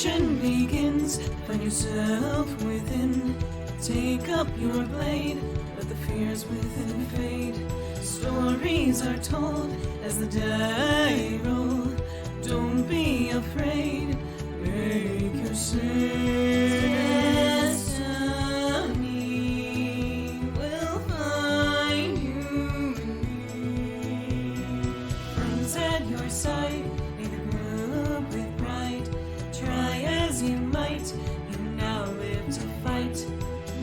Redemption begins. Find yourself within. Take up your blade. Let the fears within fade. Stories are told as the die roll. Don't be afraid. Make your destiny will find you in me. Friends at your side, make the group with pride. Try as you might, you now live to fight.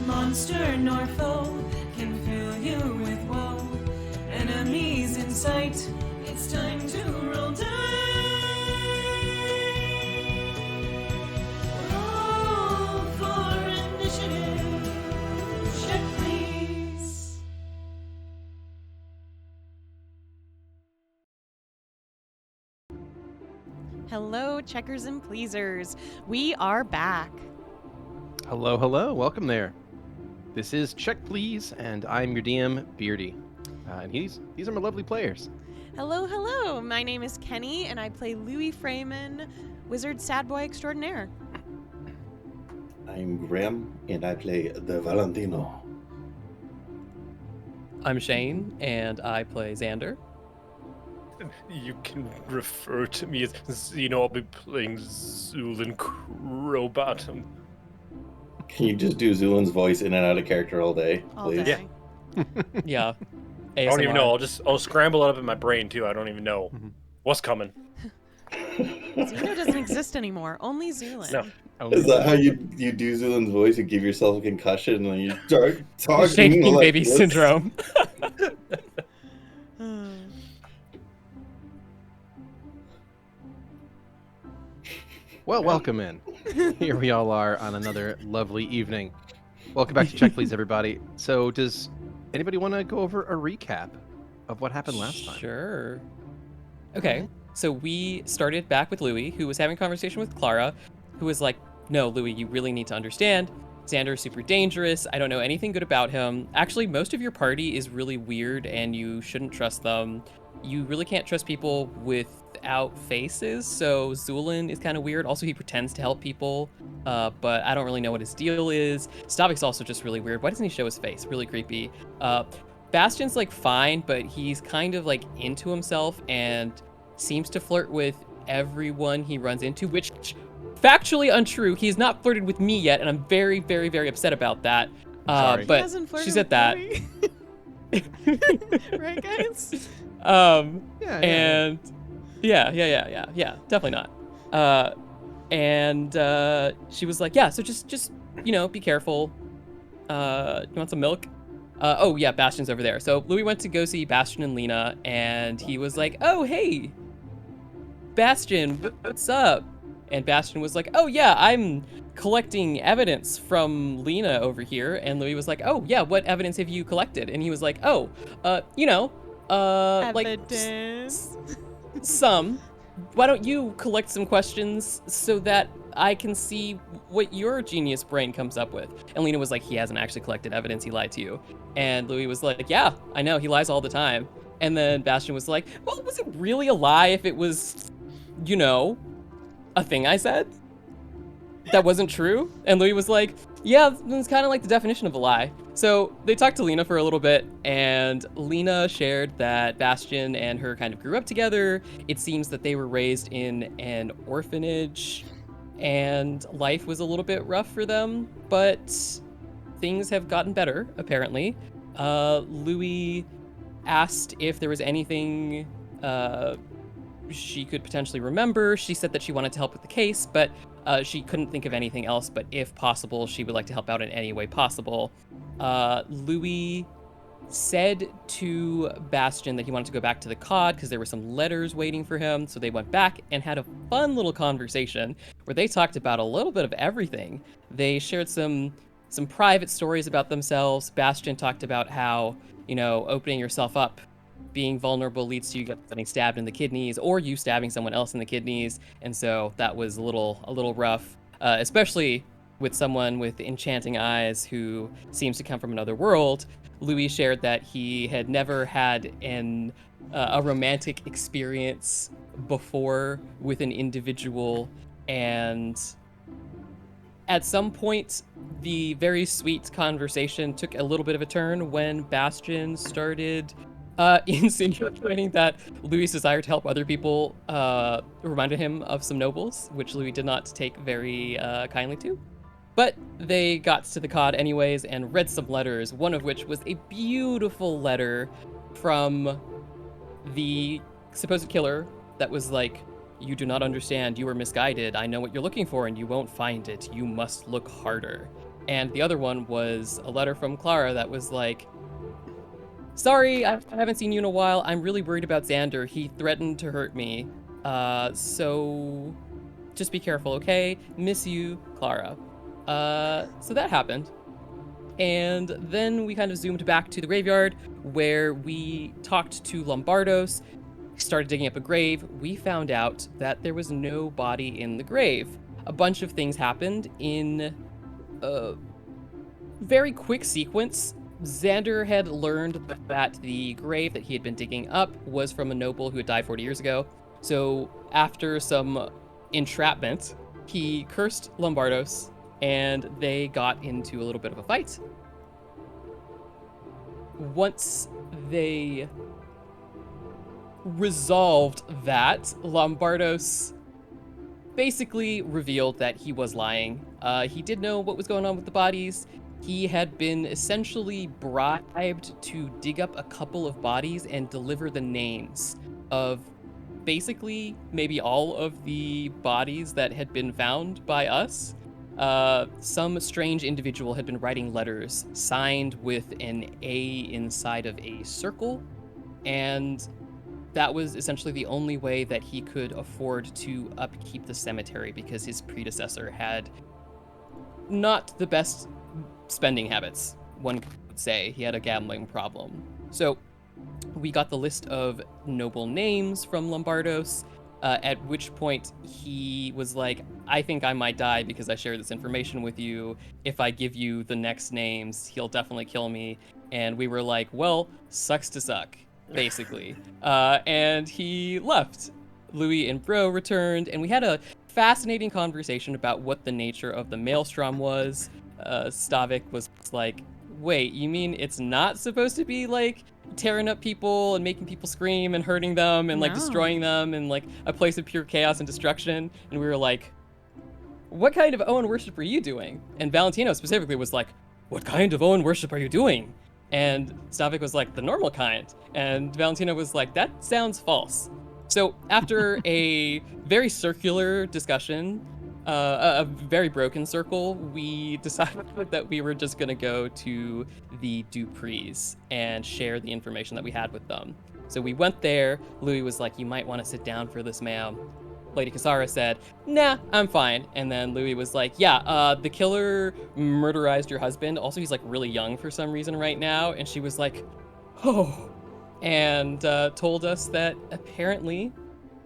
Monster nor foe can fill you with woe. Enemies in sight, it's time to roll dice. Roll for initiative. Check, please. Hello, checkers and pleasers. We are back. Hello, hello. Welcome there. This is Check Please, and I'm your DM, Beardy. And these are my lovely players. Hello, hello. My name is Keni, and I play Louie Freeman, Wizard Sad Boy Extraordinaire. I'm Grem, and I play the Valentino. I'm Shane, and I play Xander. You can refer to me as Xeno. I'll be playing Zu'lin Crowbat. Can you just do Zu'lin's voice in and out of character all day, All please? day. Yeah. I don't even know. I'll scramble it up in my brain too. I don't even know what's coming. Xeno doesn't exist anymore. Only Zu'lin. No. Is that how you do Zu'lin's voice? You give yourself a concussion and then you start talking Shaking like baby this? syndrome. Well, welcome in. Here we all are on another lovely evening. Welcome back to Check Please, everybody. So, does anybody want to go over a recap of what happened last time? Sure. Okay, so we started back with Louie, who was having a conversation with Clara, who was like, no, Louie, you really need to understand. Xander is super dangerous. I don't know anything good about him. Actually, most of your party is really weird, and you shouldn't trust them. You really can't trust people without faces, so Zu'lin is kind of weird. Also, he pretends to help people, but I don't really know what his deal is. Stavik's also just really weird. Why doesn't he show his face? Really creepy. Bastion's like fine, but he's kind of like into himself and seems to flirt with everyone he runs into, which factually untrue. He's not flirted with me yet, and I'm very, very, very upset about that. Sorry. But He hasn't flirted she said with that. Louie. Right, guys? And yeah, definitely not. And she was like, yeah, so just be careful. You want some milk? Oh yeah, Bastion's over there. So Louie went to go see Bastion and Lena, and he was like, oh hey, Bastion, what's up? And Bastion was like, oh yeah, I'm collecting evidence from Lena over here. And Louie was like, oh yeah, what evidence have you collected? And he was like, oh, Evidence. some. Why don't you collect some questions so that I can see what your genius brain comes up with? And Lena was like, he hasn't actually collected evidence, he lied to you. And Louie was like, yeah, I know, he lies all the time. And then Bastion was like, well, was it really a lie if it was, a thing I said that wasn't true? And Louie was like, yeah, it's kind of like the definition of a lie. So they talked to Lena for a little bit, and Lena shared that Bastion and her kind of grew up together. It seems that they were raised in an orphanage, and life was a little bit rough for them, but things have gotten better, apparently. Louie asked if there was anything she could potentially remember. She said that she wanted to help with the case, but she couldn't think of anything else, but if possible, she would like to help out in any way possible. Louie said to Bastion that he wanted to go back to the COD because there were some letters waiting for him, so they went back and had a fun little conversation where they talked about a little bit of everything. They shared some private stories about themselves. Bastion talked about how, opening yourself up, being vulnerable leads to you getting stabbed in the kidneys or you stabbing someone else in the kidneys. And so that was a little rough, especially with someone with enchanting eyes who seems to come from another world. Louie shared that he had never had a romantic experience before with an individual, and At some point, the very sweet conversation took a little bit of a turn when Bastion started insinuating that Louis' desire to help other people reminded him of some nobles, which Louis did not take very kindly to. But they got to the COD anyways and read some letters, one of which was a beautiful letter from the supposed killer that was like, "You do not understand, you were misguided, I know what you're looking for and you won't find it, you must look harder." And the other one was a letter from Clara that was like, "Sorry, I haven't seen you in a while, I'm really worried about Xander, he threatened to hurt me, so just be careful, okay? Miss you, Clara." So that happened. And then we kind of zoomed back to the graveyard where we talked to Lombardos, started digging up a grave. We found out that there was no body in the grave. A bunch of things happened in a very quick sequence. Xander had learned that the grave that he had been digging up was from a noble who had died 40 years ago. So after some entrapment, he cursed Lombardos and they got into a little bit of a fight. Once they resolved that, Lombardos basically revealed that he was lying. He did know what was going on with the bodies. He had been essentially bribed to dig up a couple of bodies and deliver the names of basically maybe all of the bodies that had been found by us. Some strange individual had been writing letters signed with an A inside of a circle, and that was essentially the only way that he could afford to upkeep the cemetery because his predecessor had not the best spending habits, one could say. He had a gambling problem. So we got the list of noble names from Lombardos, at which point he was like, "I think I might die because I share this information with you. If I give you the next names, he'll definitely kill me." And we were like, well, sucks to suck, basically. And he left. Louie and Bro returned, and we had a fascinating conversation about what the nature of the maelstrom was. Stavik was like, "Wait, you mean it's not supposed to be like tearing up people and making people scream and hurting them and like No. destroying them and like a place of pure chaos and destruction?" And we were like, "What kind of Owen worship are you doing?" And Valentino specifically was like, "What kind of Owen worship are you doing?" And Stavik was like, "The normal kind." And Valentino was like, "That sounds false." So after a very circular discussion, a very broken circle, we decided that we were just going to go to the Duprees and share the information that we had with them. So we went there. Louie was like, "You might want to sit down for this, ma'am." Lady Kasara said, "Nah, I'm fine." And then Louie was like, "Yeah, the killer murderized your husband. Also, he's like really young for some reason right now." And she was like, "Oh," and told us that apparently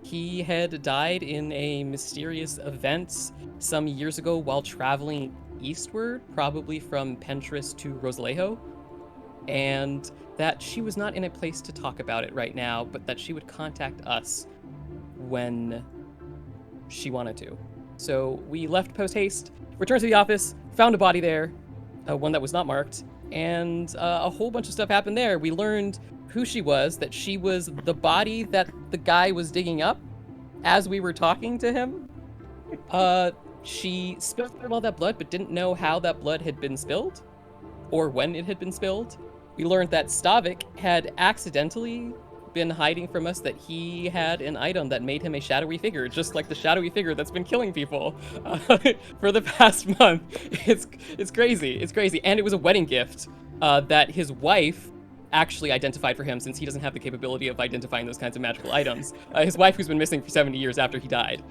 he had died in a mysterious event some years ago while traveling eastward, probably from Pentris to Rosalejo, and that she was not in a place to talk about it right now, but that she would contact us when she wanted to. So we left post-haste, returned to the office, found a body there, one that was not marked, and a whole bunch of stuff happened there. We learned who she was, that she was the body that the guy was digging up as we were talking to him. She spilled all that blood, but didn't know how that blood had been spilled or when it had been spilled. We learned that Stavik had accidentally been hiding from us that he had an item that made him a shadowy figure, just like the shadowy figure that's been killing people for the past month. It's crazy. It's crazy. And it was a wedding gift that his wife actually identified for him, since he doesn't have the capability of identifying those kinds of magical items. His wife, who's been missing for 70 years after he died.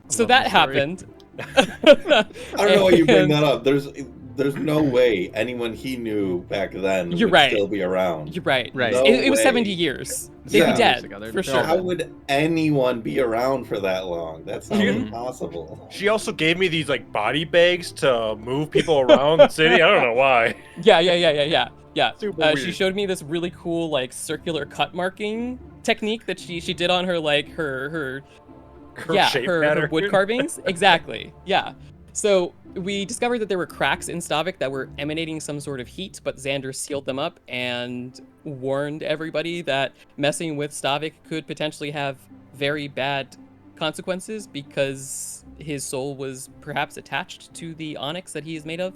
So that happened. I don't know why you bring that up. There's no way anyone he knew back then You're would right. still be around. You're right. Right. No It was way. 70 years. They'd Yeah. be dead, Years ago, for they're sure. How would anyone be around for that long? That sounds You- impossible. She also gave me these like body bags to move people around the city. I don't know why. Yeah. Super She weird. showed me this really cool like circular cut marking technique that she did on her like her Yeah, shape her pattern. wood carvings. Exactly. Yeah. So we discovered that there were cracks in Stavik that were emanating some sort of heat, but Xander sealed them up and warned everybody that messing with Stavik could potentially have very bad consequences because his soul was perhaps attached to the onyx that he is made of.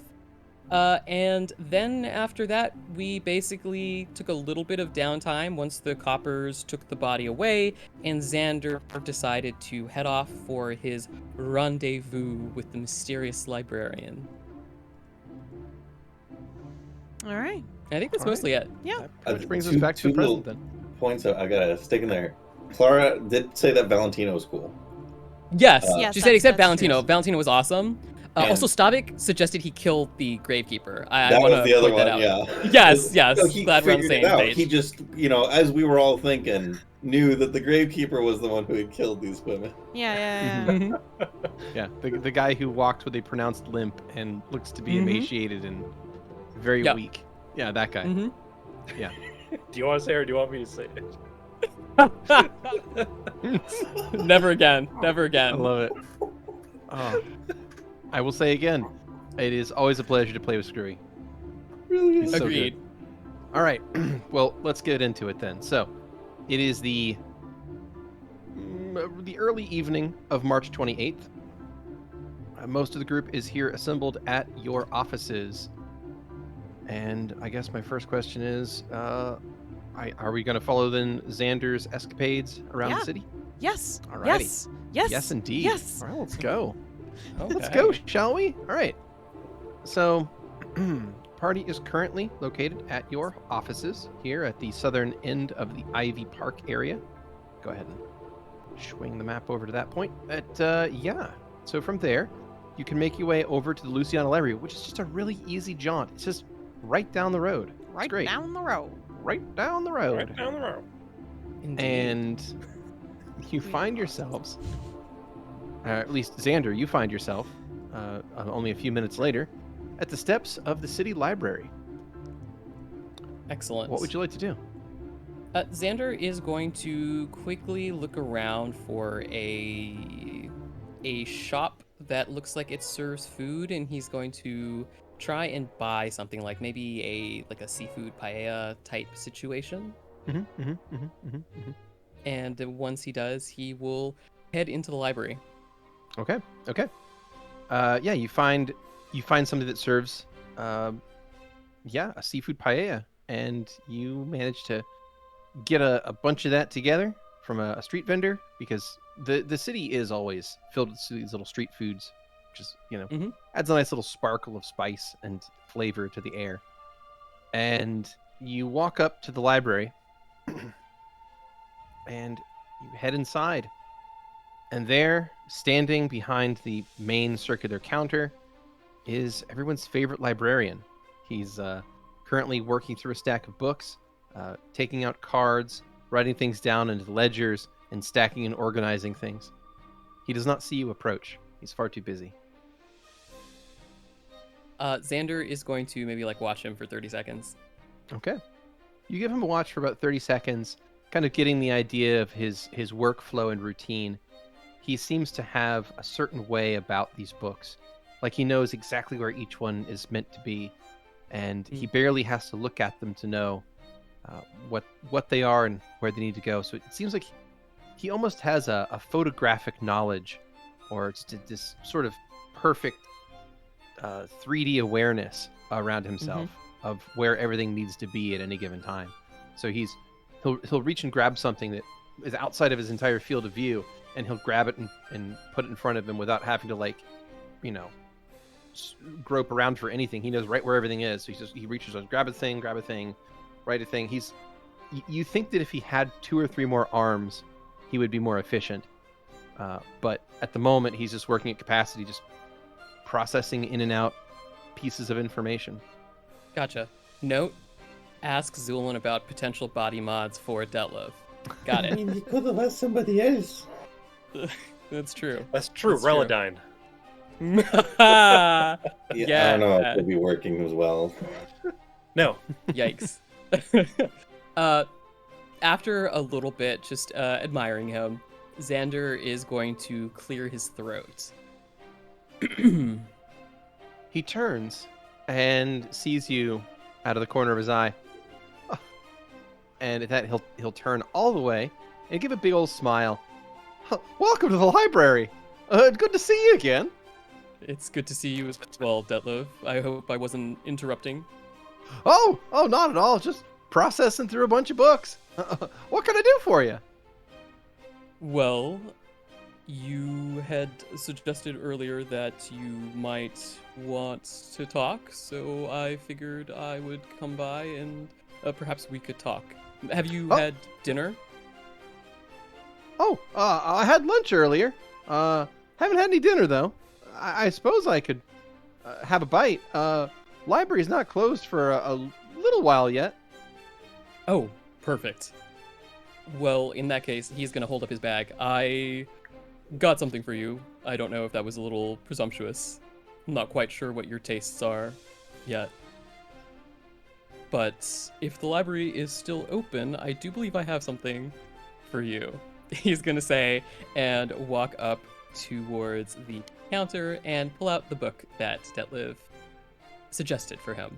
And then after that, we basically took a little bit of downtime once the coppers took the body away, and Xander decided to head off for his rendezvous with the mysterious librarian. All right. I think that's All right. mostly it. Yeah. Which brings us two- back to two the present little then. Points I gotta stick in there. Clara did say that Valentino was cool. Yes, Yes, she said except that's Valentino. true. Valentino was awesome. And- Also, Stavik suggested he kill the gravekeeper. I That want was to the other point that one, out. yeah. Yes, yes. No, he Glad we're on the figured same it out. page. He just, as we were all thinking, knew that the gravekeeper was the one who had killed these women. Yeah. Mhm. Yeah, the guy who walked with a pronounced limp and looks to be Mhm. emaciated and very Yep. weak. Yeah, that guy. Mhm. Do you want to say it or do you want me to say it? Never again. Never I again. love it. Oh. I will say again, it is always a pleasure to play with Skrewy. Really He's is. so Agreed. good. All right, well, let's get into it then. So, it is the early evening of March 28th. Most of the group is here assembled at your offices. And I guess my first question is, are we going to follow then Xander's escapades around Yeah. the city? Yes. Alrighty. Yes. Yes. Yes, indeed. Yes. All right, let's go. Let's Okay. go, shall we? All right. So, party is currently located at your offices here at the southern end of the Ivy Park area. Go ahead and swing the map over to that point. Yeah. So from there, you can make your way over to the Luciana Library, which is just a really easy jaunt. It's just right down the road. It's Right great. down the road. Right down the road. Right down the road. Indeed. And you find yourselves, at least Xander, you find yourself, only a few minutes later, at the steps of the city library. Excellent. What would you like to do? Xander is going to quickly look around for a shop that looks like it serves food, and he's going to try and buy something like maybe a seafood paella type situation. And once he does, he will head into the library. Okay. Yeah, you find somebody that serves, a seafood paella, and you manage to get a bunch of that together from a street vendor, because the city is always filled with these little street foods, which is, adds a nice little sparkle of spice and flavor to the air. And you walk up to the library and you head inside. And there, standing behind the main circular counter, is everyone's favorite librarian. He's currently working through a stack of books, taking out cards, writing things down into ledgers, and stacking and organizing things. He does not see you approach. He's far too busy. Xander is going to maybe watch him for 30 seconds. Okay. You give him a watch for about 30 seconds, kind of getting the idea of his workflow and routine. He seems to have a certain way about these books. Like he knows exactly where each one is meant to be, and he barely has to look at them to know what they are and where they need to go. So it seems like he almost has a photographic knowledge, or just this sort of perfect 3D awareness around himself of where everything needs to be at any given time. So he'll reach and grab something that is outside of his entire field of view, and he'll grab it and put it in front of him without having to grope around for anything. He knows right where everything is. So he reaches out, grab a thing, write a thing. You think that if he had 2 or 3 more arms, he would be more efficient. But at the moment, he's just working at capacity, just processing in and out pieces of information. Gotcha. Note, ask Zu'lin about potential body mods for Detlev. Got it. you could have asked somebody else. That's true. That's true. That's true. Reladine. I don't know if Yeah. it'll be working as well. No. Yikes. After a little bit just admiring him, Xander is going to clear his throat. He turns and sees you out of the corner of his eye. Oh. And at that, he'll turn all the way and give a big old smile. Welcome to the library. Good to see you again. It's good to see you as well, Detlev. I hope I wasn't interrupting. Oh, not at all. Just processing through a bunch of books. What can I do for you? Well, you had suggested earlier that you might want to talk, so I figured I would come by and perhaps we could talk. Have you had dinner? I had lunch earlier. Haven't had any dinner, though. I suppose I could have a bite. Library's not closed for a little while yet. Oh, perfect. Well, in that case, he's going to hold up his bag. I got something for you. I don't know if that was a little presumptuous. I'm not quite sure what your tastes are yet. But if the library is still open, I do believe I have something for you. He's going to say, and walk up towards the counter and pull out the book that Detlev suggested for him.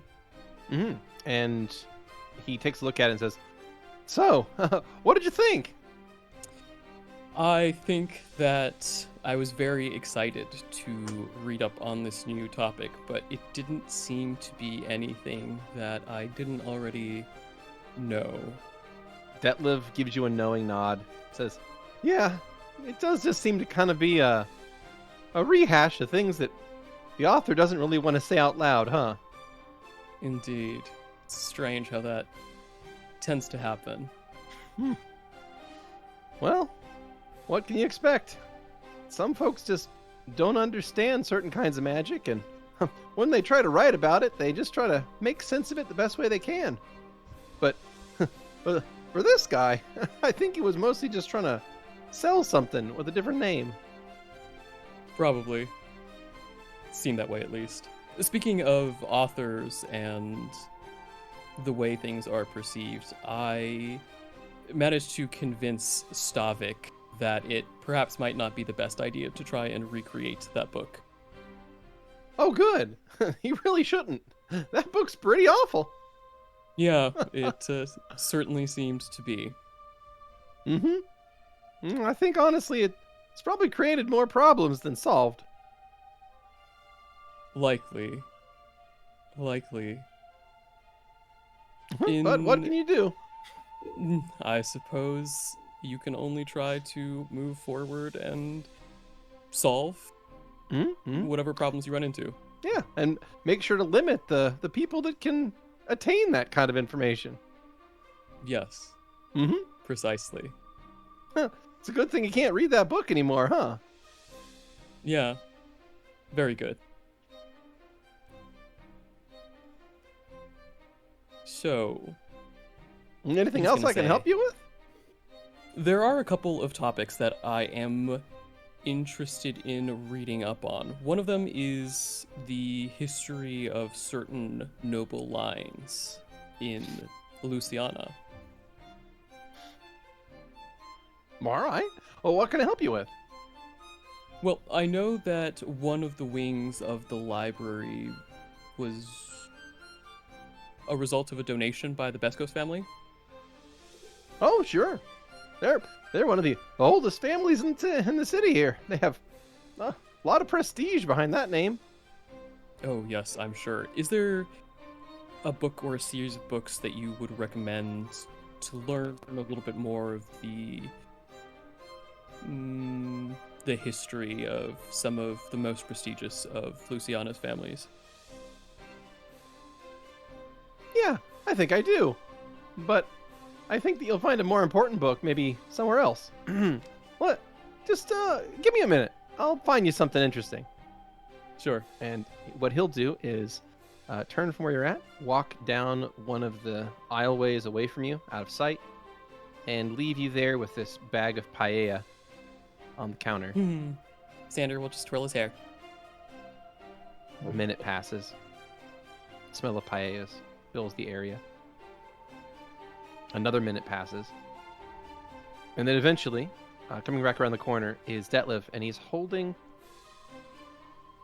Mm-hmm. And he takes a look at it and says, "So, what did you think?" I think that I was very excited to read up on this new topic, but it didn't seem to be anything that I didn't already know. Detlev gives you a knowing nod. Says, "Yeah, it does just seem to kind of be a rehash of things that the author doesn't really want to say out loud, huh?" Indeed. It's strange how that tends to happen. Well, what can you expect? Some folks just don't understand certain kinds of magic, and when they try to write about it, they just try to make sense of it the best way they can. But for this guy, I think he was mostly just trying to sell something with a different name. Probably. Seemed that way, at least. Speaking of authors and the way things are perceived, I managed to convince Stavik that it perhaps might not be the best idea to try and recreate that book. Oh, good. He really shouldn't. That book's pretty awful. Yeah, it certainly seemed to be. I think, honestly, it's probably created more problems than solved. Likely. But what can you do? I suppose you can only try to move forward and solve whatever problems you run into. Yeah, and make sure to limit the people that can attain that kind of information. Yes. Precisely. It's a good thing you can't read that book anymore, huh? Yeah. Very good. So, Anything else I can help you with? there are a couple of topics that I am interested in reading up on. One of them is the history of certain noble lines in Louisiana. All right. Well, what can I help you with? Well, I know that one of the wings of the library was a result of a donation by the Bescos family. Oh, sure. They're one of the oldest families in the city here. They have a lot of prestige behind that name. Oh, yes, I'm sure. Is there a book or a series of books that you would recommend to learn a little bit more of the history of some of the most prestigious of Luciana's families? Yeah, I think I do. But I think that you'll find a more important book maybe somewhere else. What? Just give me a minute. I'll find you something interesting. Sure. And what he'll do is turn from where you're at, walk down one of the aisleways away from you, out of sight, and leave you there with this bag of paella on the counter. Xander will just twirl his hair. A minute passes. The smell of paellas fills the area. Another minute passes. And then eventually, coming back around the corner is Detlev, and he's holding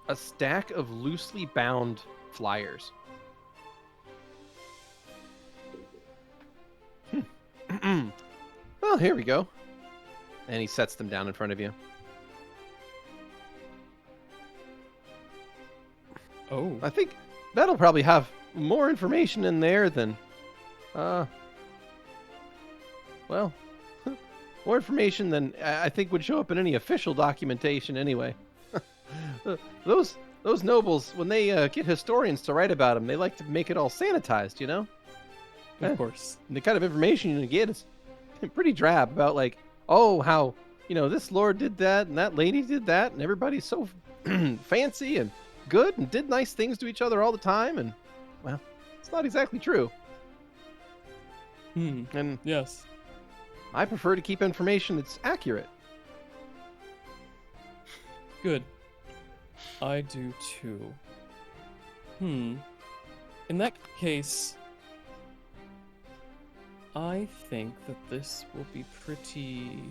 a stack of loosely bound flyers. Well, here we go. And he sets them down in front of you. Oh. I think that'll probably have more information in there than, well, more information than I think would show up in any official documentation anyway. Those nobles, when they get historians to write about them, they like to make it all sanitized, you know? Of course. And the kind of information you get is pretty drab about, like, oh, how, this lord did that and that lady did that, and everybody's so fancy and good and did nice things to each other all the time, and, well, it's not exactly true. And Yes. I prefer to keep information that's accurate. Good. I do too. In that case, I think that this will be pretty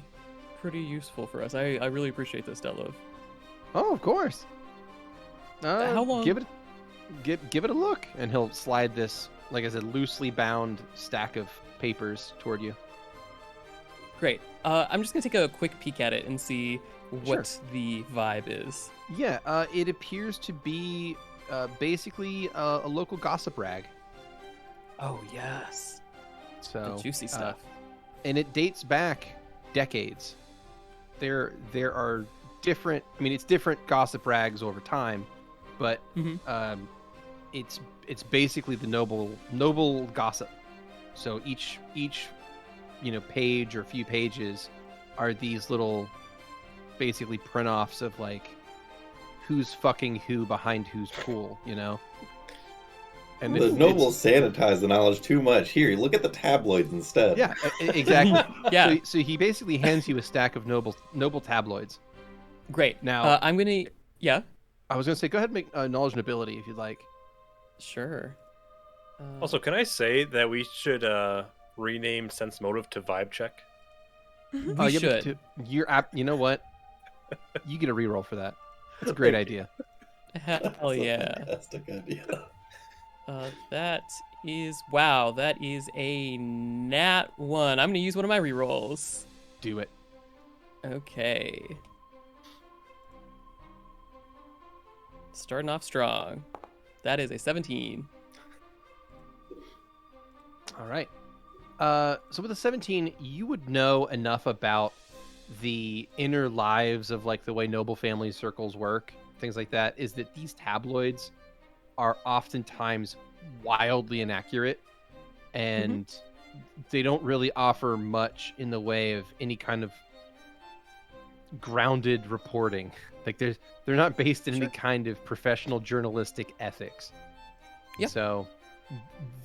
useful for us. I really appreciate this, Detlev. Oh, of course. How long- Give it a look, and he'll slide this, like I said, loosely bound stack of papers toward you. Great. I'm just gonna take a quick peek at it and see what Sure. the vibe is. Yeah, it appears to be basically a local gossip rag. Oh yes. So The juicy stuff. and it dates back decades. There are different. I mean, it's different gossip rags over time, but it's basically the noble gossip. So each page or few pages are these little basically print-offs of like who's fucking who behind whose pool, And The nobles sanitize the knowledge too much. Here, look at the tabloids instead. Yeah, exactly. Yeah. So he basically hands you a stack of noble tabloids. Great. Now- I'm gonna. Yeah. I was gonna say, go ahead and make knowledge and ability if you'd like. Sure. Also, can I say that we should rename sense motive to vibe check? we Yeah, but should. you know what? You get a reroll for that. That's a great idea. Hell That's a yeah. fantastic idea. That is a nat 1. I'm gonna use one of my rerolls. Do it. Okay. Starting off strong. That is a 17. All right. So with a 17, you would know enough about the inner lives of like the way noble family circles work, things like that, is that these tabloids are oftentimes wildly inaccurate, and they don't really offer much in the way of any kind of grounded reporting. Like they're not based in any kind of professional journalistic ethics. Yeah. So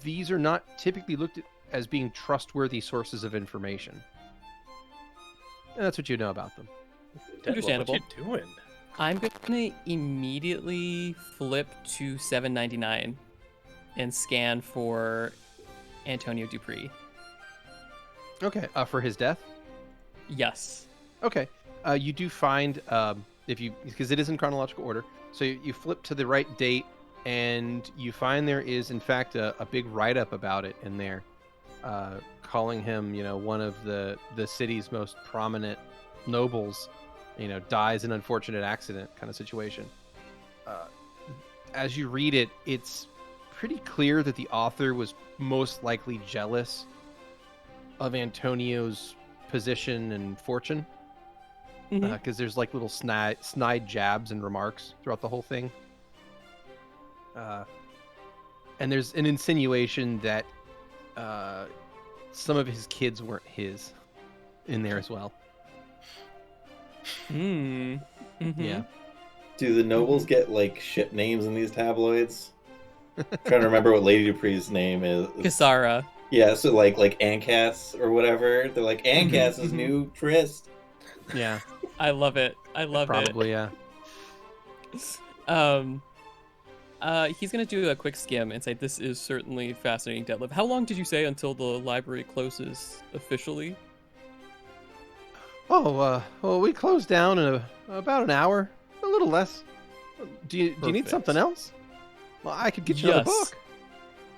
these are not typically looked at as being trustworthy sources of information. And that's what you know about them. Understandable. What you doing? I'm gonna immediately flip to 799 and scan for Antonio Dupree. Okay. For his death? Yes. Okay. You do find, because it is in chronological order, so you flip to the right date, and you find there is, in fact, a big write-up about it in there, calling him, one of the city's most prominent nobles, dies in an unfortunate accident kind of situation. As you read it, it's pretty clear that the author was most likely jealous of Antonio's position and fortune. Because there's like little snide jabs and remarks throughout the whole thing. And there's an insinuation that some of his kids weren't his in there as well. Yeah. Do the nobles get like ship names in these tabloids? Trying to remember what Lady Dupree's name is. Kasara. Yeah, so like Ancass or whatever. They're like Ancass's new tryst. Yeah. I love it. I love Probably, yeah. it. He's gonna do a quick skim and say, "This is certainly fascinating, Detlev. How long did you say until the library closes officially?" Well, we close down in about an hour, a little less. Do you need Perfect. something else? Well, I could get you another Yes. book.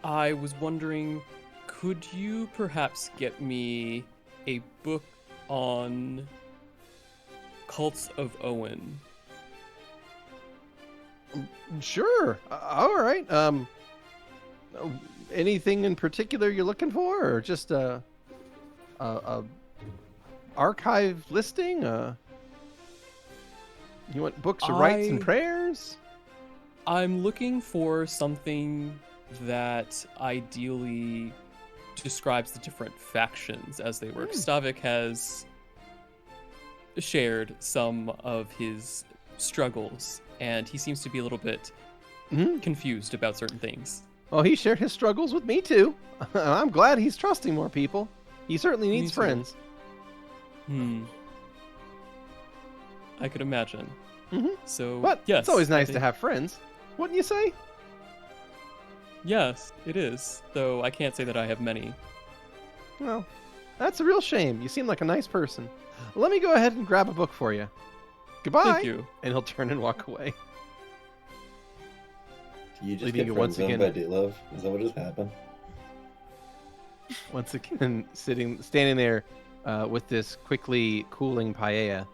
I was wondering, could you perhaps get me a book on cults of Owen? Sure. All right. Anything in particular you're looking for, or just a archive listing? You want books of rites and I- prayers? I'm looking for something that ideally describes the different factions as they work. Stavik has shared some of his struggles, and he seems to be a little bit Hmm. confused about certain things. Well, he shared his struggles with me too. I'm glad he's trusting more people. He certainly Me needs too. friends. I could imagine. Mhm. So, But yes, it's always I nice to think- have friends, wouldn't you say? Yes, it is. Though I can't say that I have many. Well, that's a real shame. You seem like a nice person. Let me go ahead and grab a book for you. Goodbye. Thank you. And he'll turn and walk away. Do you just Leaving get you once friend zoned again. by Detlev? Is that what just happened? Once again, standing there with this quickly cooling paella.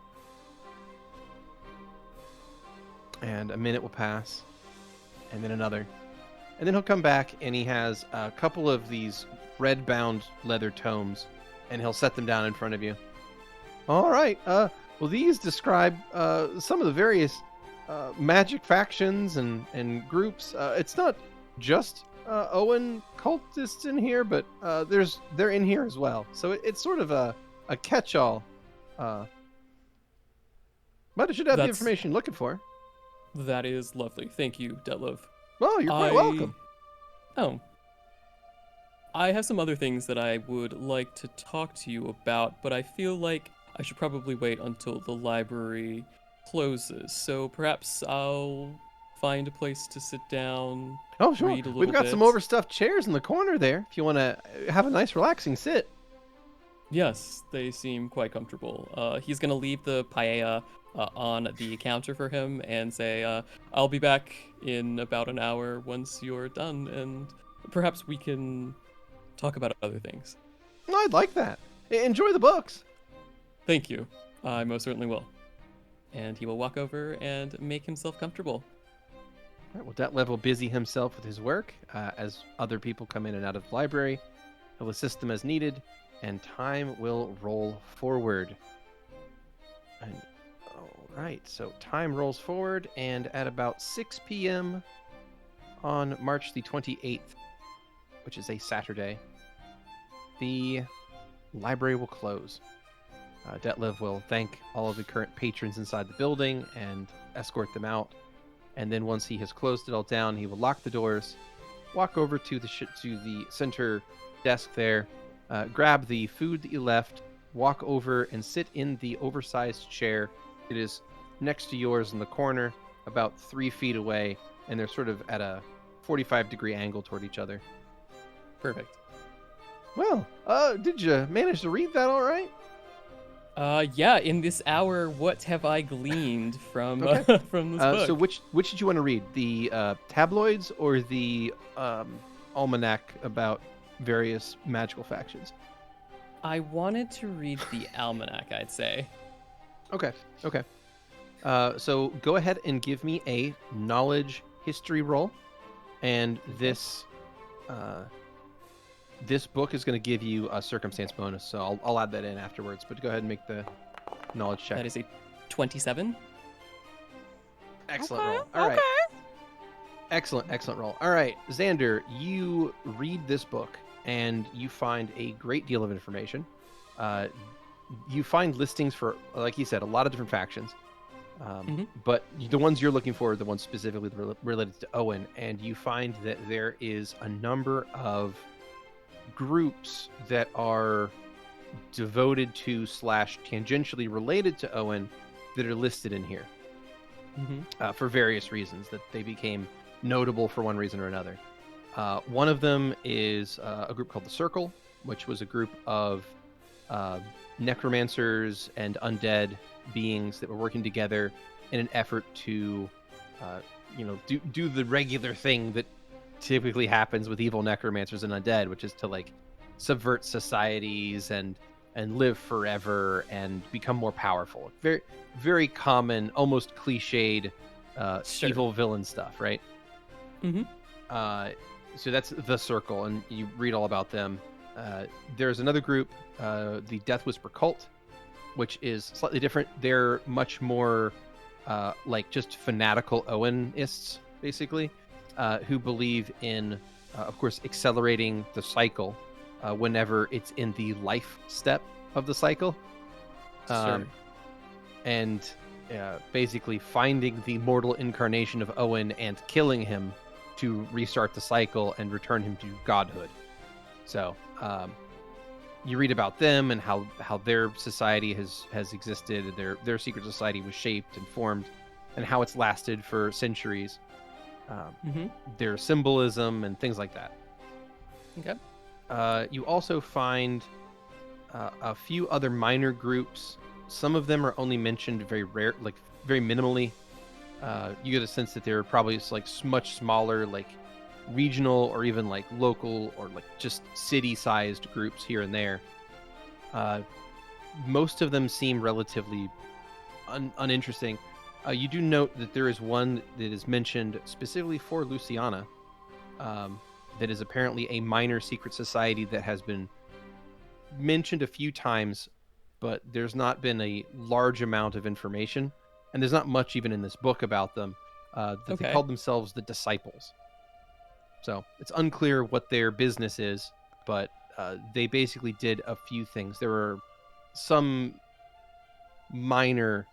And a minute will pass, and then another. And then he'll come back, and he has a couple of these red-bound leather tomes, and he'll set them down in front of you. All right. Well, these describe some of the various magic factions and groups. It's not just Owen cultists in here, but they're in here as well. So it's sort of a catch-all. But it should have the That's- information you're looking for. That is lovely. Thank you, Detlev. Well, you're quite welcome. Oh. I have some other things that I would like to talk to you about, but I feel like I should probably wait until the library closes. So perhaps I'll find a place to sit down. Oh, sure. read a We've little got some bit. overstuffed chairs in the corner there if you want to have a nice, relaxing sit. Yes, they seem quite comfortable. He's gonna leave the paella on the counter for him and say, I'll be back in about an hour once you're done, and perhaps we can talk about other things. I'd like that. Enjoy the books. Thank you. I most certainly will. And he will walk over and make himself comfortable. All right, well, Detlev will busy himself with his work as other people come in and out of the library. He'll assist them as needed, and time will roll forward. And, all right, so time rolls forward, and at about 6 p.m. on March the 28th, which is a Saturday, the library will close. Detlev will thank all of the current patrons inside the building and escort them out. And then once he has closed it all down, he will lock the doors, walk over to the center desk there, grab the food that you left, walk over and sit in the oversized chair. It is next to yours in the corner, about 3 feet away, and they're sort of at a 45-degree angle toward each other. Perfect. Well, did you manage to read that all right? Yeah, in this hour, what have I gleaned from Okay. from this book? So which did you want to read? The tabloids or the almanac about various magical factions? I wanted to read the almanac, I'd say. Okay. So go ahead and give me a knowledge history roll, and this book is going to give you a circumstance bonus. So I'll add that in afterwards. But go ahead and make the knowledge check. That is a 27. Excellent Okay, roll. All right. okay. Excellent roll. All right, Xander, you read this book and you find a great deal of information. You find listings for, like you said, a lot of different factions. But the ones you're looking for are the ones specifically related to Owen, and you find that there is a number of groups that are devoted to / tangentially related to Owen that are listed in here. For various reasons, that they became notable for one reason or another. One of them is a group called the Circle, which was a group of necromancers and undead beings that were working together in an effort to, do the regular thing that typically happens with evil necromancers and undead, which is to like subvert societies and live forever and become more powerful. Very, very common, almost cliched Sure. evil villain stuff, right? Mm-hmm. So that's the Circle, and you read all about them. There's another group, the Death Whisper Cult, which is slightly different. They're much more like just fanatical Owenists, basically, who believe in, of course, accelerating the cycle whenever it's in the life step of the cycle. Sure. And basically finding the mortal incarnation of Owen and killing him to restart the cycle and return him to godhood. So you read about them and how their society has existed, and their secret society was shaped and formed, and how it's lasted for centuries. Their symbolism and things like that. Okay. You also find a few other minor groups. Some of them are only mentioned very rare, like very minimally. You get a sense that they're probably like much smaller, like regional or even like local or like just city-sized groups here and there. Most of them seem relatively uninteresting. You do note that there is one that is mentioned specifically for Luciana, that is apparently a minor secret society that has been mentioned a few times, but there's not been a large amount of information, and there's not much even in this book about them. They called themselves the Disciples. So it's unclear what their business is, but they basically did a few things. There were some minor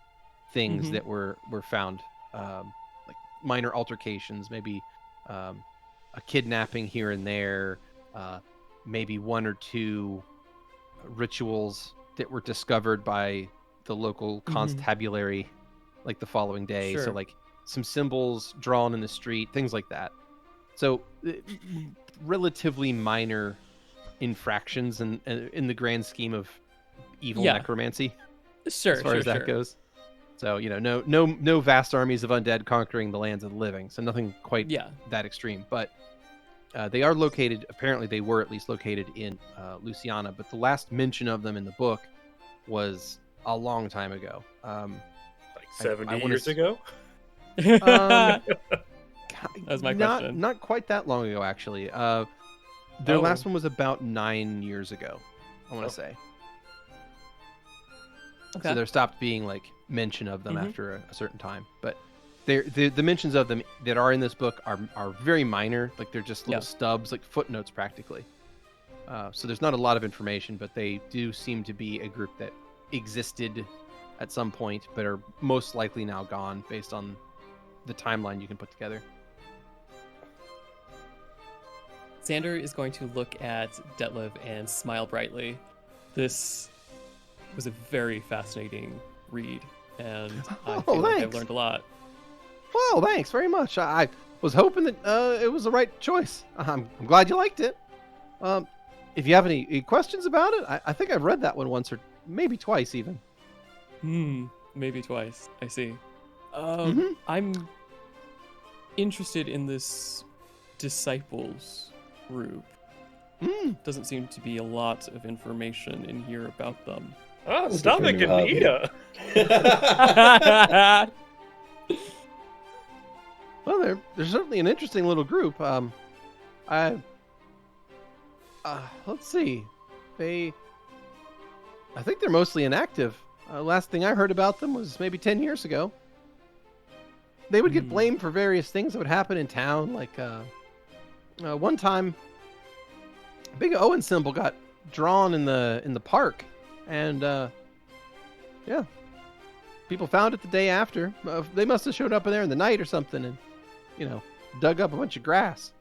things that were found, like minor altercations, maybe a kidnapping here and there, maybe one or two rituals that were discovered by the local constabulary like the following day. Sure. So like some symbols drawn in the street, things like that. So relatively minor infractions in the grand scheme of evil necromancy, Sure, as far as that goes. So no vast armies of undead conquering the lands of the living. So nothing quite that extreme. But they are located. Apparently, they were at least located in Luciana. But the last mention of them in the book was a long time ago. Like 70 wanna years ago? That was my question. Not quite that long ago, actually. Their last one was about 9 years ago, I want to say. Okay. So there stopped being like mention of them after a certain time. But the mentions of them that are in this book are very minor. Like they're just little stubs, like footnotes practically. So there's not a lot of information, but they do seem to be a group that existed at some point, but are most likely now gone based on the timeline you can put together. Xander is going to look at Detlev and smile brightly. This was a very fascinating read, and I feel like I've learned a lot. Well, thanks very much. I was hoping that it was the right choice. I'm glad you liked it. If you have any questions about it, I think I've read that one once or maybe twice even. Maybe twice. I see. I'm interested in this Disciples group. Doesn't seem to be a lot of information in here about them. Ah, Stavik and Nita. Well, they're certainly an interesting little group. Let's see. I think they're mostly inactive. Last thing I heard about them was maybe 10 years ago. They would get blamed for various things that would happen in town. Like one time, a big Owen symbol got drawn in the park, and people found it the day after. They must have showed up in there in the night or something, and dug up a bunch of grass.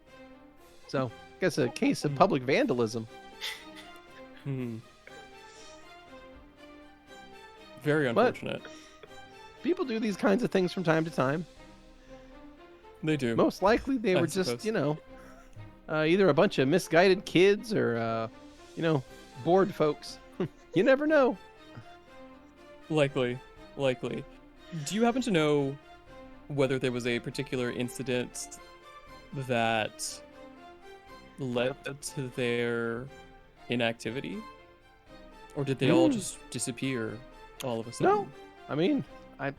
So I guess a case of public vandalism. Very unfortunate. But people do these kinds of things from time to time. They do. Most likely they were just, either a bunch of misguided kids or, bored folks. You never know. Likely. Do you happen to know whether there was a particular incident that led to their inactivity? Or did they all just disappear all of a sudden? No, I mean, I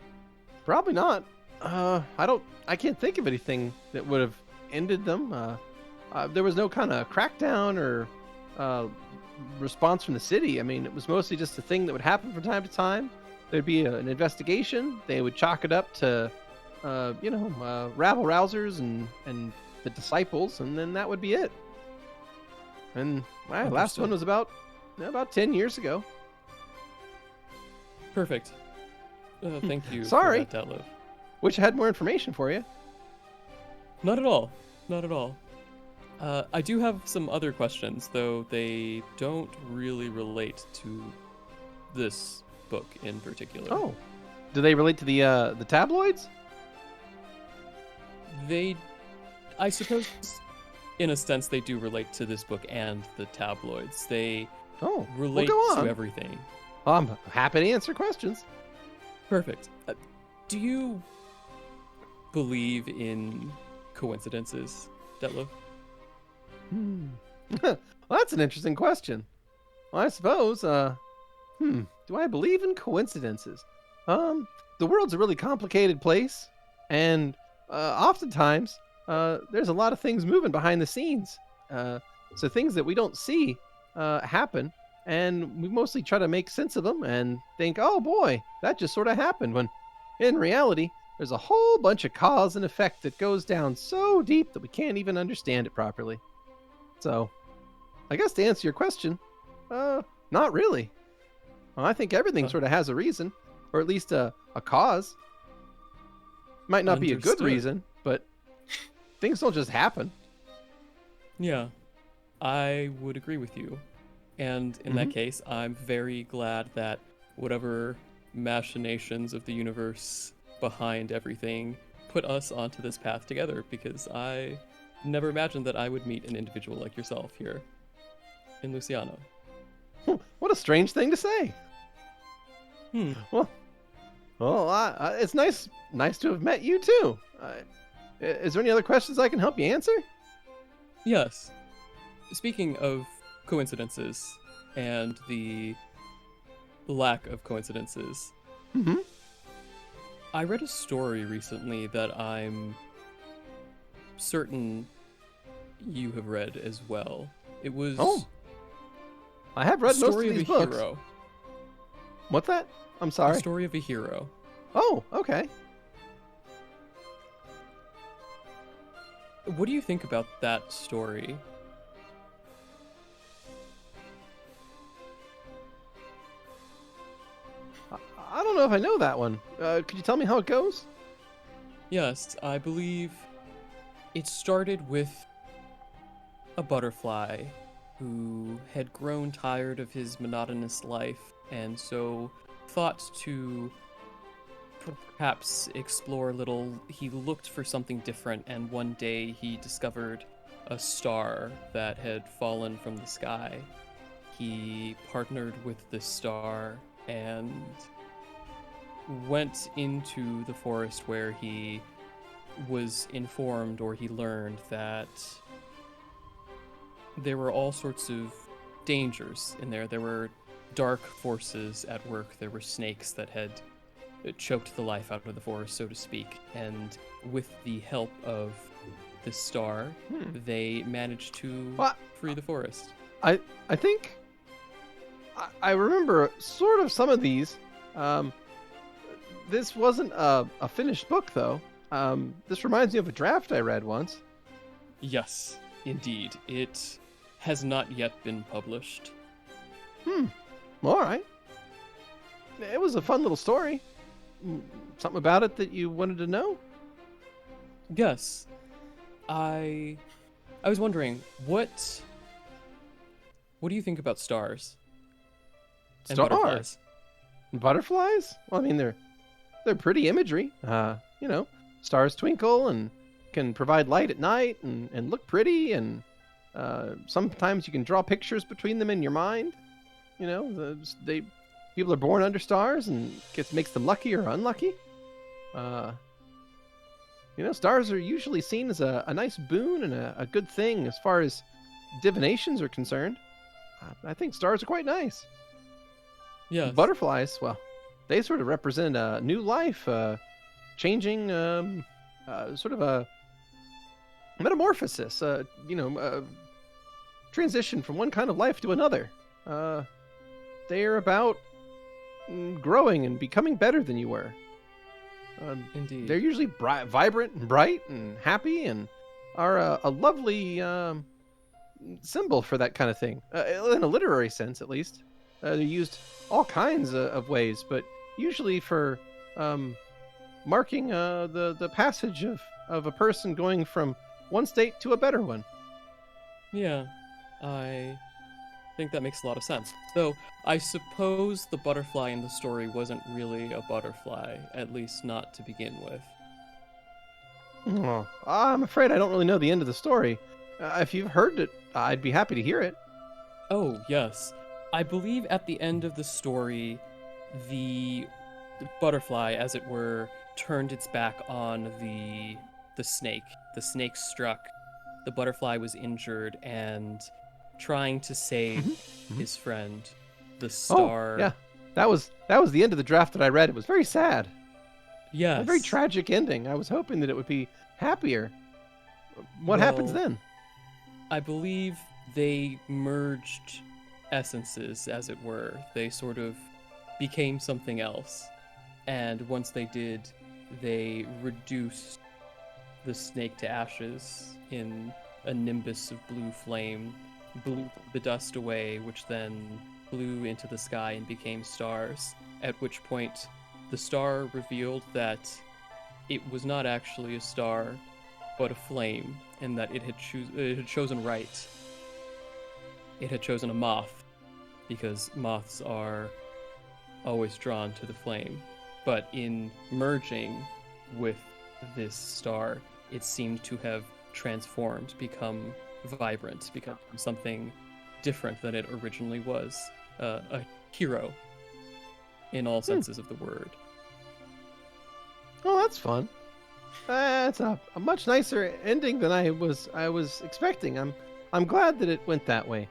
probably not. I can't think of anything that would have ended them. There was no kind of crackdown or response from the city. I mean, it was mostly just a thing that would happen from time to time. There'd be an investigation. They would chalk it up to, rabble rousers and the disciples, and then that would be it. And my last one was about 10 years ago. Perfect. Thank you. Sorry. For that, Detlev. Wish I had more information for you. Not at all. I do have some other questions, though they don't really relate to this book in particular. Oh, do they relate to the tabloids? I suppose, in a sense, they do relate to this book and the tabloids. They relate go on. to everything. I'm happy to answer questions. Perfect. Do you believe in coincidences, Detlev? Well, that's an interesting question. Well, I suppose, do I believe in coincidences? The world's a really complicated place, and oftentimes, there's a lot of things moving behind the scenes. So things that we don't see happen, and we mostly try to make sense of them and think, oh boy, that just sort of happened, when in reality, there's a whole bunch of cause and effect that goes down so deep that we can't even understand it properly. So, I guess to answer your question, not really. Well, I think everything sort of has a reason, or at least a cause. Might not be a good Understood. reason, but things don't just happen. Yeah, I would agree with you. And in that case, I'm very glad that whatever machinations of the universe behind everything put us onto this path together, because I never imagined that I would meet an individual like yourself here in Luciano. What a strange thing to say. Well, it's nice to have met you too. Is there any other questions I can help you answer? Yes. Speaking of coincidences and the lack of coincidences, I read a story recently that I'm certain you have read as well. It was I have read the most story of these of a books. hero. What's that? I'm The sorry. story of a hero. Oh, okay. What do you think about that story? I don't know if I know that one. Could you tell me how it goes? Yes, I believe it started with a butterfly who had grown tired of his monotonous life and so thought to perhaps explore a little. He looked for something different, and one day he discovered a star that had fallen from the sky. He partnered with this star and went into the forest, where he was informed, or he learned, that there were all sorts of dangers in there. There were dark forces at work. There were snakes that had choked the life out of the forest, so to speak. And with the help of the star, they managed to free the forest. I think I remember sort of some of these. This wasn't a finished book, though. This reminds me of a draft I read once. Yes, indeed. It has not yet been published. All right. It was a fun little story. Something about it that you wanted to know? Yes. I was wondering, what do you think about stars? And Stars? butterflies? Butterflies? Well, I mean, they're pretty imagery. Stars twinkle and can provide light at night and look pretty, and sometimes you can draw pictures between them in your mind. People are born under stars, and makes them lucky or unlucky. Stars are usually seen as a nice boon and a good thing as far as divinations are concerned. I think stars are quite nice. Yes. Butterflies, well, they sort of represent a new life, changing, sort of a metamorphosis, transition from one kind of life to another. They are about growing and becoming better than you were. Indeed. They're usually vibrant and bright and happy, and are a lovely symbol for that kind of thing, in a literary sense, at least. They're used all kinds of ways, but usually for marking the passage of a person going from one state to a better one. Yeah, I think that makes a lot of sense. Though, I suppose the butterfly in the story wasn't really a butterfly, at least not to begin with. Oh, I'm afraid I don't really know the end of the story. If you've heard it, I'd be happy to hear it. Oh, yes. I believe at the end of the story, the butterfly, as it were, turned its back on the snake. The snake struck. The butterfly was injured, and trying to save his friend, the star. Oh, yeah. That was the end of the draft that I read. It was very sad. Yes. A very tragic ending. I was hoping that it would be happier. What happens then? I believe they merged essences, as it were. They sort of became something else. And once they did, they reduced the snake to ashes in a nimbus of blue flame, blew the dust away, which then blew into the sky and became stars, at which point the star revealed that it was not actually a star, but a flame, and that it had chosen right. It had chosen a moth, because moths are always drawn to the flame. But in merging with this star, it seemed to have transformed, become vibrant, become something different than it originally was. A hero, in all senses of the word. Oh, that's fun. That's a much nicer ending than I was expecting. I'm glad that it went that way.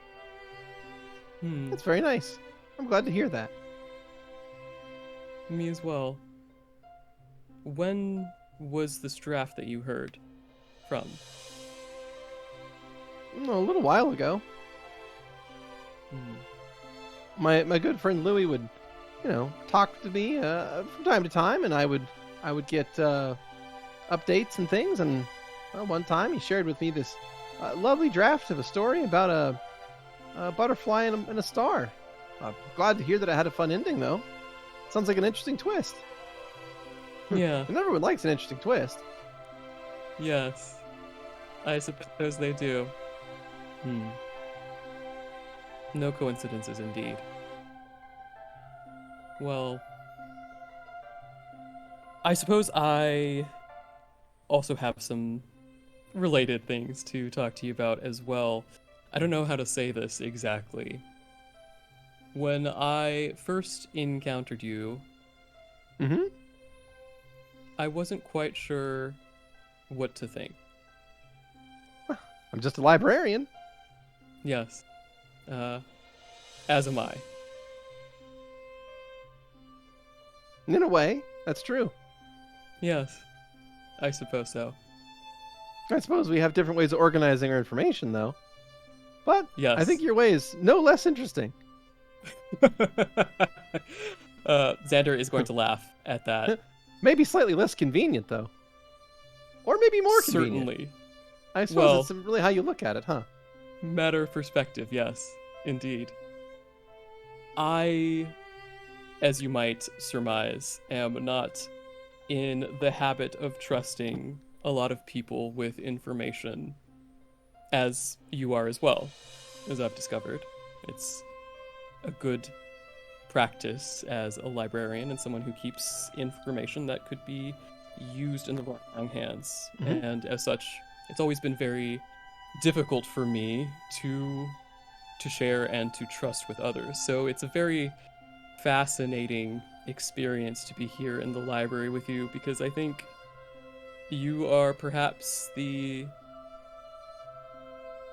That's very nice. I'm glad to hear that. Me as well. When was this draft that you heard from? A little while ago. My good friend Louie would, talk to me from time to time, and I would get updates and things. And one time he shared with me this lovely draft of a story about a butterfly and a star. I'm glad to hear that it had a fun ending, though. Sounds like an interesting twist. Yeah. And everyone likes an interesting twist. Yes. I suppose they do. No coincidences, indeed. Well, I suppose I also have some related things to talk to you about as well. I don't know how to say this exactly. When I first encountered you, I wasn't quite sure what to think. I'm just a librarian. Yes. As am I. In a way, that's true. Yes. I suppose so. I suppose we have different ways of organizing our information, though. But Yes. I think your way is no less interesting. Xander is going to laugh at that. Maybe slightly less convenient, though. Or maybe more convenient. Certainly. I suppose Well- it's really how you look at it, huh? Matter of perspective, yes. Indeed. I, as you might surmise, am not in the habit of trusting a lot of people with information, as you are as well, as I've discovered. It's a good practice as a librarian and someone who keeps information that could be used in the wrong hands. And as such, it's always been very difficult for me to to share and to trust with others. So it's a very fascinating experience to be here in the library with you, because I think you are perhaps the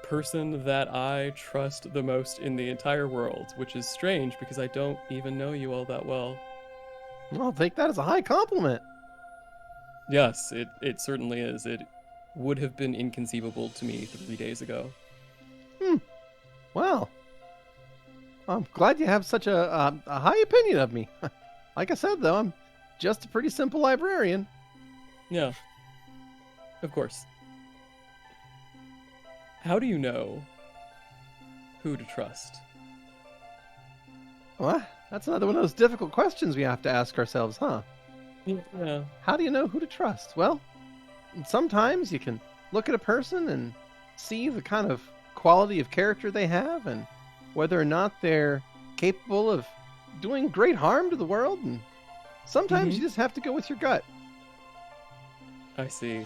person that I trust the most in the entire world, which is strange because I don't even know you all that well. Well, I'll take that as a high compliment. Yes, it certainly is. It would have been inconceivable to me 3 days ago. Well, I'm glad you have such a high opinion of me. Like I said, though, I'm just a pretty simple librarian. Yeah, of course. How do you know who to trust? Well, that's another one of those difficult questions we have to ask ourselves, huh? Yeah. How do you know who to trust? Well, sometimes you can look at a person and see the kind of quality of character they have and whether or not they're capable of doing great harm to the world. And sometimes you just have to go with your gut. I see.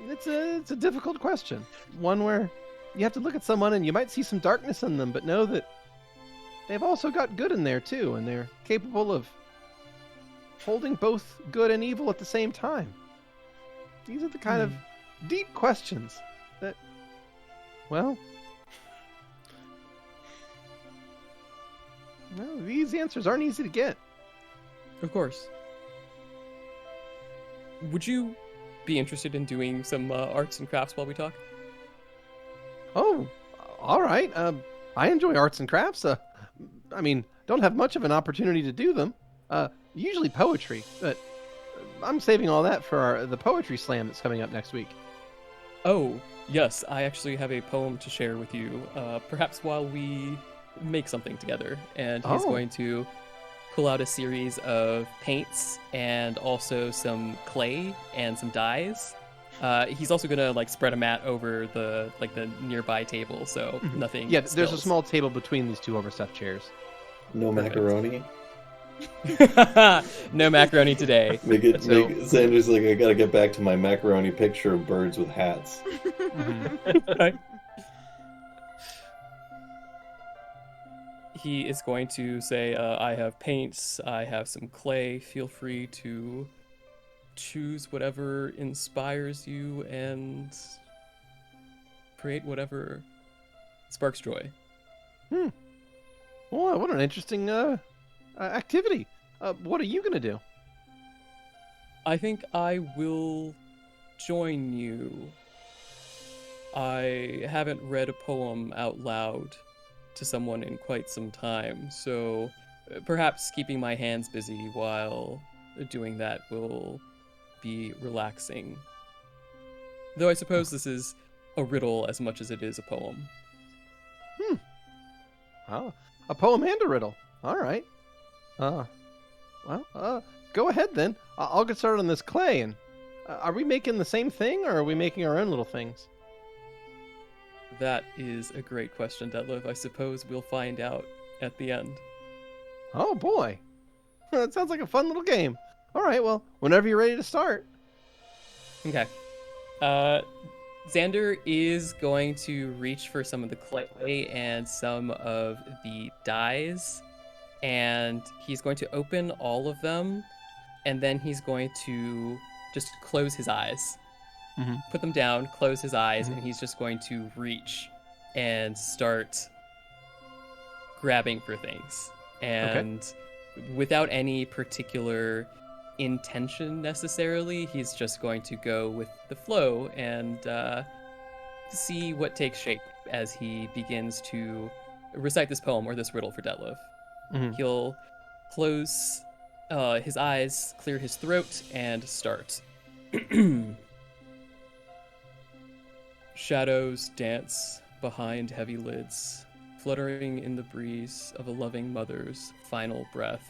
It's a difficult question. One where you have to look at someone and you might see some darkness in them, but know that they've also got good in there too, and they're capable of holding both good and evil at the same time. These are the kind of deep questions that, well, these answers aren't easy to get. Of course. Would you be interested in doing some arts and crafts while we talk? Oh, all right. I enjoy arts and crafts. I mean, don't have much of an opportunity to do them. Usually poetry, but I'm saving all that for the poetry slam that's coming up next week. Oh, yes, I actually have a poem to share with you, perhaps while we make something together. And he's going to pull out a series of paints and also some clay and some dyes. He's also gonna spread a mat over the nearby table, so nothing. Yeah, there's a spills. small table between these two overstuffed chairs. No Perfect. macaroni. No macaroni today. Xander's like, I gotta get back to my macaroni picture of birds with hats. He is going to say, I have paints, I have some clay, feel free to choose whatever inspires you and create whatever sparks joy. Well, what an interesting activity. What are you going to do? I think I will join you. I haven't read a poem out loud to someone in quite some time, so perhaps keeping my hands busy while doing that will be relaxing. Though I suppose this is a riddle as much as it is a poem. Oh, a poem and a riddle. All right. Go ahead then. I'll get started on this clay. And are we making the same thing, or are we making our own little things? That is a great question, Detlev. I suppose we'll find out at the end. Oh boy, that sounds like a fun little game. All right, well, whenever you're ready to start. Okay. Xander is going to reach for some of the clay and some of the dyes, and he's going to open all of them, and then he's going to just close his eyes. Put them down, close his eyes, and he's just going to reach and start grabbing for things. And without any particular intention necessarily, he's just going to go with the flow and see what takes shape as he begins to recite this poem or this riddle for Detlev. He'll close his eyes, clear his throat, and start. Shadows dance behind heavy lids, fluttering in the breeze of a loving mother's final breath.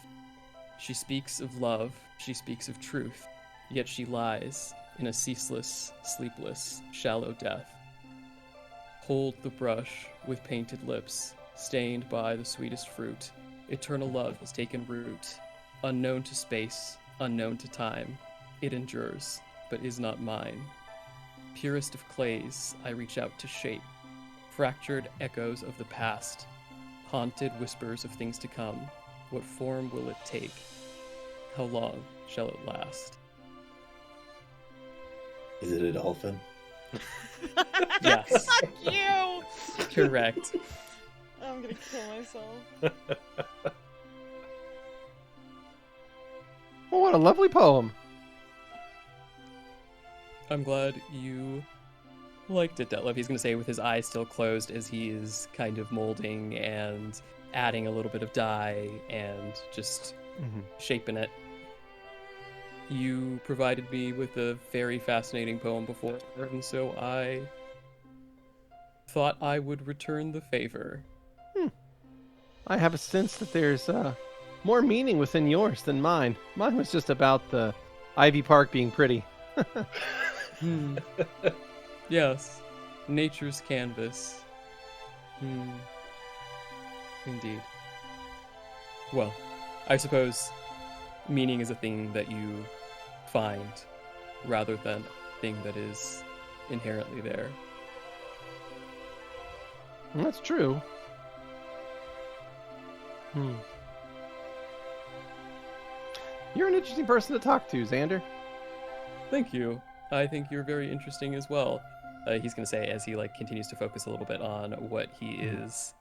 She speaks of love, she speaks of truth, yet she lies in a ceaseless, sleepless, shallow death. Hold the brush with painted lips, stained by the sweetest fruit. Eternal love has taken root, unknown to space, unknown to time. It endures, but is not mine. Purest of clays, I reach out to shape. fractured echoes of the past, haunted whispers of things to come. What form will it take? How long shall it last? Is it a dolphin? Yes. Fuck you! Correct. I'm gonna kill myself. Well, what a lovely poem. I'm glad you liked it, Detlev. He's going to say with his eyes still closed as he is kind of molding and adding a little bit of dye and just shaping it. You provided me with a very fascinating poem before, and so I thought I would return the favor. I have a sense that there's more meaning within yours than mine. Mine was just about the Ivy Park being pretty. Yes, nature's canvas. Indeed. Well, I suppose meaning is a thing that you find rather than a thing that is inherently there. That's true. You're an interesting person to talk to, Xander. Thank you. I think you're very interesting as well. He's going to say as he continues to focus a little bit on what he is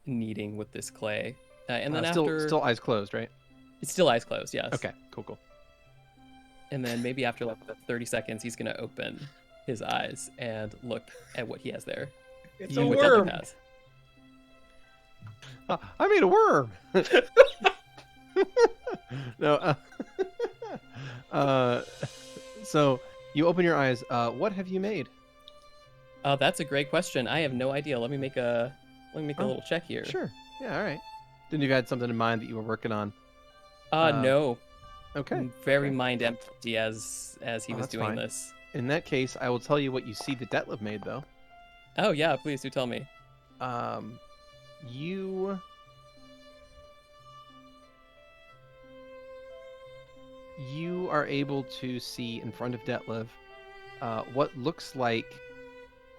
needing with this clay. And then still eyes closed, right? It's still eyes closed, yes. Okay, cool. And then maybe after 30 seconds, he's going to open his eyes and look at what he has there. It's You a what worm. Detlev has. I made a worm. No. So you open your eyes. What have you made? That's a great question. I have no idea. Let me make a little check here. Sure. Yeah. All right. Didn't you had something in mind that you were working on? No. Okay. Very mind empty as he was that's doing fine. this. In that case, I will tell you what you see that Detlev made, though. Oh yeah, please do tell me. You are able to see in front of Detlev what looks like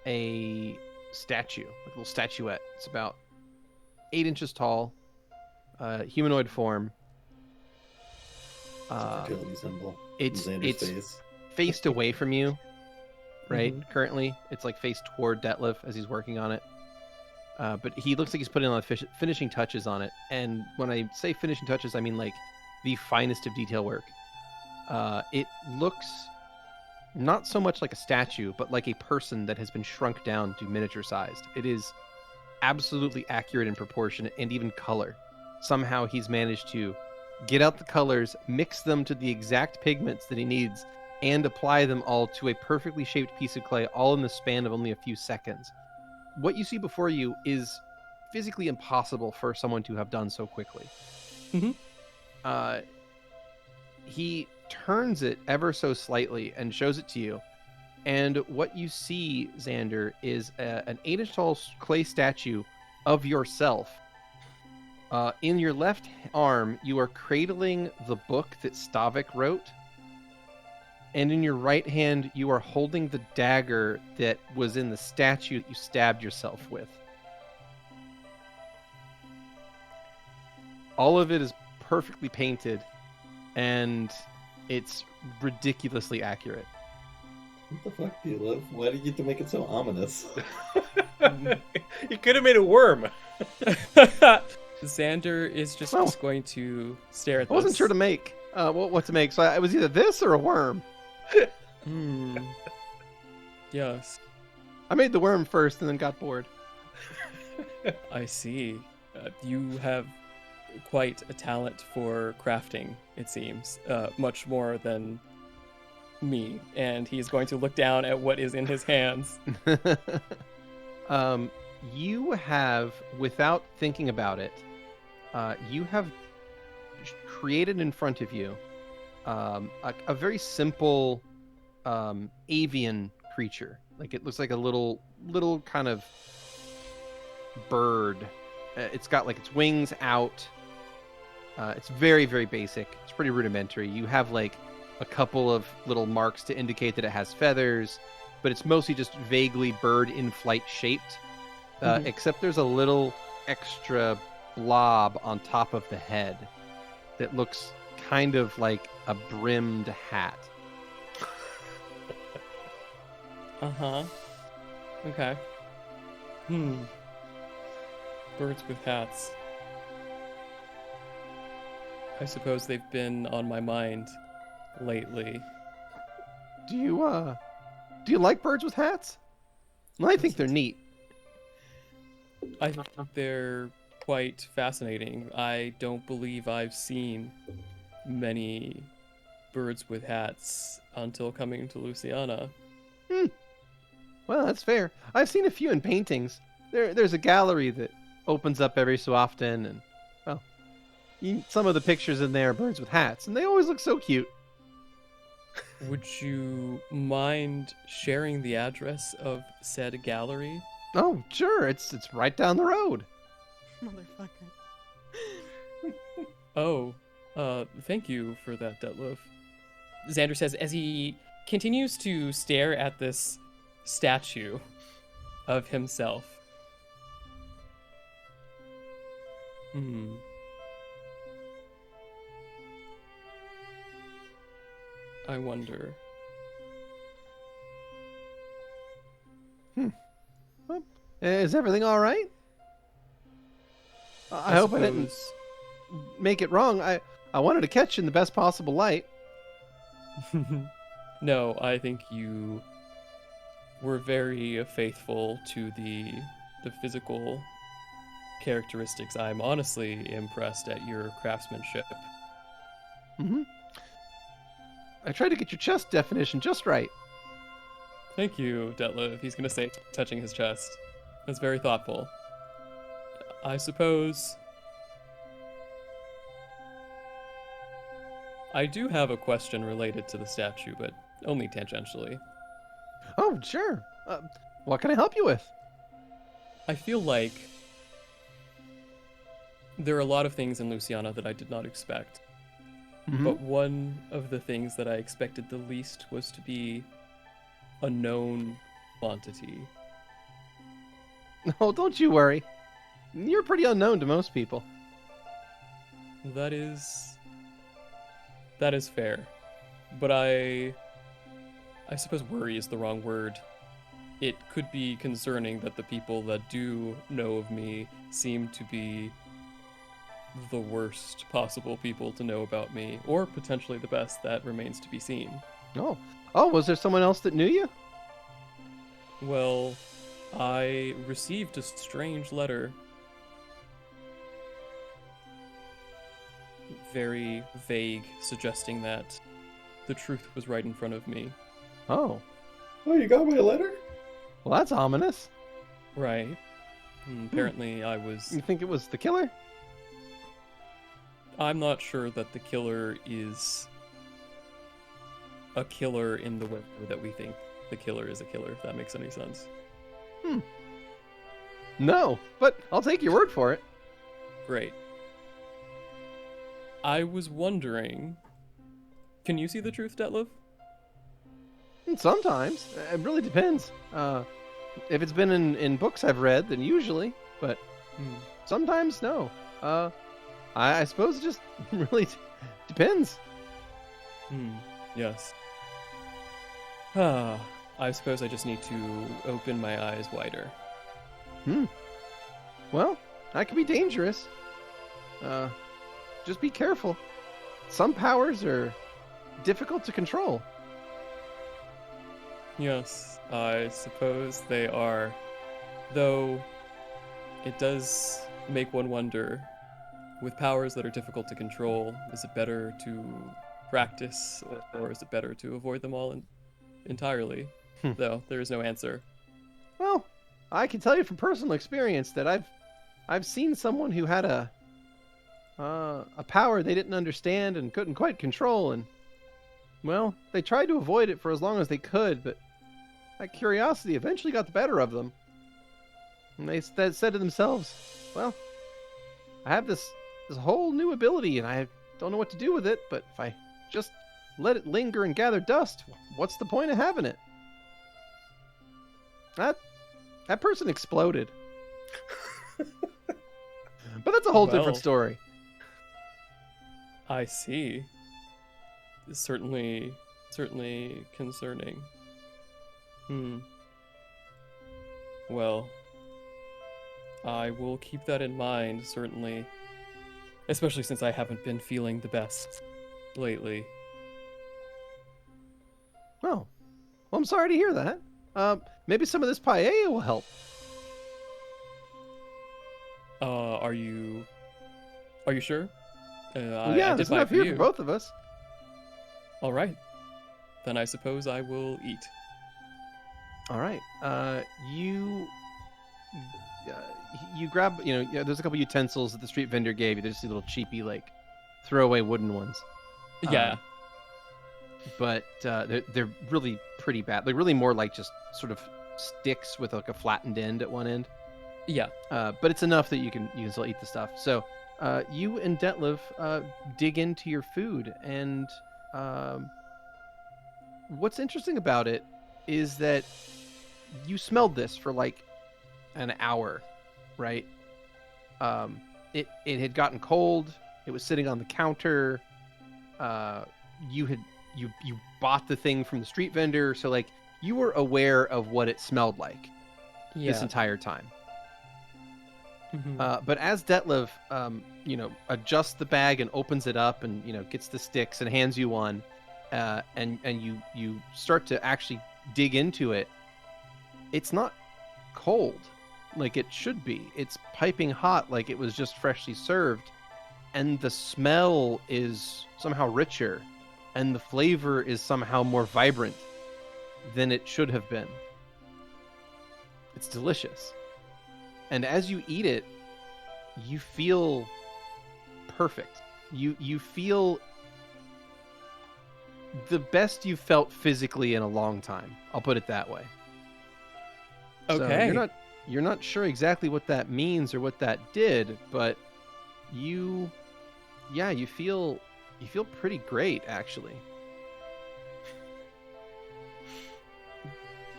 a statue, like a little statuette. It's about 8 inches tall, humanoid form. Fertility symbol. It's Xander's face. faced away from you, right? Currently, it's faced toward Detlev as he's working on it. But he looks like he's putting on the finishing touches on it. And when I say finishing touches, I mean the finest of detail work. It looks not so much like a statue, but like a person that has been shrunk down to miniature sized. It is absolutely accurate in proportion and even color. Somehow he's managed to get out the colors, mix them to the exact pigments that he needs, and apply them all to a perfectly shaped piece of clay, all in the span of only a few seconds. What you see before you is physically impossible for someone to have done so quickly. He turns it ever so slightly and shows it to you. And what you see, Xander, is an 8-inch tall clay statue of yourself. In your left arm, you are cradling the book that Stavik wrote. And in your right hand, you are holding the dagger that was in the statue that you stabbed yourself with. All of it is perfectly painted, and it's ridiculously accurate. What the fuck, Detlev? Why did you have to make it so ominous? You could have made a worm. Xander is just going to stare at this. I wasn't sure to make what to make, so it was either this or a worm. Yes. I made the worm first and then got bored. I see. You have quite a talent for crafting, it seems. Much more than me. And he's going to look down at what is in his hands. You have, without thinking about it, you have created in front of you a very simple avian creature. Like, it looks like a little kind of bird. It's got its wings out. It's very, very basic. It's pretty rudimentary. You have a couple of little marks to indicate that it has feathers, but it's mostly just vaguely bird in flight shaped. Mhm. except there's a little extra blob on top of the head that looks kind of like a brimmed hat. Uh-huh. Okay. Birds with hats. I suppose they've been on my mind lately. Do you like birds with hats? Well, I think they're neat. I think they're quite fascinating. I don't believe I've seen many birds with hats until coming to Louisiana. Well, that's fair. I've seen a few in paintings. There's a gallery that opens up every so often, and well, some of the pictures in there are birds with hats, and they always look so cute. Would you mind sharing the address of said gallery? Oh, sure. It's right down the road. Motherfucker. Oh, thank you for that, Detlev. Xander says as he continues to stare at this statue of himself. I wonder. Well, is everything all right? I hope I didn't make it wrong. I wanted to catch you in the best possible light. No, I think you were very faithful to the physical characteristics. I'm honestly impressed at your craftsmanship. I tried to get your chest definition just right. Thank you, Detlev. He's gonna say, touching his chest. That's very thoughtful. I suppose I do have a question related to the statue, but only tangentially. Oh, sure. What can I help you with? I feel like there are a lot of things in Louisiana that I did not expect. But one of the things that I expected the least was to be a known quantity. Oh, don't you worry. You're pretty unknown to most people. That is fair. But I suppose worry is the wrong word. It could be concerning that the people that do know of me seem to be the worst possible people to know about me, or potentially the best. That remains to be seen. Oh, was there someone else that knew you? Well, I received a strange letter. Very vague, suggesting that the truth was right in front of me. Oh, Oh, you got my letter? well, that's ominous. Right. Apparently, I was. You think it was the killer? I'm not sure that the killer is a killer in the way that we think the killer is a killer, if that makes any sense. No, but I'll take your word for it. Great. I was wondering, can you see the truth, Detlev? Sometimes. It really depends. If it's been in books I've read, then usually. But sometimes, no. I suppose it just really depends. Yes. I suppose I just need to open my eyes wider. Well, that can be dangerous. Just be careful. Some powers are difficult to control. Yes, I suppose they are. Though, it does make one wonder, with powers that are difficult to control, is it better to practice, or is it better to avoid them all entirely? Though, there is no answer. Well, I can tell you from personal experience that I've seen someone who had a power they didn't understand and couldn't quite control, and well, they tried to avoid it for as long as they could, but that curiosity eventually got the better of them. And they said to themselves, well, I have this whole new ability and I don't know what to do with it, but if I just let it linger and gather dust, what's the point of having it? That person exploded. But that's a whole Well. different story. I see. Certainly concerning. Well, I will keep that in mind, certainly. Especially since I haven't been feeling the best lately. Oh, well, I'm sorry to hear that. Maybe some of this paella will help. Are you sure? Well, yeah, I did there's buy enough for here you. for both of us. All right. Then I suppose I will eat. All right. You grab, there's a couple utensils that the street vendor gave you. They're just little cheapy, like, throwaway wooden ones. Yeah. But they're really pretty bad. They're really more like just sort of sticks with like a flattened end at one end. Yeah. But it's enough that you can still eat the stuff. So you and Detlev dig into your food, and what's interesting about it is that you smelled this for like an hour, right? It had gotten cold. It was sitting on the counter. You bought the thing from the street vendor, so like you were aware of what it smelled like this entire time. But as Detlev, adjusts the bag and opens it up and gets the sticks and hands you one, and you start to actually dig into it, it's not cold like it should be. It's piping hot like it was just freshly served, and the smell is somehow richer, and the flavor is somehow more vibrant than it should have been. It's delicious. And as you eat it, you feel perfect. You feel the best you've felt physically in a long time. I'll put it that way. Okay. So you're not sure exactly what that means or what that did, but you feel pretty great, actually.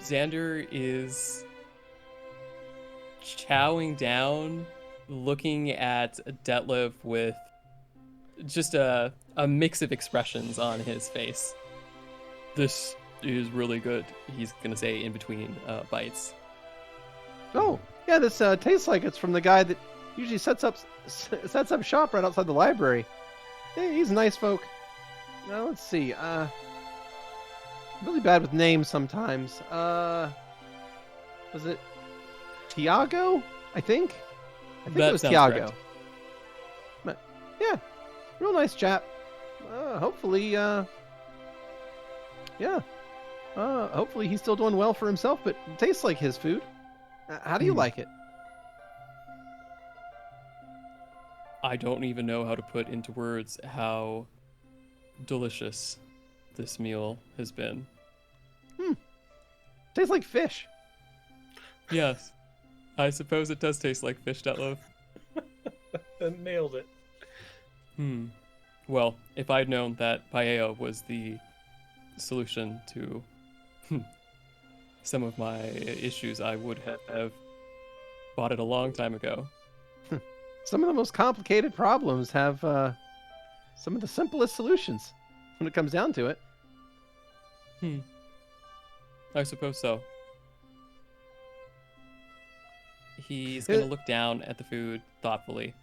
Xander is chowing down, looking at Detlev with just a mix of expressions on his face. This is really good, he's gonna say in between bites. Oh, yeah, this tastes like it's from the guy that usually sets up shop right outside the library. Yeah, he's nice folk. Now, let's see. Really bad with names sometimes. Was it Tiago? I think That it was sounds Tiago. correct. But yeah, real nice chap. Hopefully, hopefully he's still doing well for himself. But it tastes like his food. How do you like it? I don't even know how to put into words how delicious this meal has been. Tastes like fish. Yes, I suppose it does taste like fish, Detlev. Nailed it. Well, if I'd known that paella was the solution to some of my issues, I would have bought it a long time ago. Some of the most complicated problems have some of the simplest solutions when it comes down to it. I suppose so. He's gonna look down at the food thoughtfully.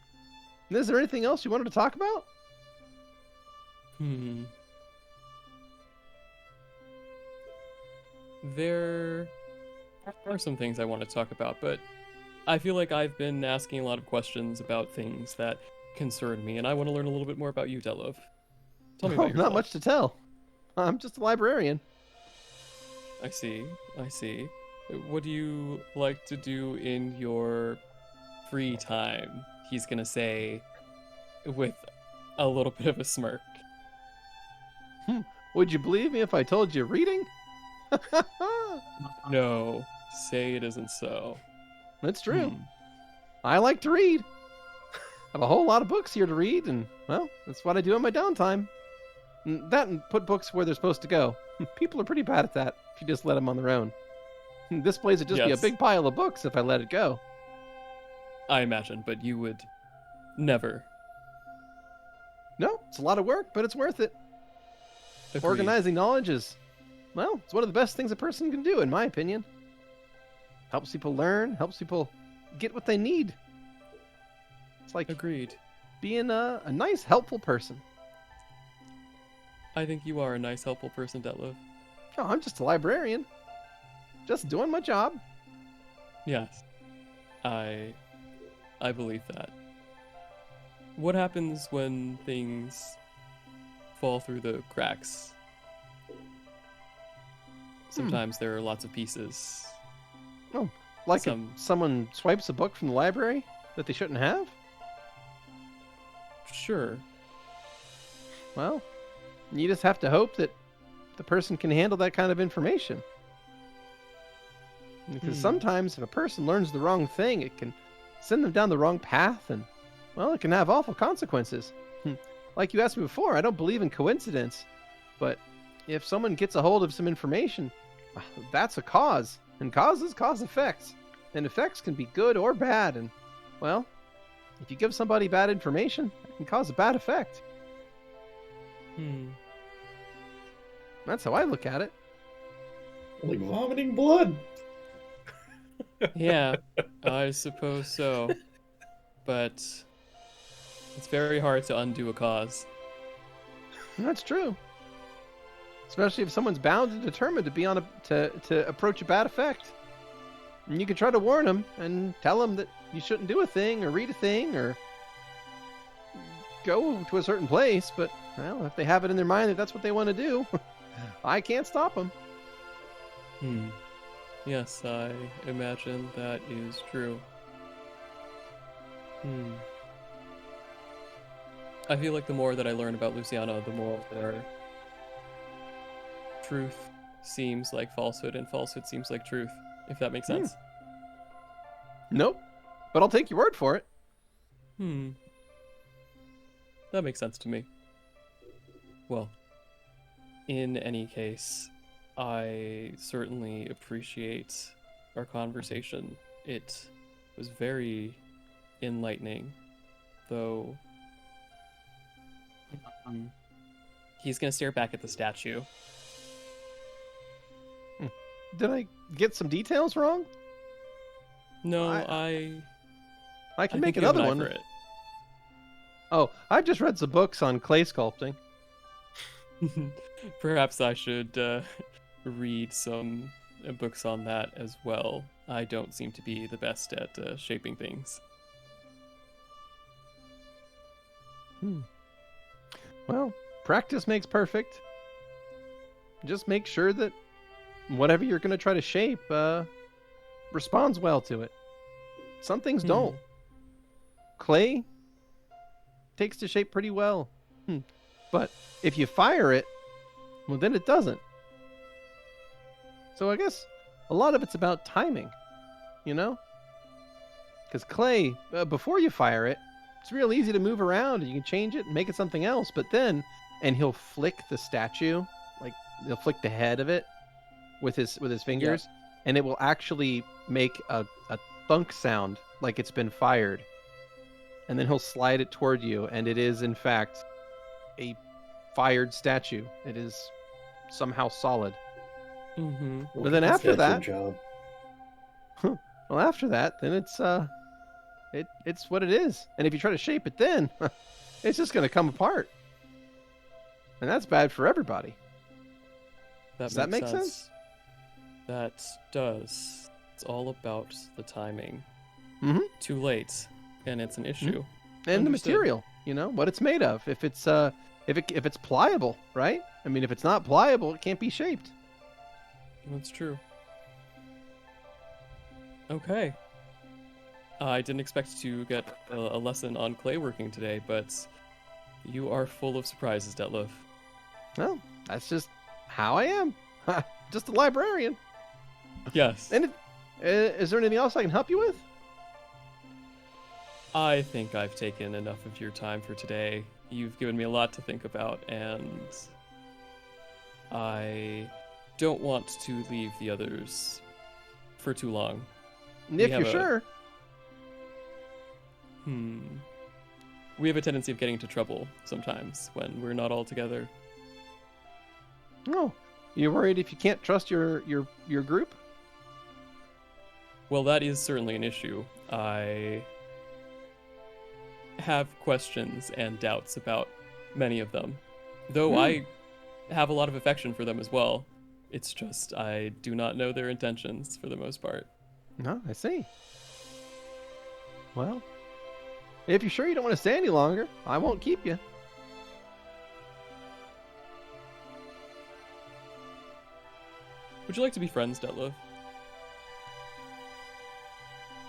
Is there anything else you wanted to talk about? There are some things I want to talk about, but I feel like I've been asking a lot of questions about things that concern me, and I want to learn a little bit more about you, Detlev. Tell me about yourself. Not much to tell. I'm just a librarian. I see. What do you like to do in your free time? He's gonna say with a little bit of a smirk. Would you believe me if I told you reading? No, say it isn't so. That's true. I like to read. I have a whole lot of books here to read, and, well, that's what I do in my downtime. That and put books where they're supposed to go. People are pretty bad at that if you just let them on their own. This place would just be a Yes. big pile of books if I let it go. I imagine, but you would never. No, it's a lot of work, but it's worth it. Agreed. Organizing knowledge is, well, it's one of the best things a person can do, in my opinion. Helps people learn, helps people get what they need. It's like Agreed. being a nice, helpful person. I think you are a nice, helpful person, Detlev. Oh, I'm just a librarian. Just doing my job. Yes. I believe that. What happens when things fall through the cracks? Sometimes there are lots of pieces. Like Some- if someone swipes a book from the library that they shouldn't have? Sure. Well, you just have to hope that the person can handle that kind of information. Because sometimes if a person learns the wrong thing, it can send them down the wrong path, and, well, it can have awful consequences. Like you asked me before, I don't believe in coincidence, but if someone gets a hold of some information, that's a cause, and causes cause effects, and effects can be good or bad, and, well, if you give somebody bad information, it can cause a bad effect. That's how I look at it. Like vomiting blood. Yeah, I suppose so. But it's very hard to undo a cause. That's true. Especially if someone's bound and determined to be on to approach a bad effect. And you can try to warn them and tell them that you shouldn't do a thing or read a thing or go to a certain place, but, well, if they have it in their mind that that's what they want to do, I can't stop them. Yes, I imagine that is true. I feel like the more that I learn about Luciano, the more there truth seems like falsehood and falsehood seems like truth, if that makes sense. Nope. But I'll take your word for it. That makes sense to me. Well, in any case, I certainly appreciate our conversation. It was very enlightening, though. He's gonna stare back at the statue. Did I get some details wrong? No, I I can think make you have another an eye one. for it. Oh, I've just read some books on clay sculpting. Perhaps I should read some books on that as well. I don't seem to be the best at shaping things. Well, practice makes perfect. Just make sure that whatever you're going to try to shape responds well to it. Some things don't. Clay takes to shape pretty well. But if you fire it, well, then it doesn't. So I guess a lot of it's about timing, you know? Because clay, before you fire it, it's real easy to move around and you can change it and make it something else. But then, and he'll flick the statue, like he'll flick the head of it with his fingers, and it will actually make a thunk sound like it's been fired. And then he'll slide it toward you, and it is in fact a fired statue. It is somehow solid. But then after that, job. well, after that, then it's what it is. And if you try to shape it, then it's just going to come apart, and that's bad for everybody. Does that make sense? That does. It's all about the timing. Mm-hmm. Too late, and it's an issue. And the Understood. material, you know, what it's made of. If it's if it's pliable, right? I mean, if it's not pliable, it can't be shaped. That's true. Okay. I didn't expect to get a lesson on clay working today, but you are full of surprises, Detlev. Well, that's just how I am. Just a librarian. Yes. And is there anything else I can help you with? I think I've taken enough of your time for today. You've given me a lot to think about, and I don't want to leave the others for too long. If have you're a- sure. We have a tendency of getting into trouble sometimes when we're not all together. Oh, you're worried if you can't trust your group? Well, that is certainly an issue. I have questions and doubts about many of them, though I have a lot of affection for them as well. It's just I do not know their intentions for the most part. No, I see. Well, if you're sure you don't want to stay any longer, I won't keep you. Would you like to be friends, Detlev?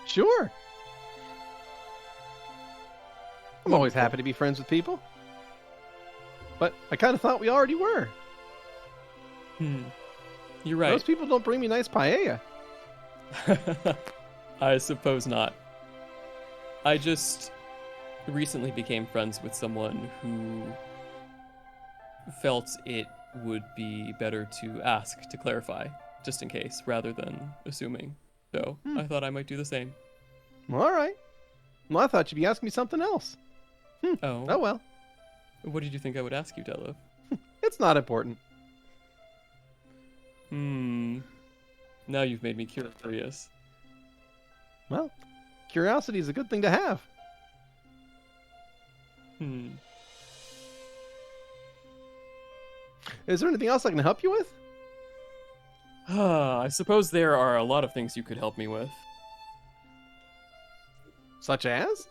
Sure. I'm always happy to be friends with people. But I kind of thought we already were. You're right. Those people don't bring me nice paella. I suppose not. I just recently became friends with someone who felt it would be better to ask to clarify, just in case, rather than assuming. So I thought I might do the same. All right. Well, I thought you'd be asking me something else. Oh. Oh well. What did you think I would ask you, Detlev? It's not important. Now you've made me curious. Well, curiosity is a good thing to have. Is there anything else I can help you with? I suppose there are a lot of things you could help me with. Such as?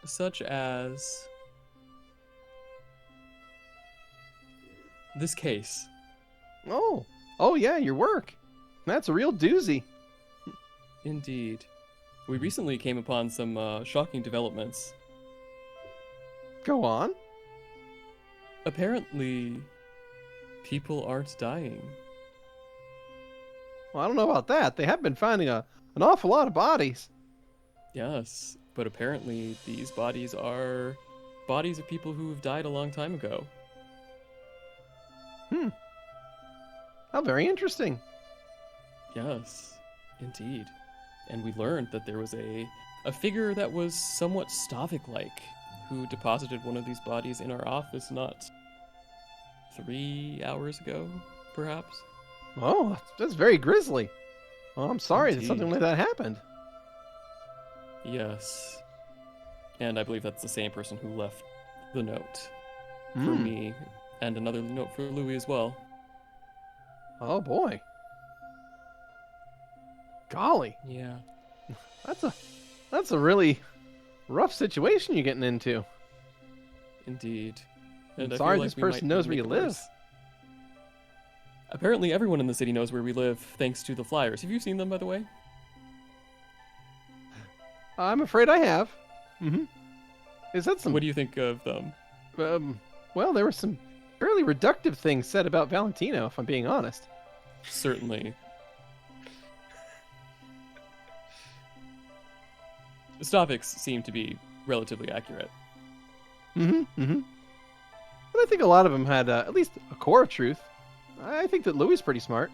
Such as this case. Oh yeah, your work. That's a real doozy. Indeed. We recently came upon some shocking developments. Go on. Apparently, people aren't dying. Well, I don't know about that. They have been finding an awful lot of bodies. Yes, but apparently these bodies are bodies of people who have died a long time ago. How very interesting. Yes, indeed. And we learned that there was a figure that was somewhat Stavik-like who deposited one of these bodies in our office not 3 hours ago, perhaps? Oh, that's very grisly. Oh, I'm sorry that something Indeed. like that happened. Yes. And I believe that's the same person who left the note for me, and another note for Louie as well. Oh boy. Golly, Yeah. that's a really rough situation you're getting into. Indeed. I'm And I sorry feel like this we might person knows where make you it live. worse. Apparently everyone in the city knows where we live, thanks to the flyers. Have you seen them, by the way? I'm afraid I have. Is that some? What do you think of them? Well, there were some fairly reductive things said about Valentino, if I'm being honest. Certainly. The Staviks seem to be relatively accurate. But I think a lot of them had at least a core of truth. I think that Louie's pretty smart.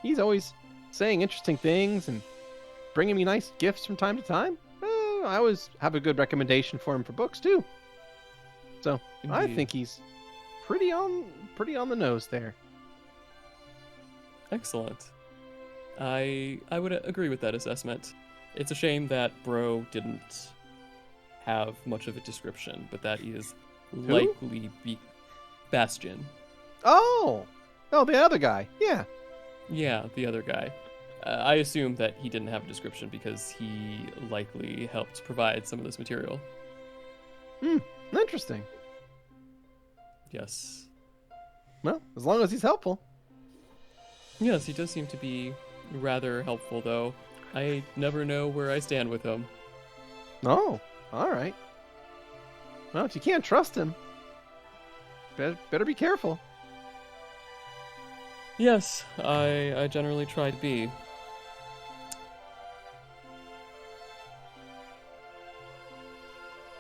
He's always saying interesting things and bringing me nice gifts from time to time. I always have a good recommendation for him for books too. So I Indeed. think he's pretty on the nose there. Excellent. I would agree with that assessment. It's a shame that Bro didn't have much of a description, but that is likely Bastion. Oh, the other guy. Yeah. Yeah, the other guy. I assume that he didn't have a description because he likely helped provide some of this material. Interesting. Yes. Well, as long as he's helpful. Yes, he does seem to be rather helpful, though. I never know where I stand with him. Oh, all right. Well, if you can't trust him, better be careful. Yes, I generally try to be.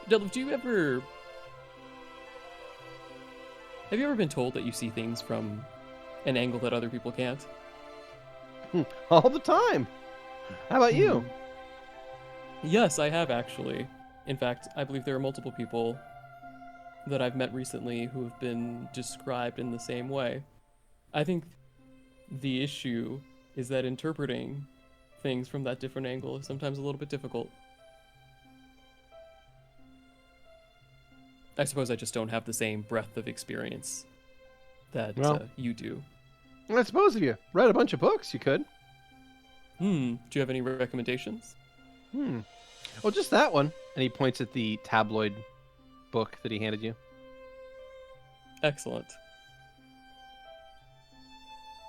Detlev, have you ever been told that you see things from an angle that other people can't? All the time. How about you? Yes, I have actually. In fact, I believe there are multiple people that I've met recently who have been described in the same way. I think the issue is that interpreting things from that different angle is sometimes a little bit difficult. I suppose I just don't have the same breadth of experience that Well. you do. I suppose if you read a bunch of books, you could. Do you have any recommendations? Well, just that one. And he points at the tabloid book that he handed you. Excellent.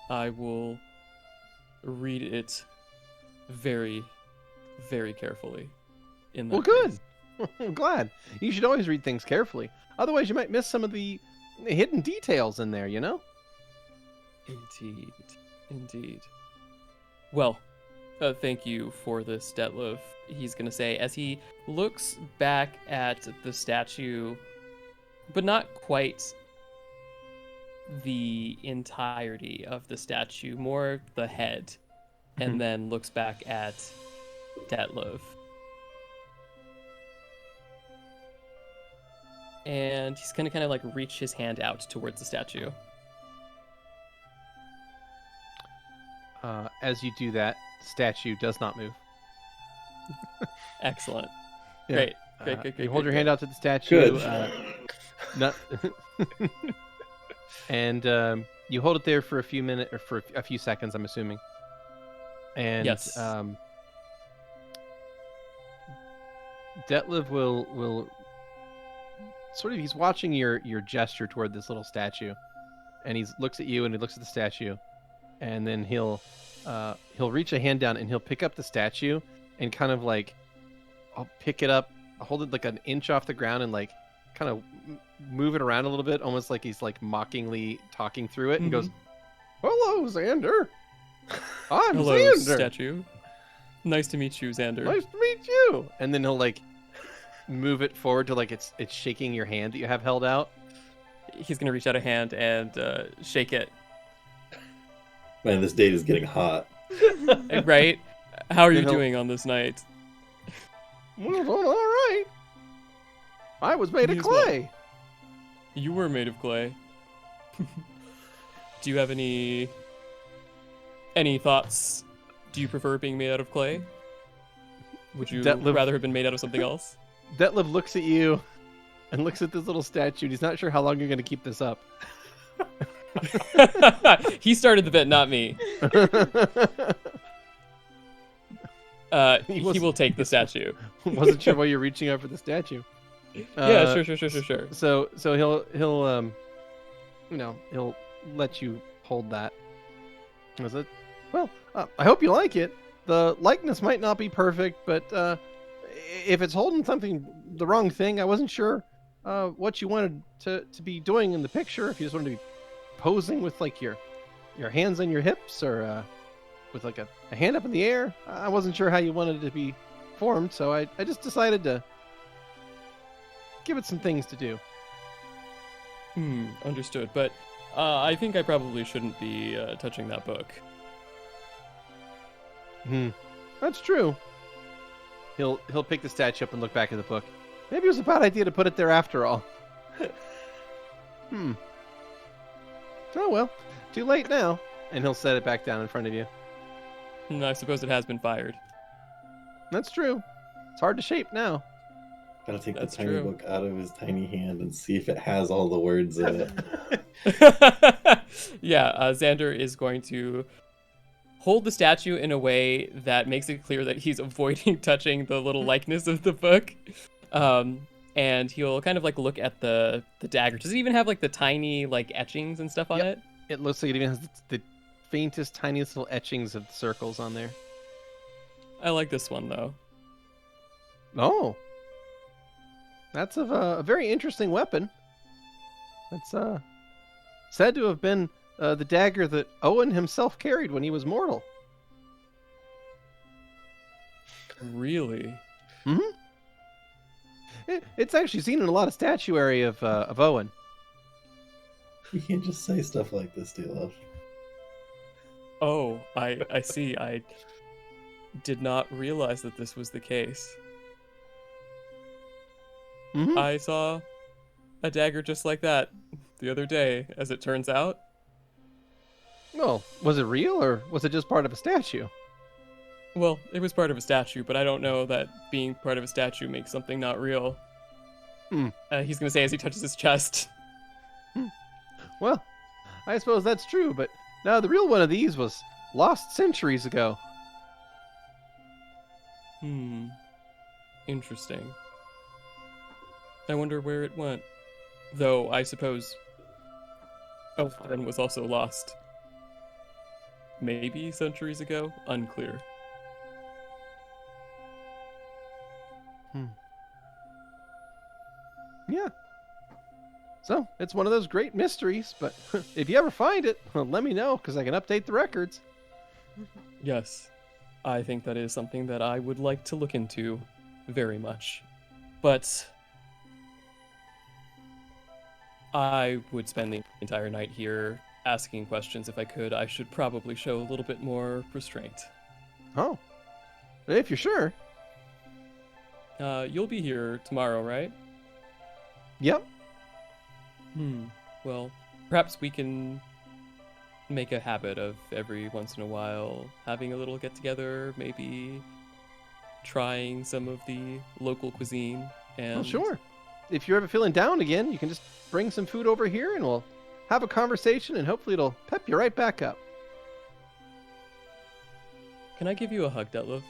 I will read it very, very carefully. Well, good. I'm glad. You should always read things carefully. Otherwise, you might miss some of the hidden details in there, you know? Indeed. Indeed. Well, thank you for this, Detlev. He's going to say as he looks back at the statue, but not quite the entirety of the statue, more the head, and then looks back at Detlev. And he's going to kind of like reach his hand out towards the statue. As you do that, the statue does not move. Excellent. Yeah. Great. You hold your hand out to the statue. Good. Not... and you hold it there for a few minutes, or for a few seconds, I'm assuming. And Yes. Detlev will sort of, he's watching your gesture toward this little statue, and he looks at you and he looks at the statue, and then he'll reach a hand down and he'll pick up the statue and kind of like, I'll pick it up, hold it like an inch off the ground and like kind of move it around a little bit, almost like he's like mockingly talking through it, and goes, "Hello, Xander. I'm Hello, Xander. statue. Nice to meet you, Xander." Nice to meet you." And then he'll like move it forward to like it's shaking your hand that you have held out. He's gonna reach out a hand and shake it. Man, this date is getting hot. Right? How are you Then he'll- doing on this night? Well, all right. I was made Me of as well. clay. You were made of clay. Do you have any thoughts? Do you prefer being made out of clay? Would you Detlev- rather have been made out of something else? Detlev looks at you and looks at this little statue. And he's not sure how long you're going to keep this up. He started the bit, not me. He wasn't- will take the statue. Wasn't sure why you're reaching out for the statue. Yeah, sure. So he'll he'll let you hold that. Was it? Well, I hope you like it. The likeness might not be perfect, but if it's holding something, the wrong thing, I wasn't sure what you wanted to be doing in the picture. If you just wanted to be posing with like your hands on your hips, or with like a hand up in the air, I wasn't sure how you wanted it to be formed, so I just decided to give it some things to do. Understood. But I think I probably shouldn't be touching that book. That's true. He'll pick the statue up and look back at the book. Maybe it was a bad idea to put it there after all. Oh well, too late now. And he'll set it back down in front of you. I suppose it has been fired. That's true. It's hard to shape now. Gotta take That's the tiny true. book out of his tiny hand and see if it has all the words in it. Yeah, Xander is going to hold the statue in a way that makes it clear that he's avoiding touching the little likeness of the book. And he'll kind of like look at the dagger. Does it even have like the tiny like etchings and stuff on Yep. it? It looks like it even has the faintest, tiniest little etchings of circles on there. I like this one though. Oh. That's a very interesting weapon. It's said to have been the dagger that Owen himself carried when he was mortal. Really? It's actually seen in a lot of statuary of Owen. You can't just say stuff like this, Detlev. Oh, I see. did not realize that this was the case. Mhm. I saw a dagger just like that the other day, as it turns out. Well, was it real or was it just part of a statue? Well, it was part of a statue, but I don't know that being part of a statue makes something not real. Hmm. He's gonna say as he touches his chest. Well, I suppose that's true, but now the real one of these was lost centuries ago. Interesting. I wonder where it went. Though, I suppose Valentino was also lost. Maybe centuries ago? Unclear. Yeah. So, it's one of those great mysteries, but if you ever find it, well, let me know, because I can update the records. Yes. I think that is something that I would like to look into very much. But I would spend the entire night here asking questions if I could. I should probably show a little bit more restraint. Oh. If you're sure. You'll be here tomorrow, right? Yep. Well, perhaps we can make a habit of every once in a while having a little get-together, maybe trying some of the local cuisine. And Well, sure. If you're ever feeling down again, you can just bring some food over here and we'll have a conversation and hopefully it'll pep you right back up. Can I give you a hug, Detlev?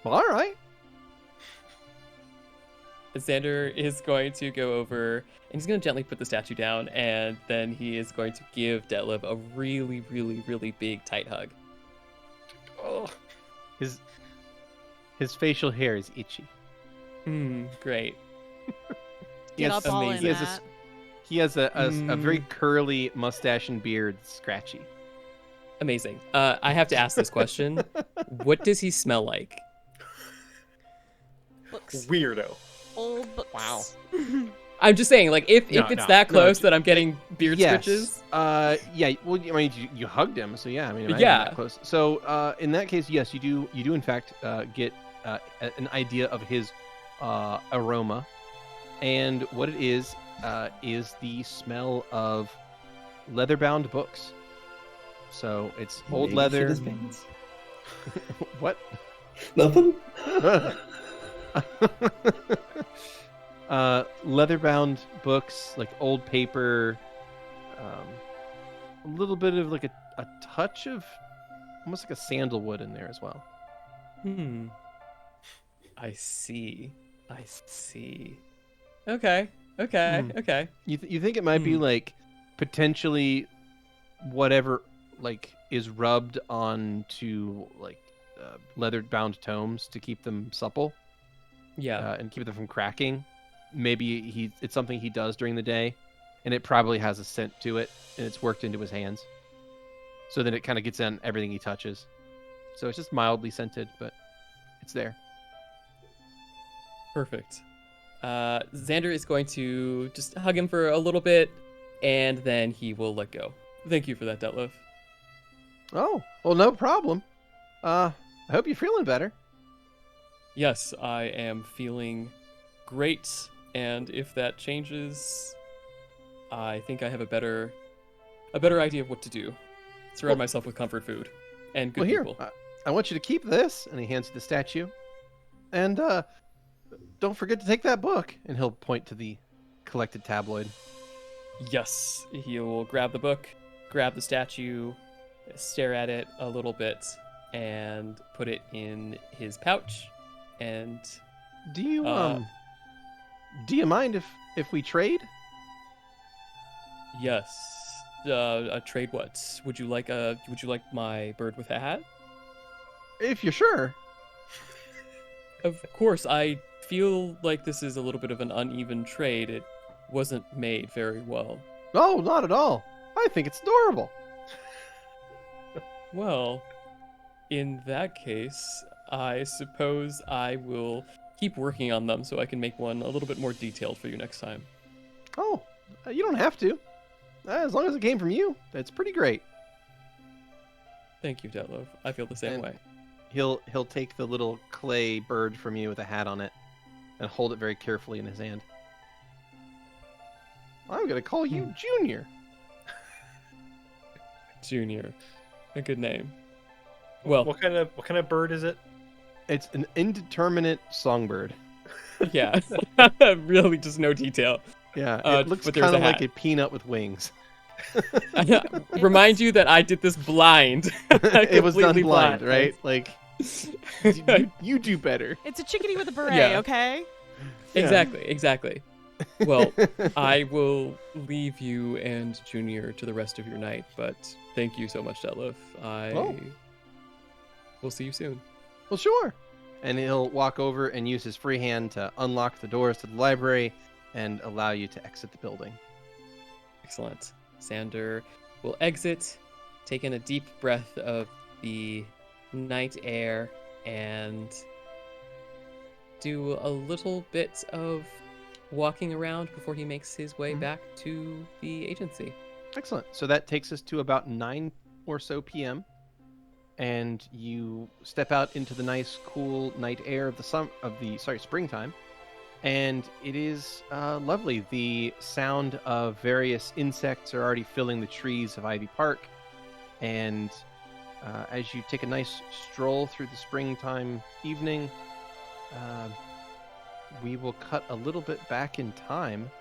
Well, all right. Xander is going to go over and he's going to gently put the statue down, and then he is going to give Detlev a really, really, really big, tight hug. Oh, His facial hair is itchy. Great. He Get has- up all in amazing. He has that. He has a very curly mustache and beard, scratchy. Amazing. I have to ask this question. What does he smell like? Books. weirdo. Old books. Wow. I'm just saying, like, if it's no, that close no, that I'm getting beard Yes. scritches. Yeah. Well, I mean, you hugged him, so yeah. I mean, imagine Yeah. that close. So, in that case, yes, you do in fact get an idea of his aroma, and what it is the smell of leather-bound books. So it's old Maybe leather. shit his pants. What? Nothing? Leather-bound books, like old paper, a little bit of like a touch of almost like a sandalwood in there as well. I see. Okay. Okay. You think it might be like potentially whatever like is rubbed onto like leather-bound tomes to keep them supple Yeah. and keep them from cracking. Maybe it's something he does during the day, and it probably has a scent to it, and it's worked into his hands. So then it kind of gets on everything he touches. So it's just mildly scented, but it's there. Perfect. Xander is going to just hug him for a little bit, and then he will let go. Thank you for that, Detlev. Oh, well, no problem. I hope you're feeling better. Yes, I am feeling great, and if that changes, I think I have a better idea of what to do. Surround myself with comfort food and good Well, here, people. I want you to keep this, and he hands you the statue. And don't forget to take that book. And he'll point to the collected tabloid. Yes, he will grab the book, grab the statue, stare at it a little bit, and put it in his pouch. And Do you mind if we trade? yes, a trade. What would you like? Would you like my bird with a hat? If you're sure. Of course. I feel like this is a little bit of an uneven trade. It wasn't made very well. Oh, not at all. I think it's adorable. Well, in that case, I suppose I will keep working on them so I can make one a little bit more detailed for you next time. Oh, you don't have to. As long as it came from you, that's pretty great. Thank you, Detlev. I feel the same And- way. he'll take the little clay bird from you with a hat on it and hold it very carefully in his hand. I'm gonna call you Junior. Junior, a good name. Well, what kind of bird is it? It's an indeterminate songbird. yeah, really, just no detail. Yeah, it looks but there's kind a of like hat. a peanut with wings. Remind you that I did this blind. It was done Completely blind, right? Like, you do better. It's a chickadee with a beret, Yeah. okay? Exactly. Well, I will leave you and Junior to the rest of your night, but thank you so much, Detlev. Oh. Will see you soon. Well, sure. And he'll walk over and use his free hand to unlock the doors to the library and allow you to exit the building. Excellent. Xander will exit, take in a deep breath of the night air, and do a little bit of walking around before he makes his way back to the agency. Excellent. So that takes us to about 9 or so p.m. And you step out into the nice, cool night air of the springtime, and it is lovely. The sound of various insects are already filling the trees of Ivy Park, and as you take a nice stroll through the springtime evening, we will cut a little bit back in time,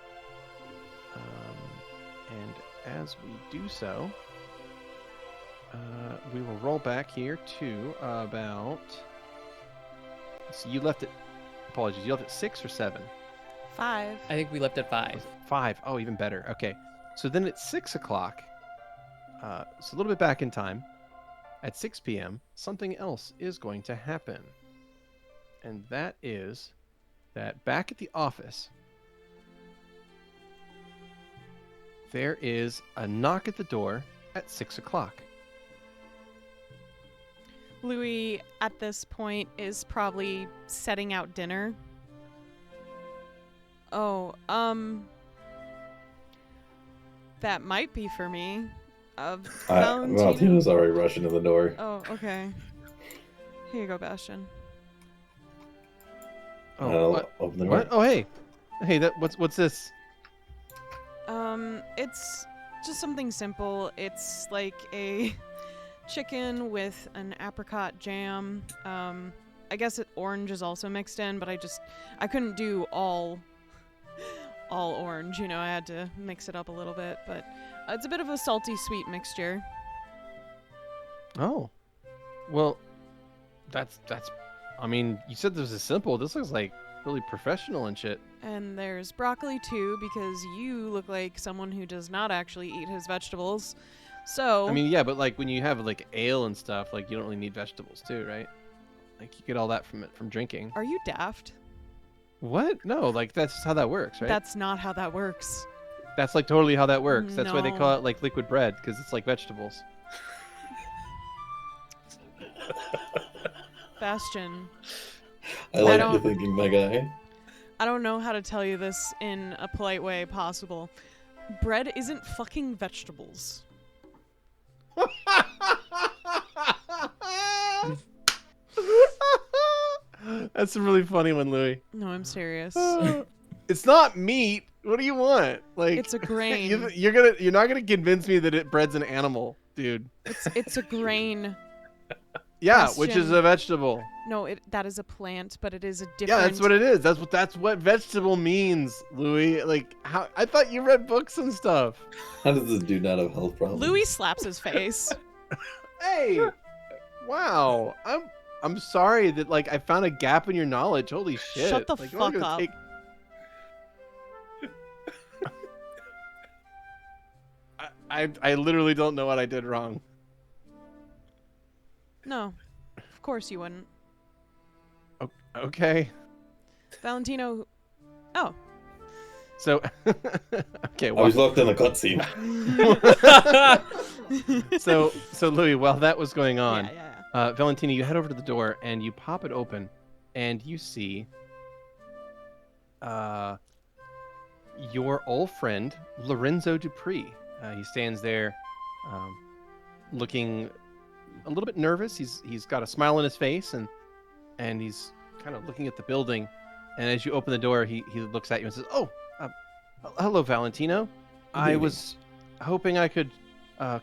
and as we do so, we will roll back here to about. So you left it. Apologies. You left at 6 or 7. 5. I think we left at 5. 5. Oh, even better. Okay. So then at 6 o'clock. So a little bit back in time. At 6 p.m., something else is going to happen, and that is that back at the office, there is a knock at the door at 6 o'clock. Louie, at this point, is probably setting out dinner. Oh, that might be for me. Valentino. Valentino's already rushing to the door. Oh, okay. Here you go, Bastion. Oh, what? Open the door. What? Oh, hey, what's this? It's just something simple. It's like a chicken with an apricot jam. I guess orange is also mixed in, but I couldn't do all orange, you know, I had to mix it up a little bit, but it's a bit of a salty sweet mixture. Oh, well, that's. I mean, you said this is simple. This looks like really professional and shit. And there's broccoli too, because you look like someone who does not actually eat his vegetables. So I mean, yeah, but like when you have like ale and stuff, like you don't really need vegetables too, right? Like you get all that from drinking. are you daft? What? No, like that's just how that works, right? That's not how that works. That's like totally how that works. That's why they No. call it like liquid bread, because it's like vegetables. Bastion, I like don't- your thinking, my guy. I don't know how to tell you this in a polite way possible. Bread isn't fucking vegetables. That's a really funny one, Louie. No, I'm serious. It's not meat. What do you want? Like It's a grain. you're not gonna convince me that bread's an animal, dude. It's a grain. Yeah, which is Question. a vegetable. No, that is a plant, but it is a different. Yeah, that's what it is. That's what vegetable means, Louie. Like how I thought you read books and stuff. How does this dude not have health problems? Louis slaps his face. Hey, wow. I'm sorry that like I found a gap in your knowledge. Holy shit! Shut the like, fuck up. I literally don't know what I did wrong. No, of course you wouldn't. Okay. Valentino. Oh, So, okay. I Well, was locked in the cutscene. so Louis, while that was going on, yeah. Valentino, you head over to the door and you pop it open, and you see your old friend Lorenzo Dupree. He stands there, looking a little bit nervous. He's got a smile on his face, and he's kind of looking at the building. And as you open the door, he looks at you and says, "Oh, hello, Valentino. I evening. was hoping I could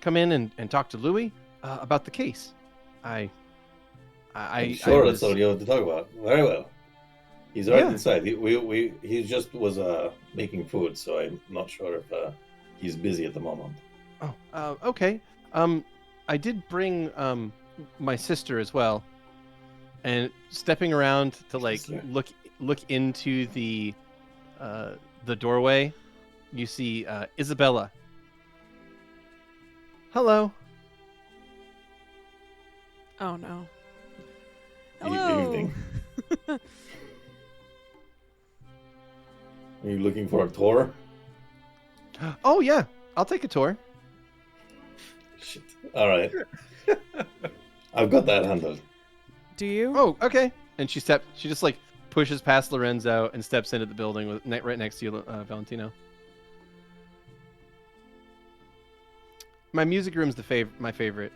come in and talk to Louie about the case. Sure, was... that's all you have to talk about. Very well. He's right Yeah. inside. He just was making food, so I'm not sure if he's busy at the moment. Oh, okay. I did bring my sister as well, and stepping around to like Sister. look into the doorway, you see Isabella. Hello. Oh no. Good Hello. evening. Are you looking for a tour? Oh yeah, I'll take a tour. Shit. All right. I've got that handled. Do you? Oh, okay. And she just like pushes past Lorenzo and steps into the building right next to you, Valentino. My music room's my favorite.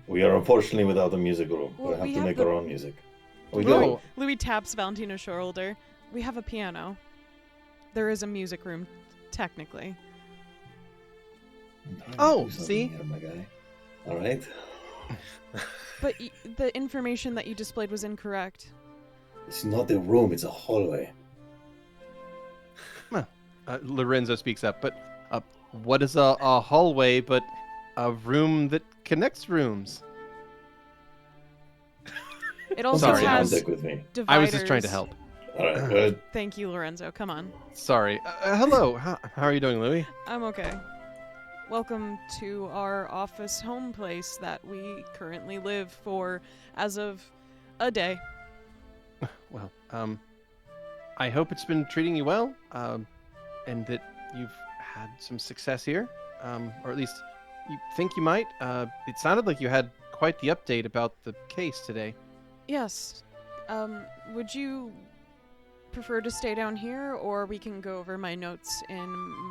We are unfortunately without a music room. Well, we have we to have make the- our own music. We Oh. do. Louis taps Valentino's shoulder. We have a piano. There is a music room, technically. I'm trying to Oh, do something see? here, my guy. All right. But the information that you displayed was incorrect. It's not a room. It's a hallway. Lorenzo speaks up, but what is a hallway but a room that connects rooms? It also Sorry, has Stick with me. dividers. I was just trying to help. All right. Good. Thank you, Lorenzo. Come on. Sorry. Hello. How are you doing, Louie? I'm okay. Welcome to our office home place that we currently live for as of a day. Well, I hope it's been treating you well, and that you've had some success here, or at least you think you might. It sounded like you had quite the update about the case today. Yes. Would you prefer to stay down here, or we can go over my notes in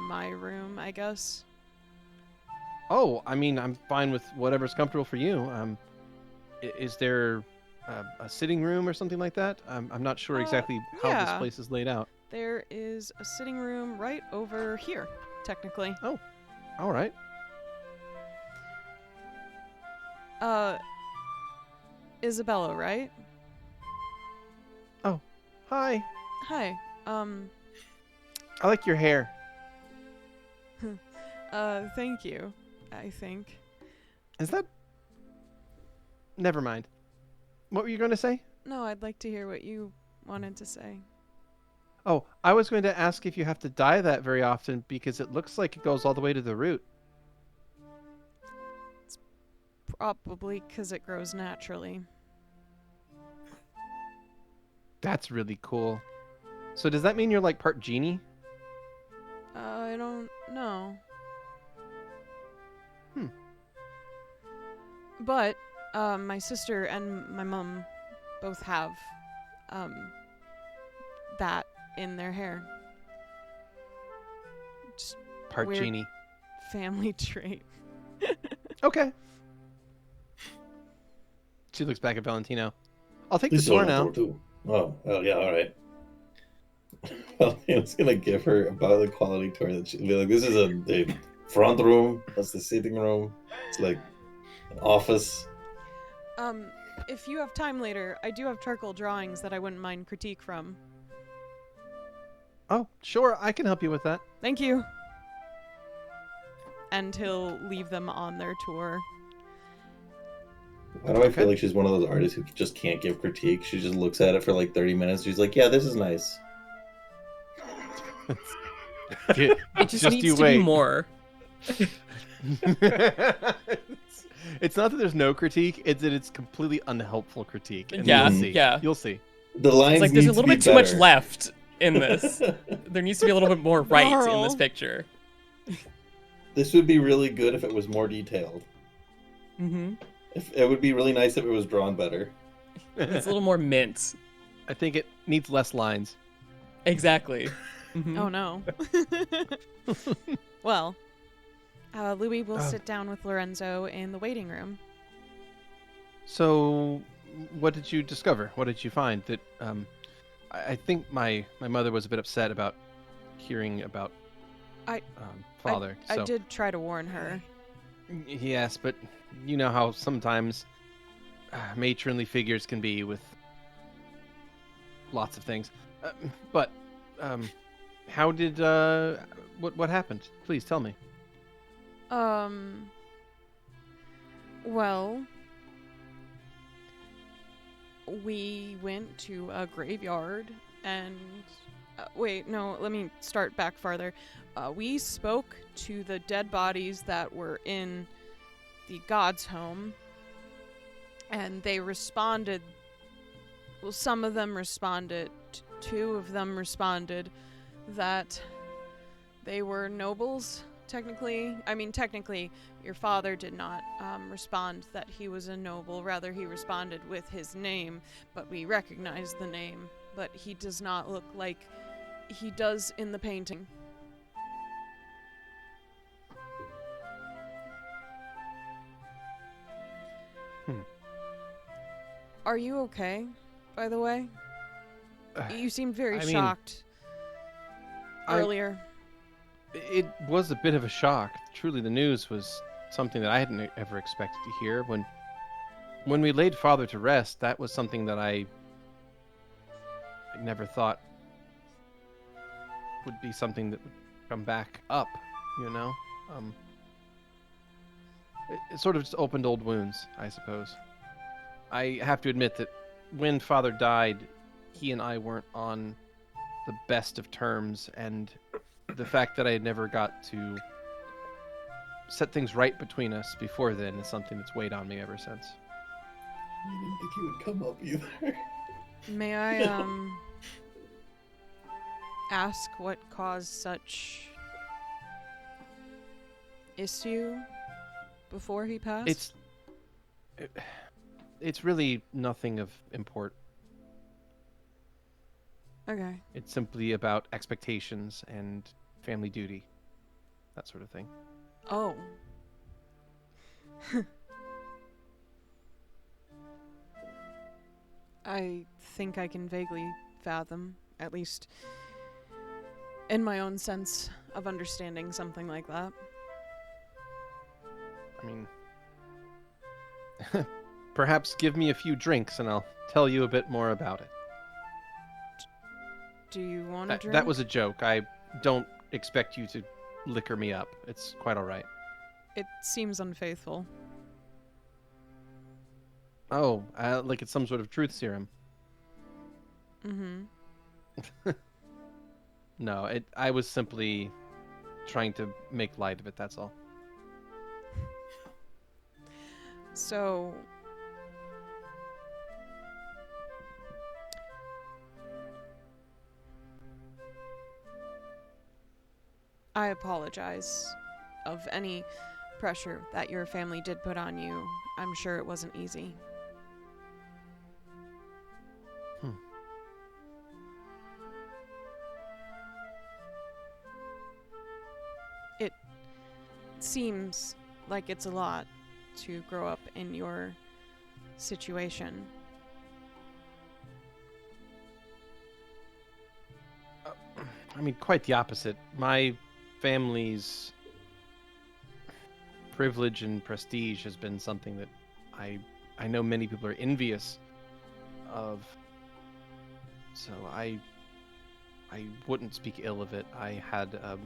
my room, I guess? Oh, I mean, I'm fine with whatever's comfortable for you. Is there a sitting room or something like that? I'm not sure exactly how this yeah. place is laid out. There is a sitting room right over here, technically. All right. Isabella, right? Hi. Hi. I like your hair. Thank you, I think. Is that... Never mind. What were you going to say? No, I'd like to hear what you wanted to say. Oh, I was going to ask if you have to dye that very often because it looks like it goes all the way to the root. Probably because it grows naturally. That's really cool. So does that mean you're like part genie? I don't know. But, my sister and my mom both have, that in their hair. Just Part Weird. genie. family trait. Okay. She looks back at Valentino. I'll take This the door is now. door too. Oh, well, yeah, all right. Well, it's gonna give her about the quality tour that she'll be like, this is the front room, that's the sitting room. It's like an office. If you have time later, I do have charcoal drawings that I wouldn't mind critique from. Oh, sure. I can help you with that. Thank you. And he'll leave them on their tour. Why do I feel like she's one of those artists who just can't give critique? She just looks at it for like 30 minutes. She's like, yeah, this is nice. It It just needs to be more. It's not that there's no critique, it's that it's completely unhelpful critique. And Yeah, you'll see. yeah. You'll see. The lines It's like there's need a little to be bit too much better. left in this. There needs to be a little bit more right in this Carl. picture. This would be really good if it was more detailed. Mm-hmm. If it would be really nice if it was drawn better. It's a little more mint. I think it needs less lines. Exactly. Mhm. Oh no. Well, Louis will Oh. sit down with Lorenzo in the waiting room. So, what did you discover? What did you find? That I think my mother was a bit upset about hearing about I- father. I So did try to warn her. yes, but you know how sometimes matronly figures can be with lots of things. But how did what happened? Please tell me. Well, we went to a graveyard and wait, no, let me start back farther. We spoke to the dead bodies that were in the god's home, and they responded. Well, some of them responded, two of them responded that they were nobles, technically. I mean, technically, your father did not respond that he was a noble. Rather, he responded with his name, but we recognize the name. But he does not look like he does in the painting. Are you okay, by the way? You seemed very I mean, shocked earlier. It was a bit of a shock. Truly, the news was something that I hadn't ever expected to hear. When we laid father to rest, that was something that I never thought would be something that would come back up, you know? It sort of just opened old wounds, I suppose. I have to admit that when father died, he and I weren't on the best of terms, and the fact that I had never got to set things right between us before then is something that's weighed on me ever since. I didn't think he would come up either. May I, ask what caused such issue before he passed? It's really nothing of import. Okay. It's simply about expectations and family duty, that sort of thing. Oh. I think I can vaguely fathom, at least in my own sense of understanding something like that. I mean, perhaps give me a few drinks and I'll tell you a bit more about it. Do you want to drink? That was a joke. I don't expect you to liquor me up. It's quite all right. It seems unfaithful. Oh, like it's some sort of truth serum. Mm-hmm. No, I was simply trying to make light of it, that's all. So, I apologize of any pressure that your family did put on you. I'm sure it wasn't easy. It seems like it's a lot to grow up in your situation. I mean, quite the opposite. My family's privilege and prestige has been something that I know many people are envious of. So I wouldn't speak ill of it. I had a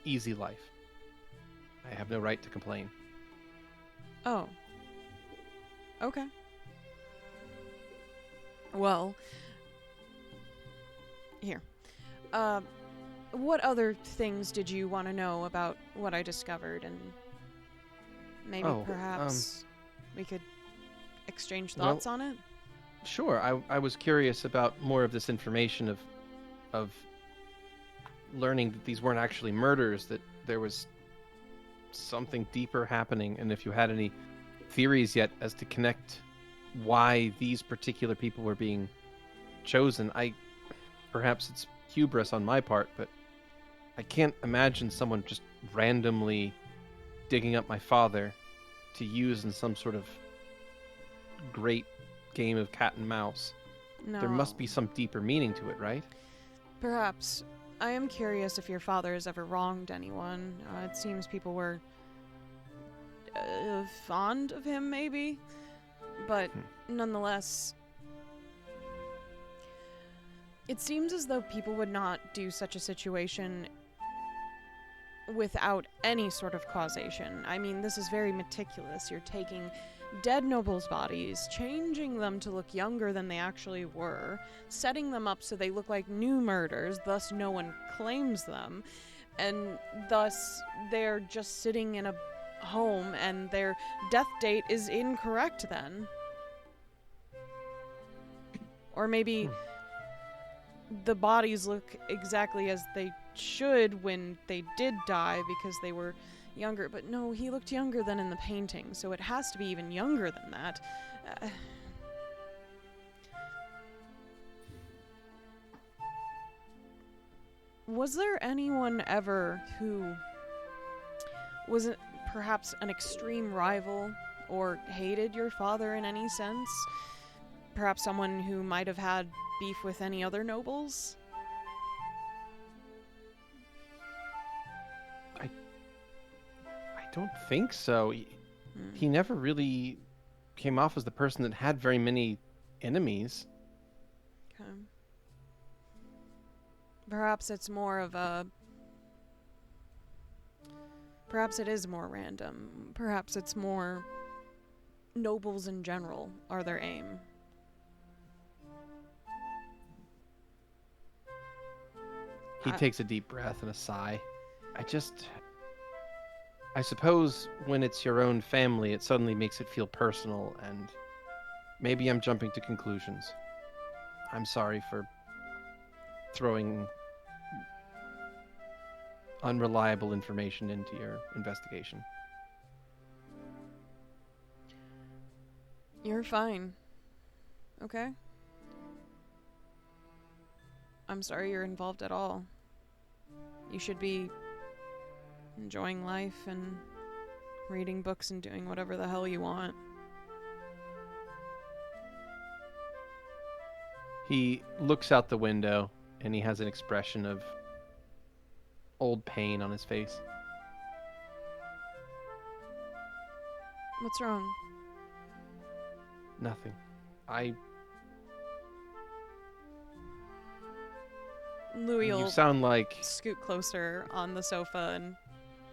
easy life. I have no right to complain. Oh. Okay. Well, here. What other things did you want to know about what I discovered? And maybe perhaps we could exchange thoughts on it? Sure. I was curious about more of this information of learning that these weren't actually murders, that there was something deeper happening, and if you had any theories yet as to connect why these particular people were being chosen. Perhaps it's hubris on my part, but I can't imagine someone just randomly digging up my father to use in some sort of great game of cat and mouse. No. There must be some deeper meaning to it, right? Perhaps. I am curious if your father has ever wronged anyone. It seems people were fond of him, maybe. But nonetheless, it seems as though people would not do such a situation without any sort of causation. I mean, this is very meticulous. You're taking dead nobles' bodies, changing them to look younger than they actually were, setting them up so they look like new murders, thus no one claims them, and thus they're just sitting in a home and their death date is incorrect then. Or maybe the bodies look exactly as they should when they did die because they were younger, but no, he looked younger than in the painting, so it has to be even younger than that. Was there anyone ever who was perhaps an extreme rival or hated your father in any sense? Perhaps someone who might have had beef with any other nobles? I don't think so. He never really came off as the person that had very many enemies. Okay. Perhaps it's more of a... Perhaps it is more random. Perhaps it's more nobles in general are their aim. He takes a deep breath and a sigh. I suppose when it's your own family, it suddenly makes it feel personal, and maybe I'm jumping to conclusions. I'm sorry for throwing unreliable information into your investigation. You're fine. Okay? I'm sorry you're involved at all. You should be enjoying life and reading books and doing whatever the hell you want. He looks out the window, and he has an expression of old pain on his face. What's wrong? Nothing. Louie You will sound like... scoot closer on the sofa and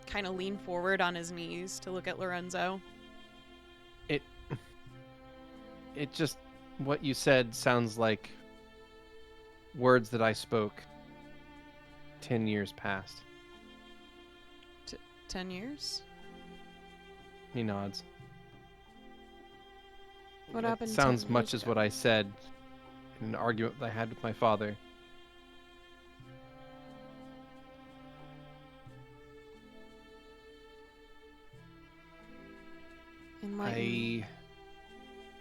kind of lean forward on his knees to look at Lorenzo. It just... What you said sounds like words that I spoke 10 years past. 10 years? He nods. What It happened 10 sounds much years as ago? what I said in an argument that I had with my father. Enlighten.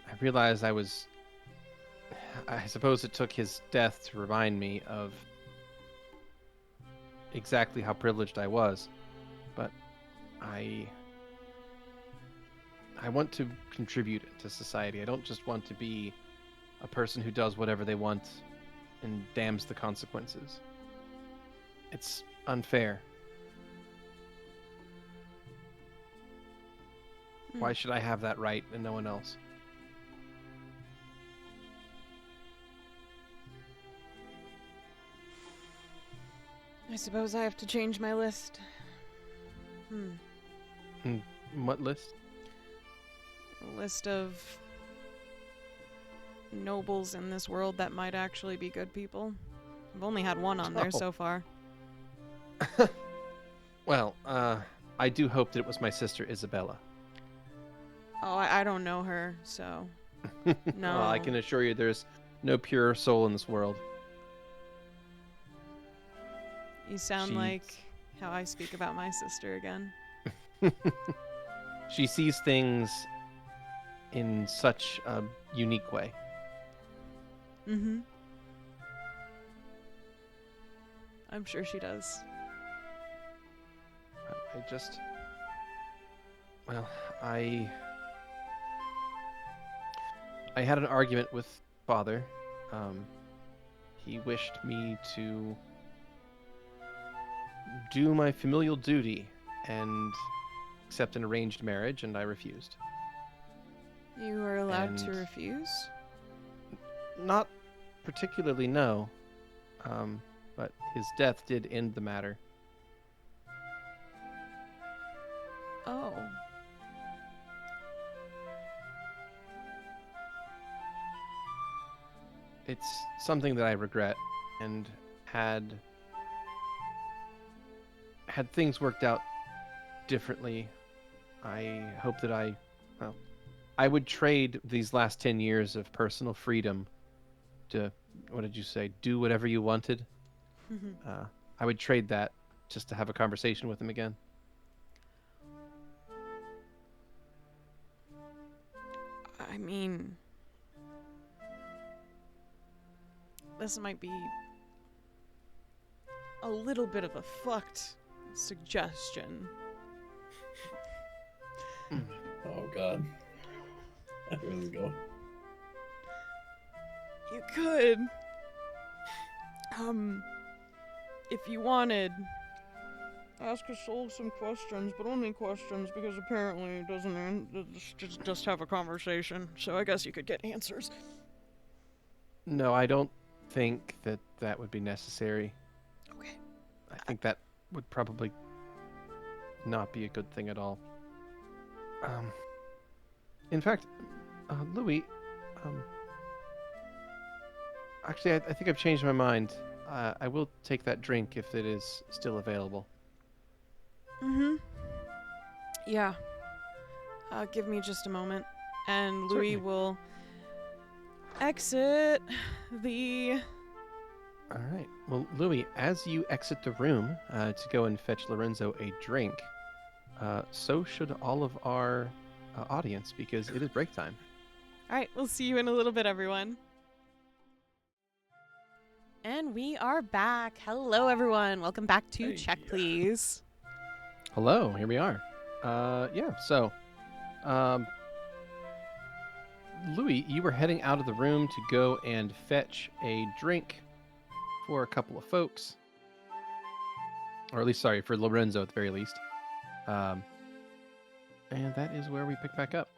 I realized I suppose it took his death to remind me of exactly how privileged I was, but I want to contribute to society. I don't just want to be a person who does whatever they want and damns the consequences. It's unfair. Why should I have that right and no one else? I suppose I have to change my list. What list? A list of nobles in this world that might actually be good people. I've only had one on there Oh. so far. Well, I do hope that it was my sister Isabella. Oh, I don't know her, so no. Well, I can assure you there's no pure soul in this world. You sound She- like how I speak about my sister again. She sees things in such a unique way. Mm-hmm. I'm sure she does. Well, I had an argument with Father. He wished me to do my familial duty and accept an arranged marriage, and I refused. You are allowed to And- refuse? Not particularly, no. But his death did end the matter. Oh. It's something that I regret, and had things worked out differently, I hope that I would trade these last 10 years of personal freedom to, what did you say, do whatever you wanted. I would trade that just to have a conversation with him again. I mean, this might be a little bit of a fucked suggestion. Oh God. Where's this going? You could, if you wanted, ask his soul some questions, but only questions because apparently it doesn't just have a conversation. So I guess you could get answers. No, I don't think that would be necessary. Okay. I think that would probably not be a good thing at all. In fact, Louie, actually, I think I've changed my mind. I will take that drink if it is still available. Mm-hmm. Yeah. Give me just a moment. And Louis Certainly. will exit the... All right. Well, Louie, as you exit the room to go and fetch Lorenzo a drink, so should all of our audience, because it is break time. All right, we'll see you in a little bit, everyone. And we are back. Hello, everyone. Welcome back to Hey. Check Please. Hello, here we are. So, Louie, you were heading out of the room to go and fetch a drink for a couple of folks. Or at least, sorry, for Lorenzo at the very least. And that is where we pick back up.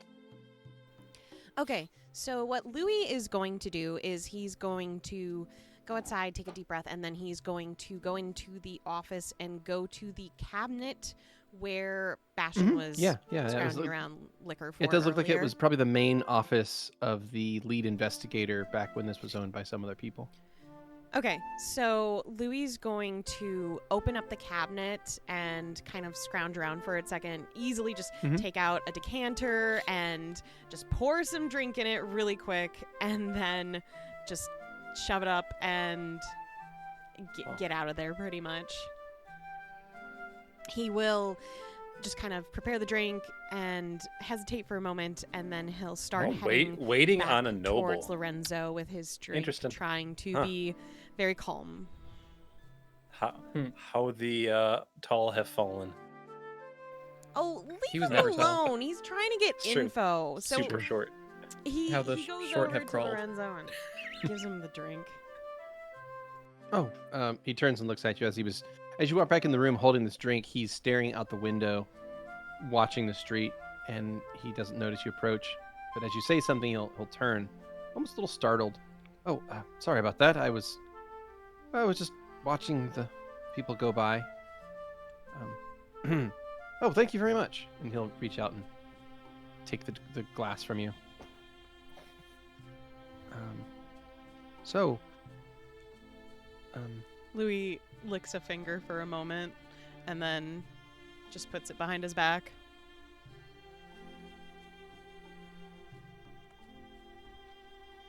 Okay, so what Louie is going to do is he's going to go outside, take a deep breath, and then he's going to go into the office and go to the cabinet where Bastion was Yeah, that was scrounging around liquor for It does look like it earlier. was probably the main office of the lead investigator back when this was owned by some other people. Okay, so Louie's going to open up the cabinet and kind of scrounge around for a second, easily just Mhm. take out a decanter and just pour some drink in it really quick, and then just shove it up and get out of there pretty much. He will just kind of prepare the drink and hesitate for a moment, and then he'll start heading waiting back on a noble. towards Lorenzo with his drink, Interesting. trying to Huh. be very calm. How the tall have fallen. Oh, He leave was him never tall. alone. He's trying to get It's true. info. So Super short. he, How the he goes short over have to crawled. Lorenzo and gives him the drink. Oh, he turns and looks at you as you walk back in the room holding this drink. He's staring out the window, watching the street, and he doesn't notice you approach. But as you say something, he'll turn, almost a little startled. Oh, sorry about that. I was just watching the people go by. Oh, thank you very much. And he'll reach out and take the glass from you. Louis licks a finger for a moment and then just puts it behind his back.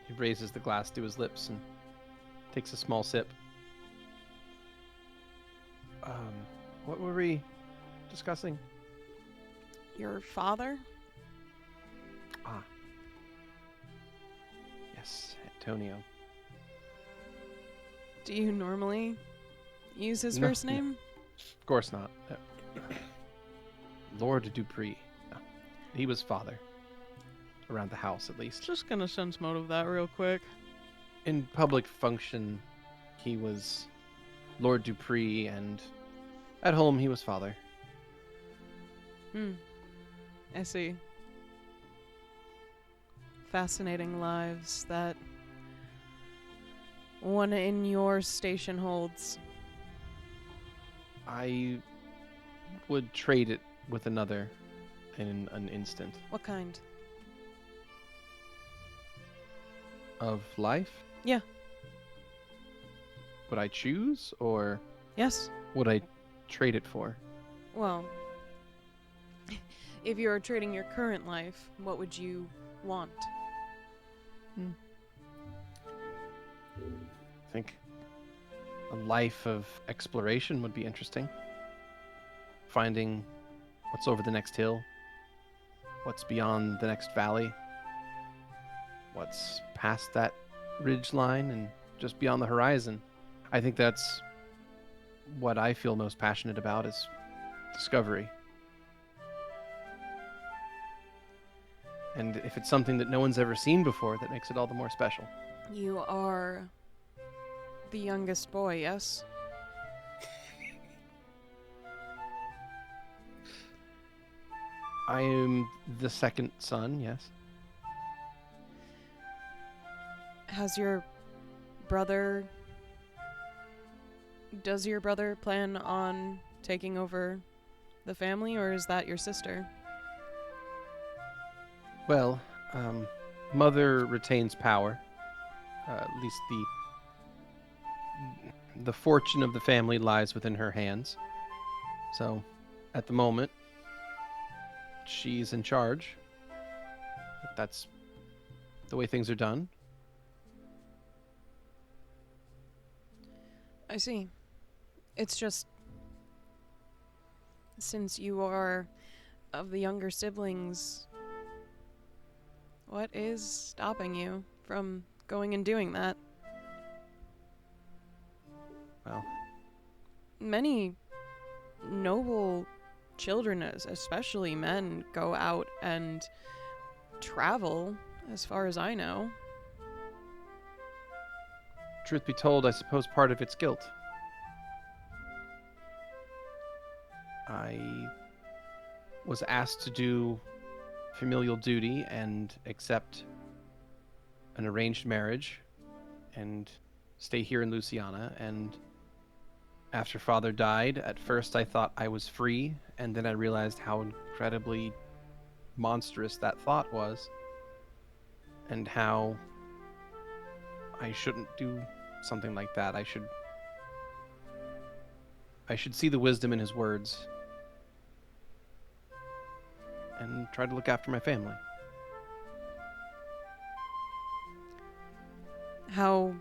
He raises the glass to his lips and takes a small sip. What were we discussing? Your father? Yes, Antonio. Do you normally use his No, first no. name? Of course not. Lord Dupree. he was father. Around the house, at least. Just gonna sense motive that real quick. In public function, he was Lord Dupree, and at home, he was father. I see. Fascinating lives that one in your station holds. I would trade it with another in an instant. What kind? Of life? Yeah. Would I choose, or Yes. would I trade it for? Well, if you were trading your current life, what would you want? I think a life of exploration would be interesting. Finding what's over the next hill, what's beyond the next valley, what's past that ridge line and just beyond the horizon. I think that's what I feel most passionate about, is discovery. And if it's something that no one's ever seen before, that makes it all the more special. You are the youngest boy, yes? I am the second son, yes. Has your brother... Does your brother plan on taking over the family, or is that your sister? Well, mother retains power. At least the fortune of the family lies within her hands. So, at the moment, she's in charge. That's the way things are done. I see. It's just... Since you are of the younger siblings, what is stopping you from going and doing that? Well, Many noble children, especially men, go out and travel, as far as I know. truth be told, I suppose part of it's guilt. I was asked to do familial duty and accept an arranged marriage and stay here in Louisiana, and after father died, at first I thought I was free, and then I realized how incredibly monstrous that thought was, and how I shouldn't do something like that. I should see the wisdom in his words and try to look after my family. How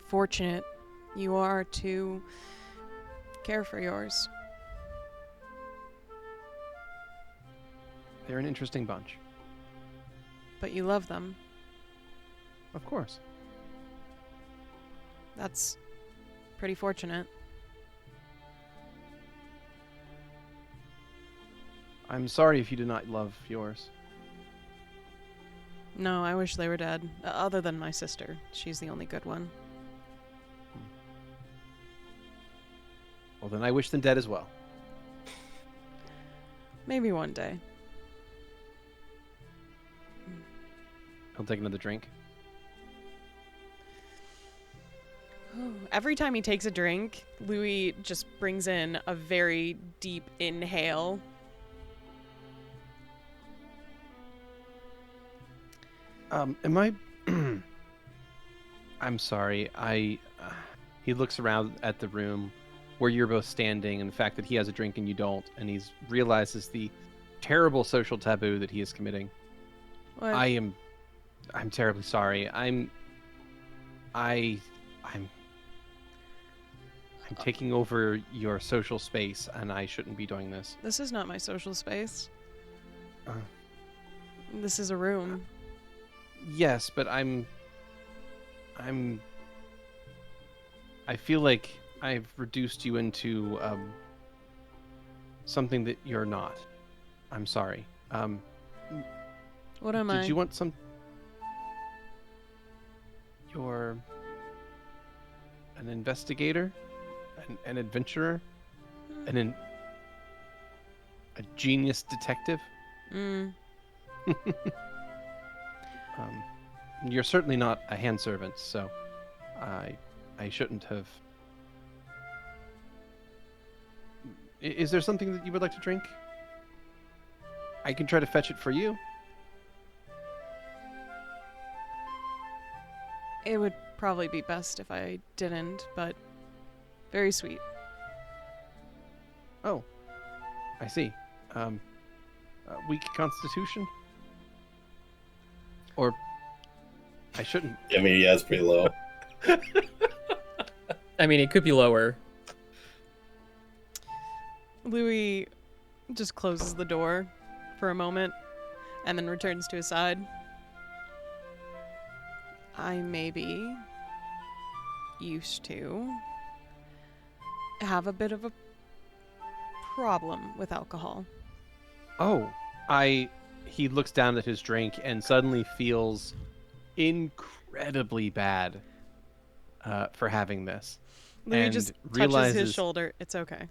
fortunate you are to care for yours. They're an interesting bunch. But you love them. Of course. That's pretty fortunate. I'm sorry if you do not love yours. No, I wish they were dead. Other than my sister. She's the only good one. Well, then I wish them dead as well. Maybe one day. He'll take another drink. Every time he takes a drink, Louie just brings in a very deep inhale. Am I... I'm sorry. He looks around at the room where you're both standing, and the fact that he has a drink and you don't, and he realizes the terrible social taboo that he is committing. What? I'm terribly sorry. I'm taking over your social space, and I shouldn't be doing this. This is not my social space. Uh. This is a room. Yes, but I feel like I've reduced you into something that you're not. I'm sorry. What am I? Did you want some? You're an investigator, an adventurer, a genius detective. You're certainly not a hand servant, so I shouldn't have. Is there something that you would like to drink? I can try to fetch it for you. It would probably be best if I didn't, but very sweet. Oh, I see. Weak constitution? Or I shouldn't. I mean, yeah, it's pretty low. I mean, it could be lower. Louie just closes the door for a moment and then returns to his side. I maybe used to have a bit of a problem with alcohol. Oh, he looks down at his drink and suddenly feels incredibly bad for having this. Louis And just touches realizes his shoulder. It's okay.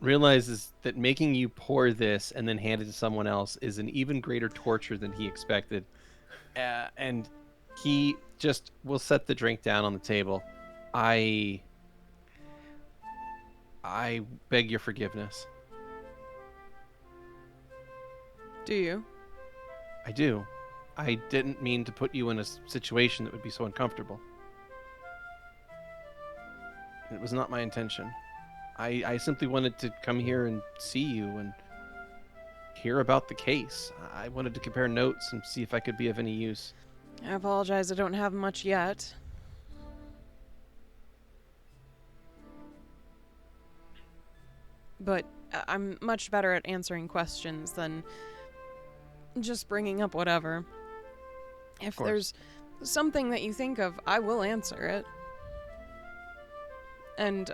realizes that making you pour this and then hand it to someone else is an even greater torture than he expected. And he just will set the drink down on the table. I beg your forgiveness. Do you? I do. I didn't mean to put you in a situation that would be so uncomfortable. It was not my intention. I simply wanted to come here and see you and hear about the case. I wanted to compare notes and see if I could be of any use. I apologize, I don't have much yet. But I'm much better at answering questions than just bringing up whatever. If course. there's something that you think of, I will answer it. And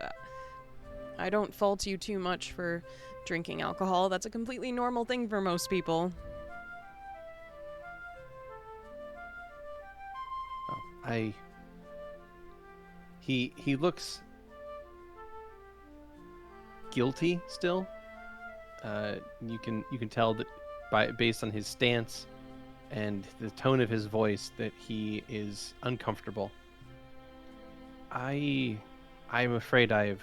I don't fault you too much for drinking alcohol. That's a completely normal thing for most people. Oh, he looks guilty still. You can tell that based on his stance and the tone of his voice that he is uncomfortable. I'm afraid I've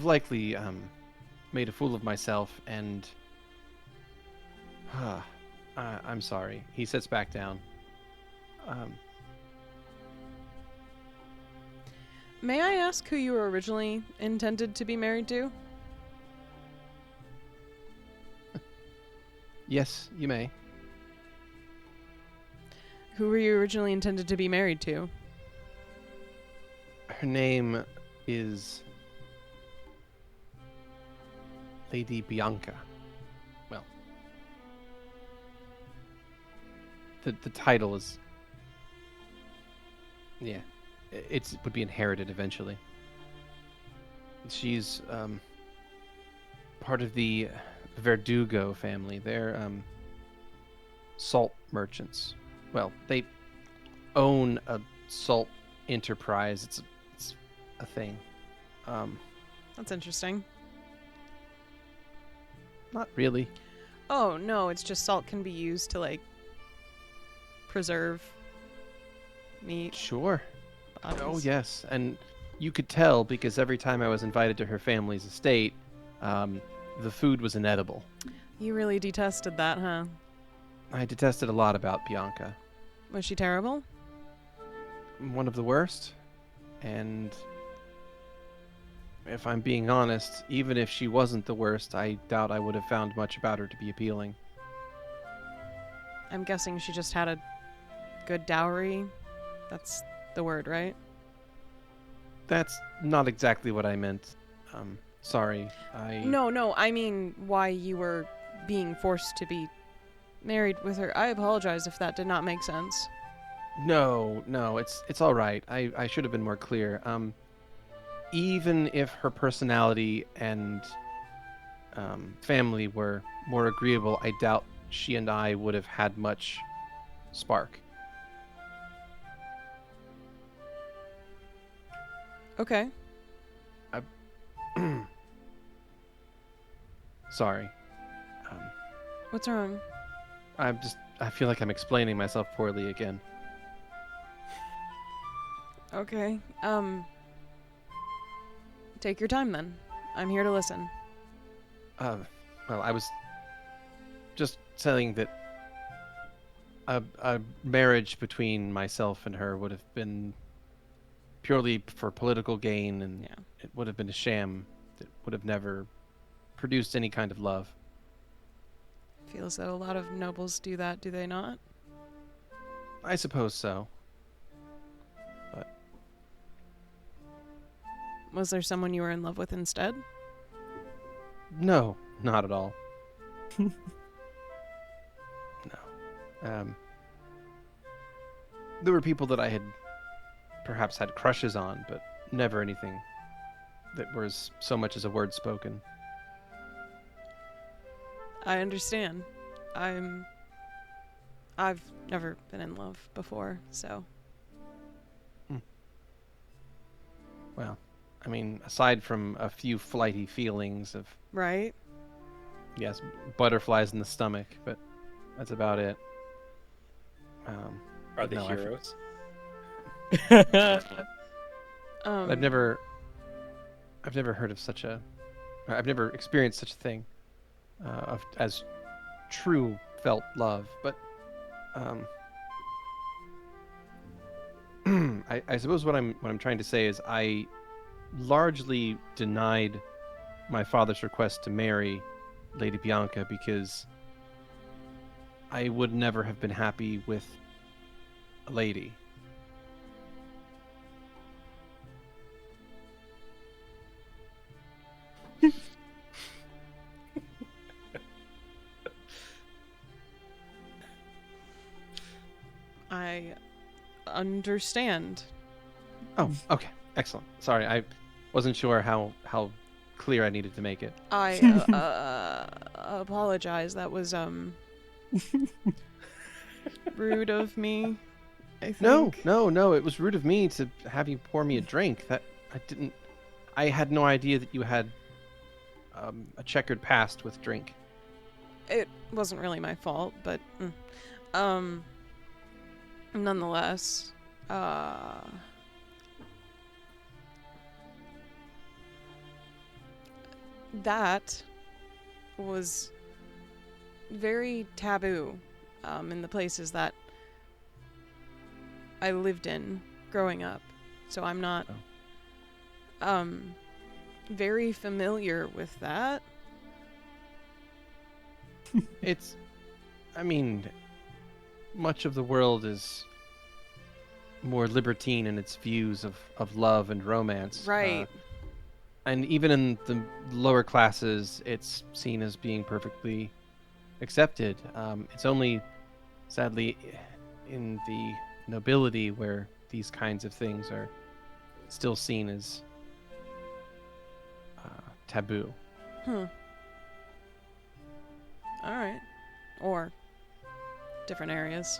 likely made a fool of myself, and I'm sorry. He sits back down. May I ask who you were originally intended to be married to? Yes, you may. Who were you originally intended to be married to? Her name is Lady Bianca. Well, the title is, yeah, it would be inherited eventually. She's part of the Verdugo family. They're salt merchants. Well, they own a salt enterprise. It's a thing. That's interesting. Not really. Oh, no, it's just salt can be used to, like, preserve meat. Sure. Bodies. Oh, yes. And you could tell because every time I was invited to her family's estate, the food was inedible. You really detested that, huh? I detested a lot about Bianca. Was she terrible? One of the worst. And if I'm being honest, even if she wasn't the worst, I doubt I would have found much about her to be appealing. I'm guessing she just had a good dowry. That's the word, right? That's not exactly what I meant. Sorry. No, I mean why you were being forced to be married with her. I apologize if that did not make sense. No, it's all right. I should have been more clear. Even if her personality and family were more agreeable, I doubt she and I would have had much spark. Okay. Sorry. What's wrong? I feel like I'm explaining myself poorly again. Okay. Take your time then. I'm here to listen. Well, I was just saying that a marriage between myself and her would have been purely for political gain, and Yeah. it would have been a sham that would have never produced any kind of love. Feels that a lot of nobles do that, do they not? I suppose so. But Was there someone you were in love with instead? no, not at all. No. There were people that I had perhaps had crushes on, but never anything that was so much as a word spoken. I understand. I've never been in love before, so. Well, I mean, aside from a few flighty feelings of, Right? yes, butterflies in the stomach, but that's about it. Are they no, heroes? I've never heard of such a, I've never experienced such a thing, as true felt love. But I suppose what I'm trying to say is I largely denied my father's request to marry Lady Bianca because I would never have been happy with a lady. I understand. Oh, okay. Excellent. Sorry, I wasn't sure how clear I needed to make it. I apologize. That was rude of me. I think. No. It was rude of me to have you pour me a drink. That I had no idea that you had a checkered past with drink. It wasn't really my fault, but nonetheless, that was very taboo in the places that I lived in growing up. So I'm not very familiar with that. I mean, much of the world is more libertine in its views of love and romance. Right. And even in the lower classes, it's seen as being perfectly accepted. It's only, sadly, in the nobility where these kinds of things are still seen as taboo. Alright. Or different areas.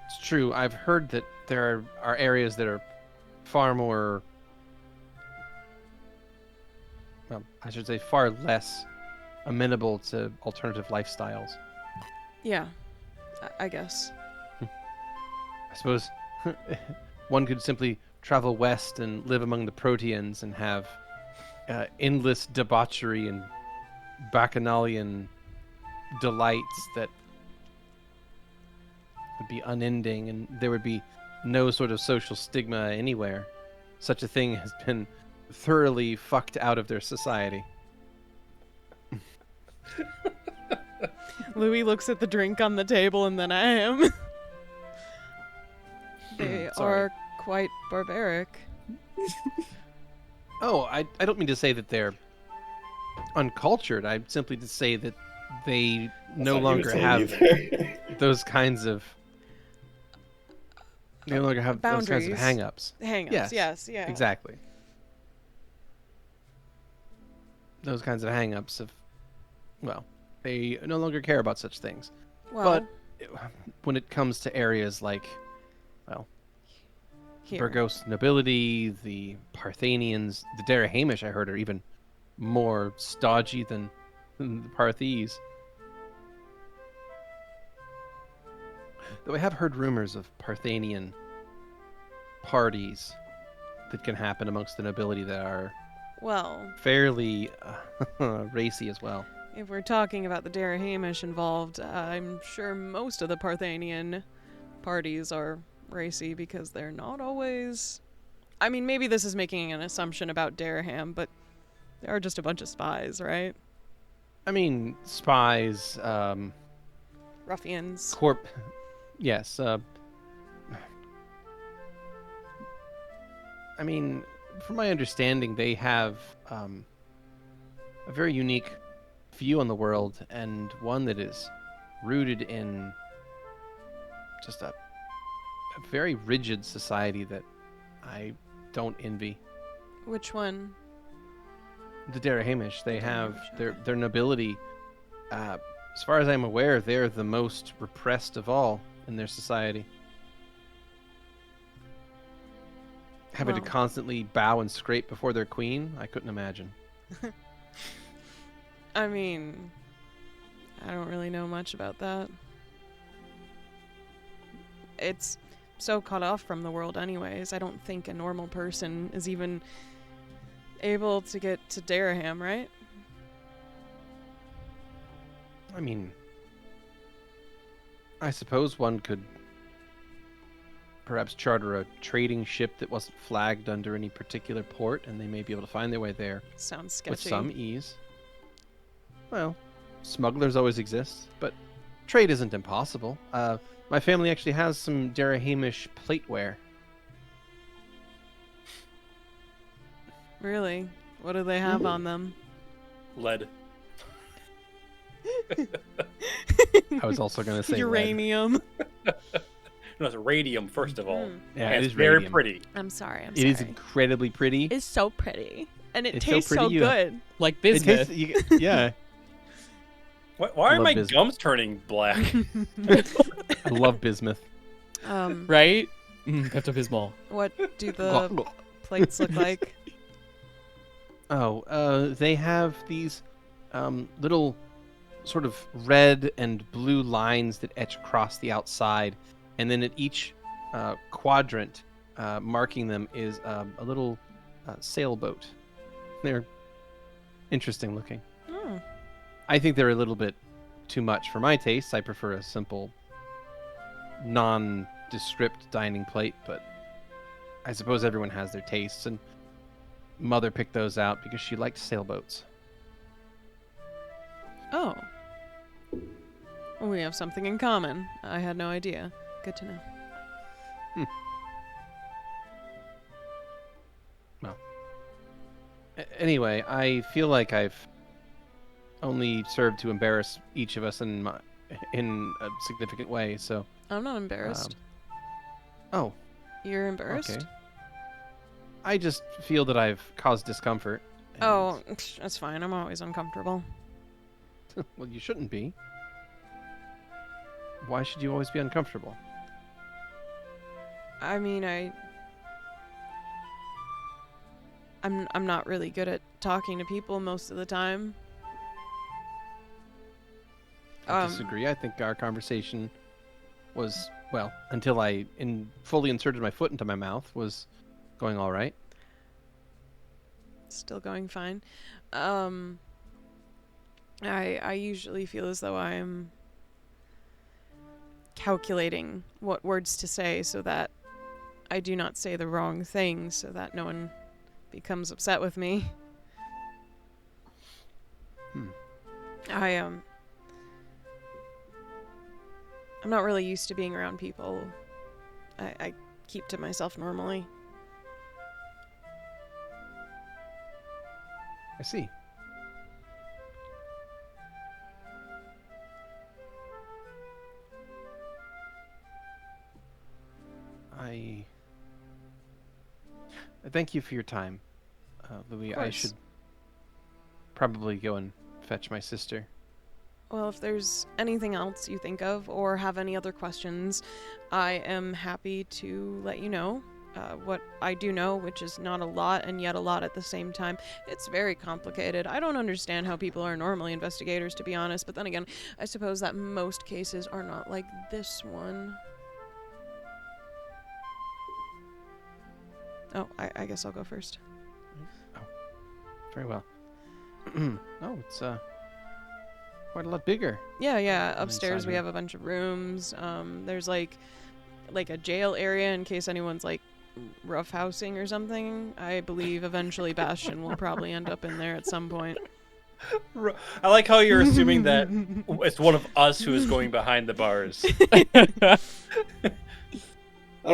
It's true. I've heard that there are areas that are far more, well, I should say far less amenable to alternative lifestyles. Yeah. I guess. I suppose one could simply travel west and live among the Proteans and have endless debauchery and bacchanalian delights that would be unending, and there would be no sort of social stigma anywhere. Such a thing has been thoroughly fucked out of their society. Louie looks at the drink on the table and then at him. They Sorry. are quite barbaric. Oh, I don't mean to say that they're uncultured. I simply to say that they no longer have those kinds of those kinds of Boundaries. hang-ups. Hang-ups, Yes, yes, yeah. Exactly. those kinds of hang-ups of, well, they no longer care about such things. Well, But when it comes to areas like, well, here. Burgos nobility, the Parthenians, the Derehamish, I heard, are even more stodgy than the Parthese. Though I have heard rumors of Parthenian parties that can happen amongst the nobility that are Well, fairly racy as well. if we're talking about the Derehamish involved, I'm sure most of the Parthenian parties are racy because they're not always. I mean, maybe this is making an assumption about Dereham, but they are just a bunch of spies, right? I mean, spies, Ruffians. yes. I mean, from my understanding, they have a very unique view on the world, and one that is rooted in just a very rigid society that I don't envy. Which one? The Derehamish, they have Derehamish, their nobility. As far as I'm aware, they're the most repressed of all in their society. Having to Well. constantly bow and scrape before their queen, I couldn't imagine. I mean, I don't really know much about that. It's so cut off from the world anyways. I don't think a normal person is even able to get to Dereham, right? I mean, I suppose one could perhaps charter a trading ship that wasn't flagged under any particular port, and they may be able to find their way there Sounds sketchy. with some ease. Well, smugglers always exist, but trade isn't impossible. My family actually has some Derehamish plateware. Really? What do they have on them? Lead. I was also going to say lead. Uranium. No, it's radium, first of all. Yeah, And it it's is very radium. pretty. I'm sorry. It is incredibly pretty. It's so pretty. And it It's so tastes so, pretty, you- good. Like It bismuth. tastes, yeah, Why are love my bismuth. gums turning black? I love bismuth. Right? Pepto Bismol. What do the plates look like? Oh, they have these little sort of red and blue lines that etch across the outside, and then at each quadrant marking them is a little sailboat. They're interesting looking. Hmm. I think they're a little bit too much for my taste. I prefer a simple, nondescript dining plate, but I suppose everyone has their tastes, and Mother picked those out because she liked sailboats. Oh. Well, we have something in common. I had no idea. Good to know. Anyway, I feel like I've only served to embarrass each of us in a significant way, so... I'm not embarrassed. Oh, You're embarrassed? okay. I just feel that I've caused discomfort. and- Oh, that's fine. I'm always uncomfortable. Well, you shouldn't be. Why should you always be uncomfortable? I mean, I'm not really good at talking to people most of the time. I disagree. I think our conversation was, well, until I fully inserted my foot into my mouth, was going all right. Still going fine. I usually feel as though I'm calculating what words to say so that I do not say the wrong thing, so that no one becomes upset with me. I'm not really used to being around people. I keep to myself normally. I see. I thank you for your time, Louie. I course. should probably go and fetch my sister. Well, if there's anything else you think of or have any other questions, I am happy to let you know. What I do know, which is not a lot and yet a lot at the same time. It's very complicated. I don't understand how people are normally investigators, to be honest, but then again, I suppose that most cases are not like this one. Oh, I guess I'll go first. Oh, very well. Oh, it's quite a lot bigger. Yeah. Upstairs inside we here. have a bunch of rooms. There's like a jail area in case anyone's like roughhousing or something. I believe eventually Bastion will probably end up in there at some point. I like how you're assuming that it's one of us who is going behind the bars. I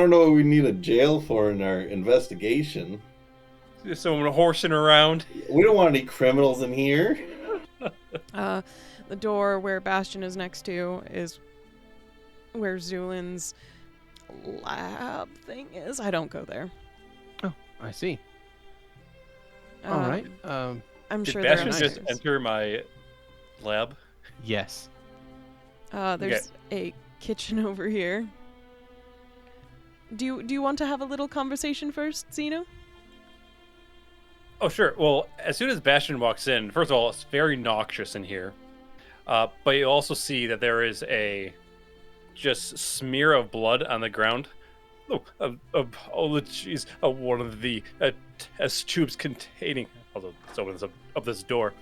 don't know what we need a jail for in our investigation. Someone horsing around. We don't want any criminals in here. The door where Bastion is next to is where Zu'lin's lab thing is. I don't go there. Oh, I see. All right. I'm Did sure there are Bastion just others. enter my lab? Yes. There's a kitchen over here. Do you want to have a little conversation first, Xeno? Oh, sure. Well, as soon as Bastion walks in, first of all, it's very noxious in here. But you also see that there is a just smear of blood on the ground. Apologies. One of the test tubes containing, although it's opens up this door.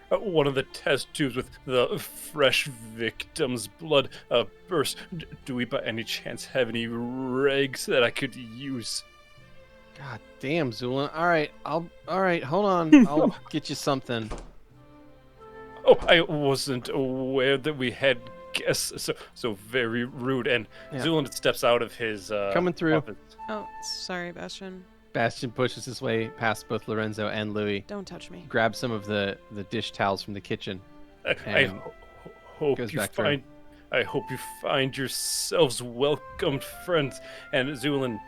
One of the test tubes with the fresh victim's blood burst. Do we by any chance have any rags that I could use? God damn, Zu'lin. All right, hold on. I'll get you something. Oh, I wasn't aware that we had guests. So very rude. And Yeah. Zu'lin steps out of his Coming through. office. Oh, sorry, Bastion. Bastion pushes his way past both Lorenzo and Louie, Don't touch me. grabs some of the dish towels from the kitchen. I And hope goes you back through. I hope you find yourselves welcomed, friends. And Zu'lin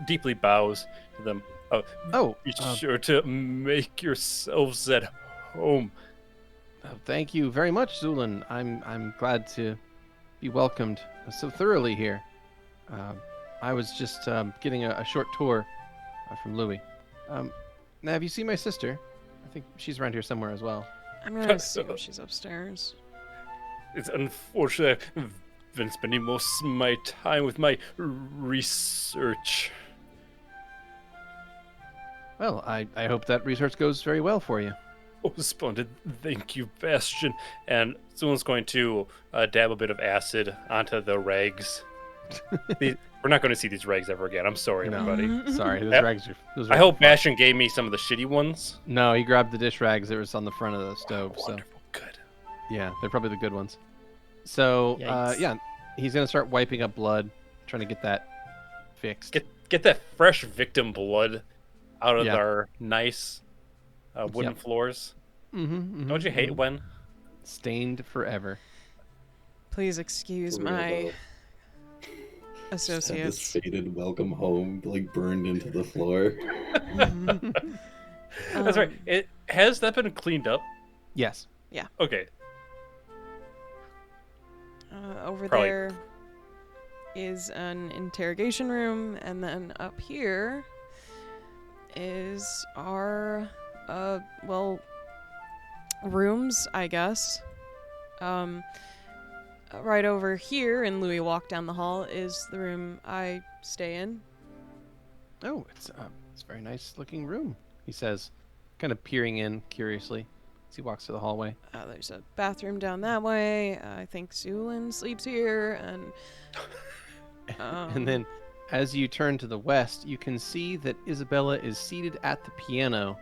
deeply bows to them. Be sure to make yourselves at home. Thank you very much, Zu'lin. I'm glad to be welcomed so thoroughly here. I was just getting a short tour from Louie. Now, have you seen my sister? I think she's around here somewhere as well. I'm gonna assume she's upstairs. It's unfortunate. I've been spending most of my time with my research. Well, I hope that research goes very well for you. Oh, splendid. Thank you, Bastion. And someone's going to dab a bit of acid onto the rags. We're not going to see these rags ever again. I'm sorry, No. everybody. Sorry, those Yep. rags are. Those I are hope fun. Bastion gave me some of the shitty ones. No, he grabbed the dish rags that was on the front of the stove. Oh, So wonderful. Good. yeah, they're probably the good ones. So Yikes. yeah, he's gonna start wiping up blood, trying to get that fixed. Get that fresh victim blood out of Yeah. our nice wooden Yep. floors. Mm-hmm, Don't you hate when? stained forever? Please excuse For real, my though. Just had this associates. faded welcome home like burned into the floor. That's right. Has that been cleaned up? Yes. Okay. Over Probably- there is an interrogation room, and then up here is our, rooms, I guess. Right over here, and Louie walked down the hall, is the room I stay in. Oh, it's a very nice looking room. He says, kind of peering in curiously as he walks to the hallway. There's a bathroom down that way. I think Zu'lin sleeps here, and And then, as you turn to the west, you can see that Isabella is seated at the piano,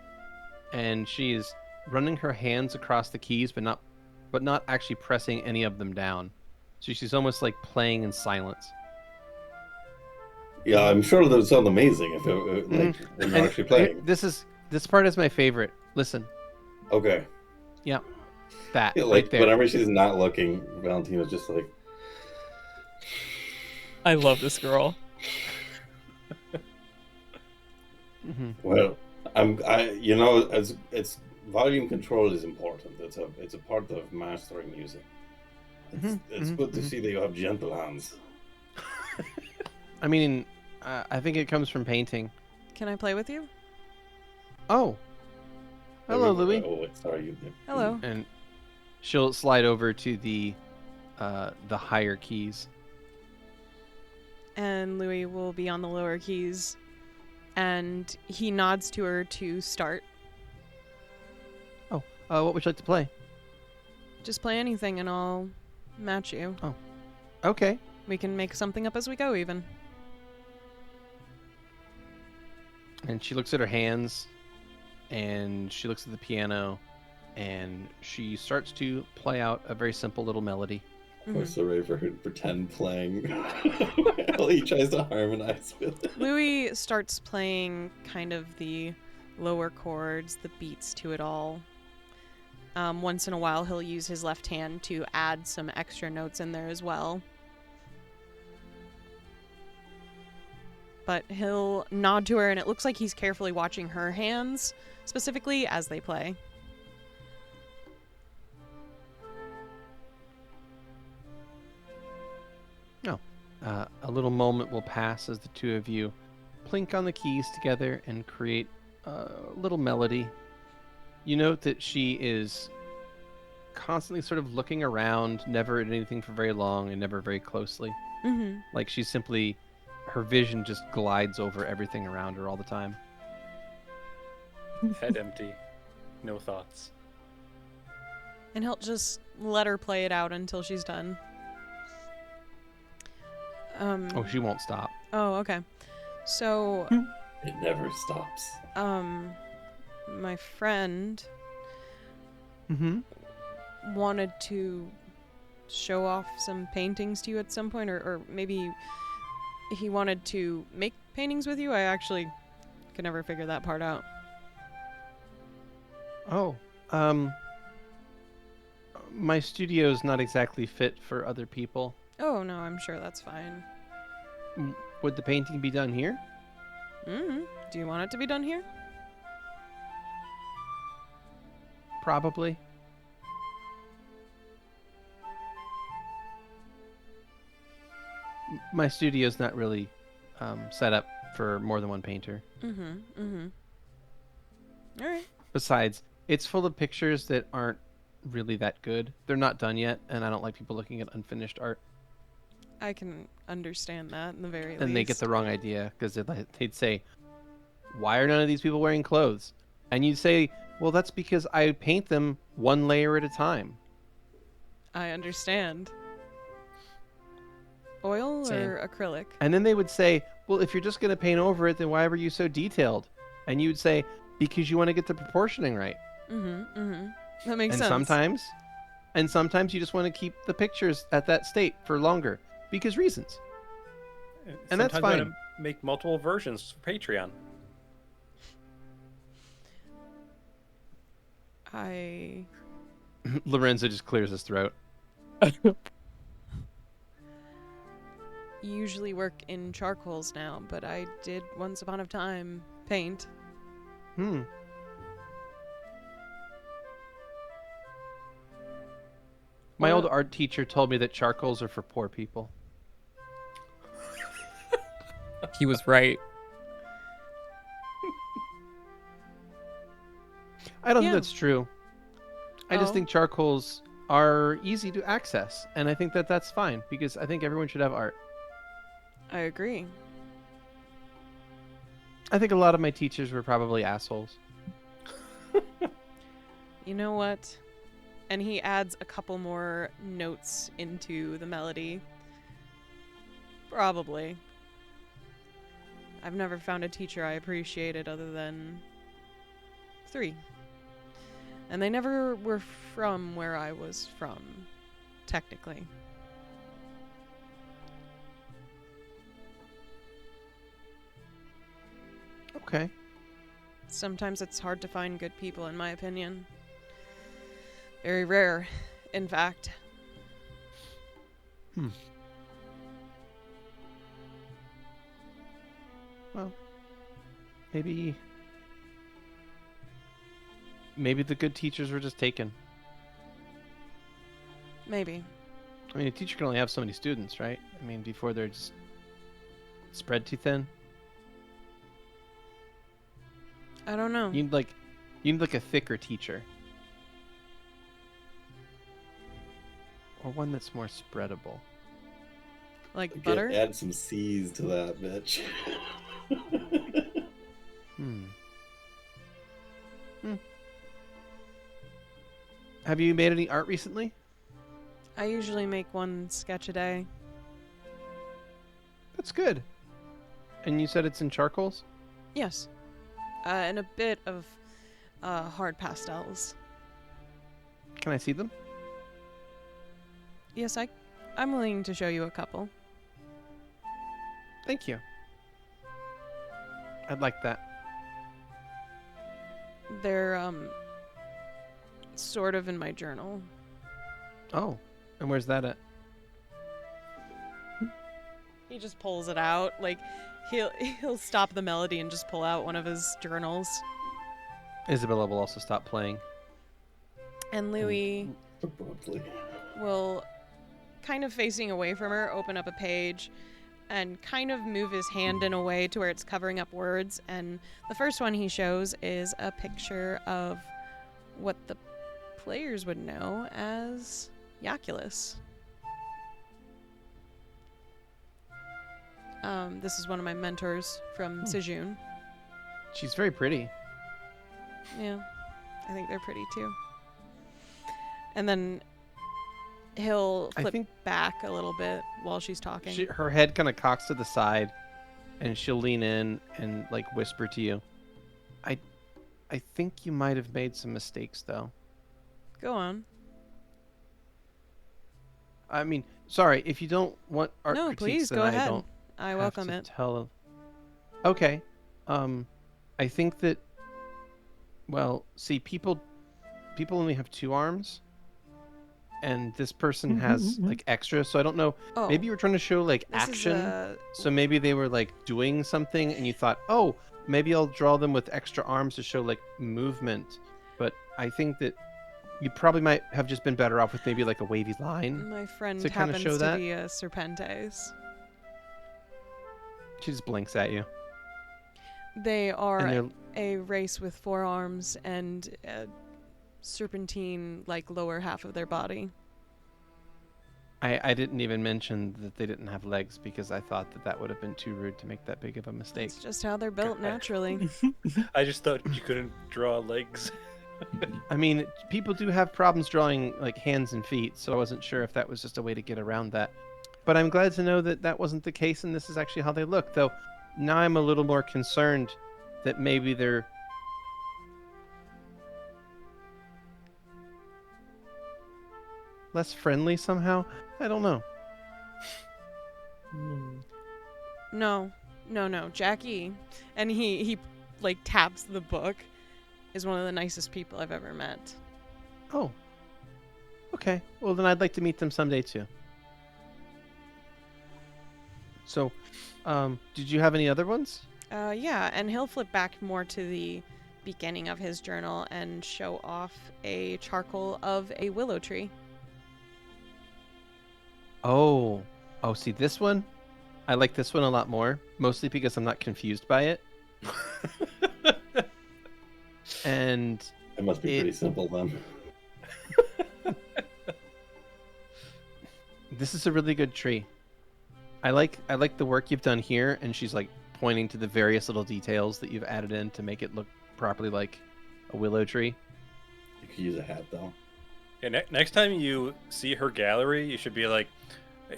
and she is running her hands across the keys, but not actually pressing any of them down. So she's almost like playing in silence. Yeah, I'm sure that would sound amazing if it like when you're And actually playing. This part is my favorite. Listen, Okay. that Yeah, right like there. whenever she's not looking, Valentino's just like, I love this girl. Mhm. well, it's volume control is important. It's a part of mastering music. It's good to see that you have gentle hands. I mean, I think it comes from painting. Can I play with you? Oh. Hello, Louie. Oh, wait, sorry, you. Hello. And she'll slide over to the higher keys. And Louis will be on the lower keys. And he nods to her to start. Oh, what would you like to play? Just play anything and I'll match you. Oh. Okay. We can make something up as we go, even. And she looks at her hands, and she looks at the piano, and she starts to play out a very simple little melody. We're so ready for her to pretend playing while he tries to harmonize with it. Louis starts playing kind of the lower chords, the beats to it all. Once in a while, he'll use his left hand to add some extra notes in there as well. But he'll nod to her, and it looks like he's carefully watching her hands, specifically, as they play. A little moment will pass as the two of you plink on the keys together and create a little melody. You note that she is constantly sort of looking around, never at anything for very long and never very closely. Mm-hmm. Like she's simply, her vision just glides over everything around her all the time. Head empty. No thoughts. And he'll just let her play it out until she's done. Oh, she won't stop. Oh, okay. So, It never stops. my friend Mm-hmm. wanted to show off some paintings to you at some point, or maybe he wanted to make paintings with you. I actually could never figure that part out. Oh, my studio's not exactly fit for other people. Oh, no, I'm sure that's fine. Would the painting be done here? Mm-hmm. Do you want it to be done here? Probably. My studio's not really set up for more than one painter. Mm-hmm. Mm-hmm. All right. Besides, it's full of pictures that aren't really that good. They're not done yet, and I don't like people looking at unfinished art. I can understand that in the very least. And they get the wrong idea, because they'd say, why are none of these people wearing clothes? And you'd say, well, that's because I paint them one layer at a time. I understand. Oil Same. or acrylic? And then they would say, well, if you're just going to paint over it, then why were you so detailed? And you'd say, because you want to get the proportioning right. Mm-hmm. Mm-hmm. That makes And sense. sometimes you just want to keep the pictures at that state for longer, because reasons. And that's Sometimes you fine. gotta make multiple versions for Patreon. I Lorenzo just clears his throat. usually work in charcoals now, but I did once upon a time paint. Hmm. My old Well- art teacher told me that charcoals are for poor people. He was right. I don't Yeah. think that's true. I just Oh. think charcoals are easy to access, and I think that that's fine, because I think everyone should have art. I agree. I think a lot of my teachers were probably assholes. You know what? And he adds a couple more notes into the melody. Probably. I've never found a teacher I appreciated other than 3. And they never were from where I was from, technically. Okay. Sometimes it's hard to find good people, in my opinion. Very rare, in fact. Well, maybe maybe the good teachers were just taken. Maybe. I mean, a teacher can only have so many students, right? I mean, before they're just spread too thin. I don't know. You need like a thicker teacher. Or one that's more spreadable. Like butter? Add some C's to that, bitch. Have you made any art recently? I usually make one sketch a day. That's good. And you said it's in charcoals? Yes. And a bit of hard pastels. Can I see them? Yes, I'm willing to show you a couple. Thank you. I'd like that. They're sort of in my journal. Oh, and where's that at? He just pulls it out. Like he'll stop the melody and just pull out one of his journals. Isabella will also stop playing. And Louie Abruptly. will, kind of facing away from her, open up a page and kind of move his hand in a way to where it's covering up words. And the first one he shows is a picture of what the players would know as Yaculus. This is one of my mentors from Sejun. She's very pretty. Yeah, I think they're pretty too. And then he'll I flip think- back a little bit while she's talking. Her head kind of cocks to the side, and she'll lean in and like whisper to you. I think you might have made some mistakes, though. Go on. I mean, sorry, if you don't want art No, critiques, please, then go I ahead. don't I have welcome to it. tell. Okay. I think that. Well, see, people only have 2 arms, and this person has like extra. So I don't know. Oh, Maybe you were trying to show like this action. Is So maybe they were like doing something, and you thought, oh, maybe I'll draw them with extra arms to show like movement. But I think that you probably might have just been better off with maybe like a wavy line. my friend to kinda happens show to that? be a Serpentes. She just blinks at you. They are And a race with 4 arms and a serpentine, like, lower half of their body. I didn't even mention that they didn't have legs because I thought that would have been too rude to make that big of a mistake. It's just how they're built God. naturally. I just thought you couldn't draw legs. I mean, people do have problems drawing like hands and feet, so I wasn't sure if that was just a way to get around that. But I'm glad to know that that wasn't the case, and this is actually how they look. Though now I'm a little more concerned that maybe they're less friendly somehow. I don't know. No, Jackie. And he like taps the book, is one of the nicest people I've ever met. Oh. Okay. Well, then I'd like to meet them someday too. So, did you have any other ones? Yeah, and he'll flip back more to the beginning of his journal and show off a charcoal of a willow tree. Oh, see this one? I like this one a lot more, mostly because I'm not confused by it. And It must be pretty simple then. this is a really good tree. I like the work you've done here, and she's like pointing to the various little details that you've added in to make it look properly like a willow tree. You could use a hat though. Yeah, next time you see her gallery, you should be like,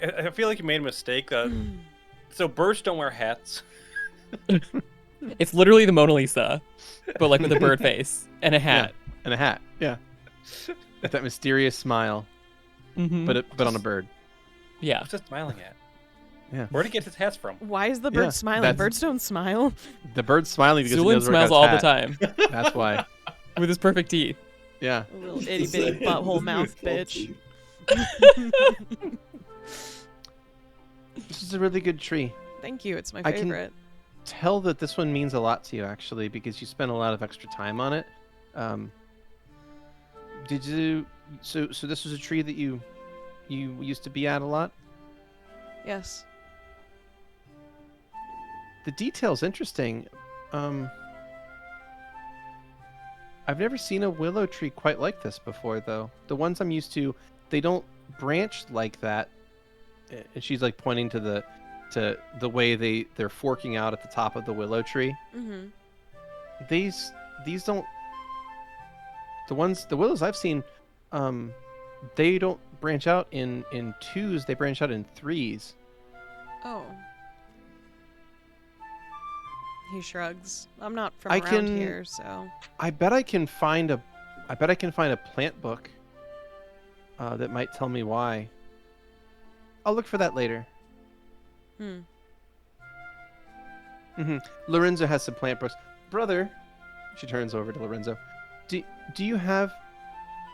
I feel like you made a mistake. So birds don't wear hats. It's literally the Mona Lisa, but like with a bird face and a hat. Yeah, and a hat. Yeah. With that mysterious smile, Mm-hmm. but on a bird. Yeah. What's it smiling at? Yeah. Where'd he get his hats from? Why is the bird Yeah, smiling? that's- Birds don't smile. The bird's smiling because he Zu'lin knows where it smiles got all his the hat. time That's why. with his perfect teeth. Yeah. A little itty bitty butthole mouth bitch. This is a really good tree. Thank you, it's my I can- favorite. Tell that this one means a lot to you, actually, because you spent a lot of extra time on it. Did you? So this was a tree that you used to be at a lot. Yes. The detail's interesting. I've never seen a willow tree quite like this before, though. The ones I'm used to, they don't branch like that. And she's like pointing to the way they're forking out at the top of the willow tree. Mm-hmm. These don't. The willows I've seen, they don't branch out in twos. They branch out in threes. Oh. He shrugs. I'm not from I around can- here, so. I bet I can find a plant book that might tell me why. I'll look for that later. Hmm. Lorenzo has some plant books. Brother, she turns over to Lorenzo. Do you have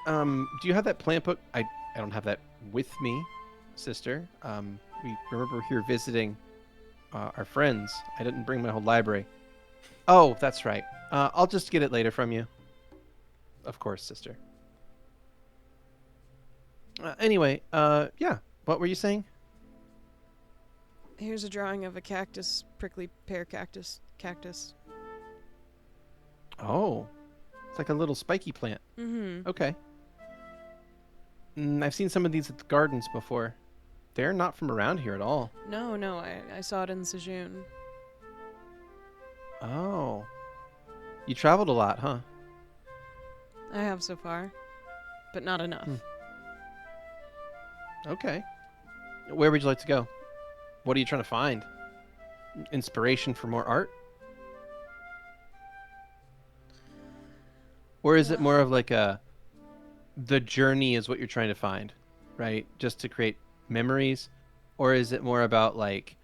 that plant book? I don't have that with me, sister. We remember we're here visiting our friends. I didn't bring my whole library. Oh, that's right. I'll just get it later from you. Of course, sister. Anyway, yeah. What were you saying? Here's a drawing of a cactus, prickly pear cactus. Oh, it's like a little spiky plant. Mm-hmm. Okay. I've seen some of these at the gardens before. They're not from around here at all. No, I saw it in Sejun. Oh. You traveled a lot, huh? I have so far, but not enough. Okay. Where would you like to go? What are you trying to find? Inspiration for more art? Or is it more of like the journey is what you're trying to find, right? Just to create memories? Or is it more about like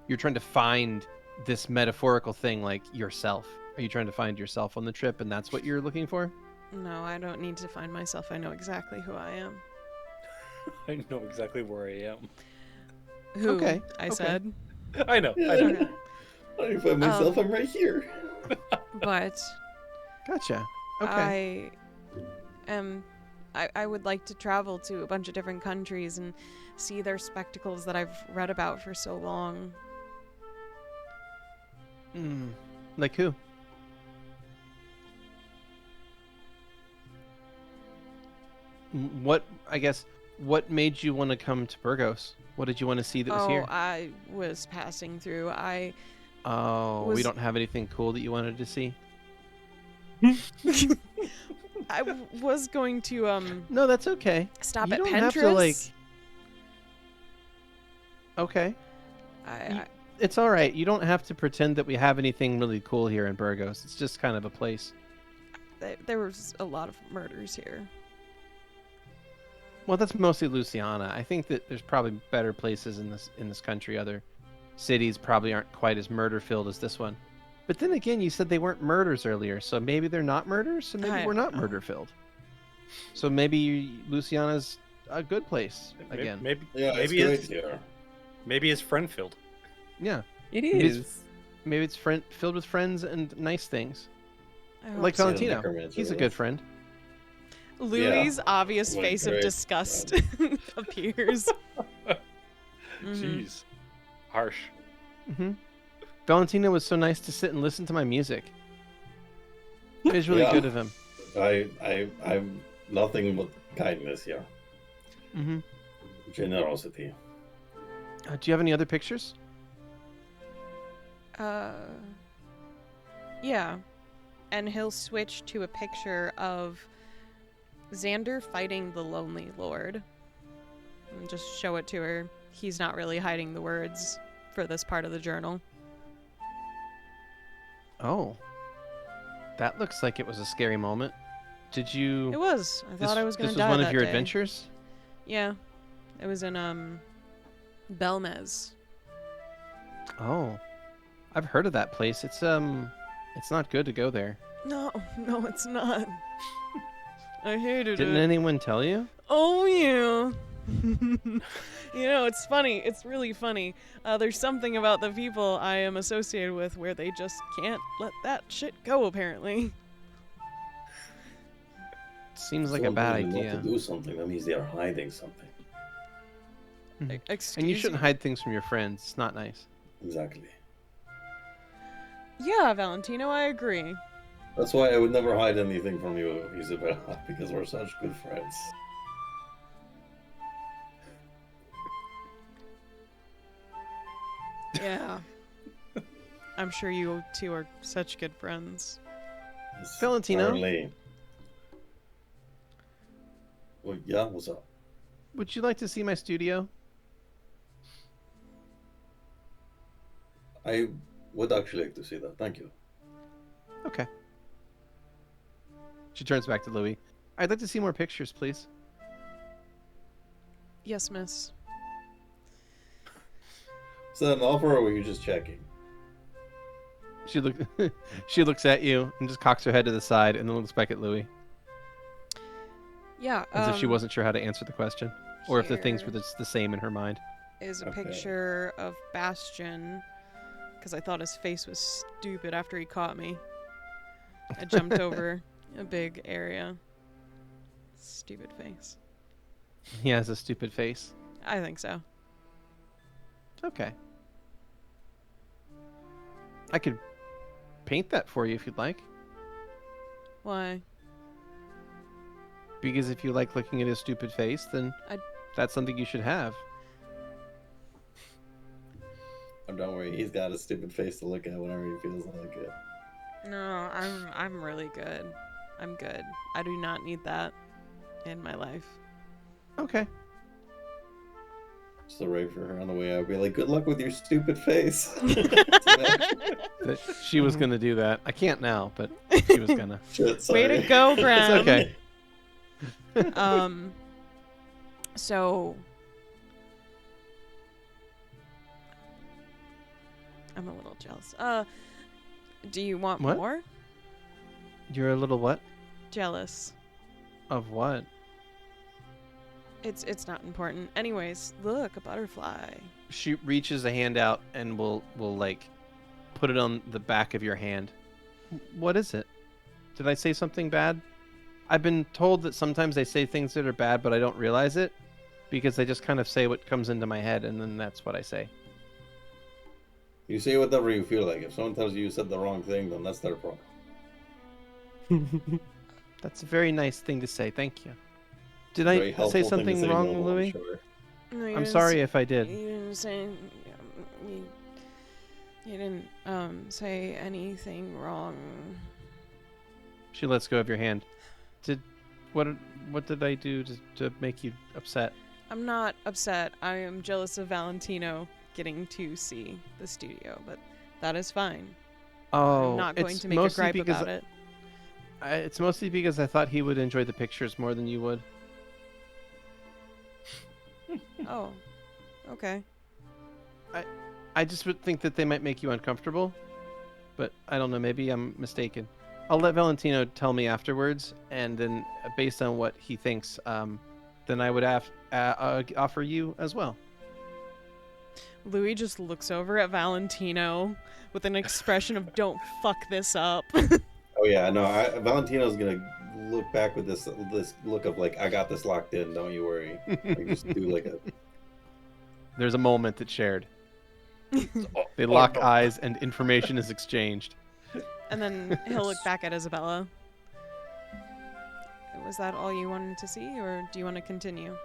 you're trying to find this metaphorical thing like yourself? Are you trying to find yourself on the trip and that's what you're looking for? No, I don't need to find myself. I know exactly who I am. I know exactly where I am. Who? Okay, I okay. said. I know. Yeah. I know. Okay. I find myself. I'm right here. But Gotcha. Okay. I would like to travel to a bunch of different countries and see their spectacles that I've read about for so long. Like who? What made you want to come to Burgos? What did you want to see that was here? I was passing through. Oh, we was- don't have anything cool that you wanted to see? Was going to No, that's okay. stop You at don't Pentress. have to, like- Okay. I It's all right. You don't have to pretend that we have anything really cool here in Burgos. It's just kind of a place. there was a lot of murders here. Well, that's mostly Louisiana. I think that there's probably better places in this country. Other cities probably aren't quite as murder-filled as this one. But then again, you said they weren't murders earlier, so maybe they're not murders, so maybe I we're don't not know. murder-filled. So maybe Louisiana's a good place again. Maybe Yeah, it's maybe great it's here. maybe it's friend filled. Yeah, It Maybe it's- is. maybe it's filled with friends and nice things. I hope Like so. Valentino. necromancer He's a is. good friend. Louie's obvious Went face of great. disgust appears. Mhm. Jeez, harsh. Valentino was so nice to sit and listen to my music. It was really Yeah. good of him. I'm nothing but kindness here. Mm-hmm. Generosity. Do you have any other pictures? Yeah. And he'll switch to a picture of Xander fighting the Lonely Lord. And just show it to her. He's not really hiding the words for this part of the journal. Oh. That looks like it was a scary moment. Did you... It was. I thought I was going to die This was one that of your day. adventures? Yeah. It was in, Belmez. Oh. I've heard of that place. It's not good to go there. No, it's not. I hated Didn't it. anyone tell you? Oh, yeah. It's funny. It's really funny. There's something about the people I am associated with where they just can't let that shit go, apparently. seems like a Someone bad tells you not idea. to do something, that means they are hiding something. Excuse And you shouldn't hide things from your friends. It's not nice. Exactly. Yeah, Valentino, I agree. That's why I would never hide anything from you, Isabella, because we're such good friends. Yeah. I'm sure you two are such good friends. Yes, Valentino? apparently. Well, yeah, what's up? Would you like to see my studio? I would actually like to see that. Thank you. Okay. She turns back to Louie. I'd like to see more pictures, please. Yes, miss. Is that an offer, or were you just checking? She looks at you and just cocks her head to the side and then looks back at Louie Yeah. as if she wasn't sure how to answer the question, or if the things here were the same in her mind. is a Okay. picture of Bastion, because I thought his face was stupid after he caught me. I jumped over a big area. Stupid face. He has a stupid face. I think so. Okay. I could paint that for you if you'd like. Why? Because if you like looking at his stupid face, then that's something you should have. Oh, don't worry, he's got a stupid face to look at whenever he feels like it. No, I'm really good. I'm good. I do not need that in my life. Okay. Just a rave for her on the way out. Be like, good luck with your stupid face. She was gonna do that. I can't now, but she was gonna. Shit, Way sorry. to go, Grem. It's okay. So I'm a little jealous. Do you want What? more? You're a little what? Jealous. Of what? It's not important. Anyways, look, a butterfly. She reaches a hand out and will like put it on the back of your hand. What is it? Did I say something bad? I've been told that sometimes I say things that are bad, but I don't realize it because I just kind of say what comes into my head, and then that's what I say. You say whatever you feel like. If someone tells you you said the wrong thing, then that's their problem. That's a very nice thing to say. Thank you. Did Very I helpful say thing to something say, wrong, Noble, I'm Louie? sure. No, you I'm didn't sorry s- if I did. You didn't say. You didn't say anything wrong. She lets go of your hand. What did I do to make you upset? I'm not upset. I am jealous of Valentino getting to see the studio, but that is fine. Oh, I'm not going it's to make a mostly gripe because about it. It's mostly because I thought he would enjoy the pictures more than you would. Oh, okay. I just would think that they might make you uncomfortable, but I don't know. Maybe I'm mistaken. I'll let Valentino tell me afterwards, and then based on what he thinks, then I would offer you as well. Louie just looks over at Valentino with an expression of "Don't fuck this up." Oh yeah, no. Valentino's gonna look back with this look of like, I got this locked in. Don't you worry. Like, just do like a. There's a moment that's shared. Oh, They oh, lock no. eyes, and information is exchanged. And then he'll look back at Isabella. Was that all you wanted to see, or do you want to continue?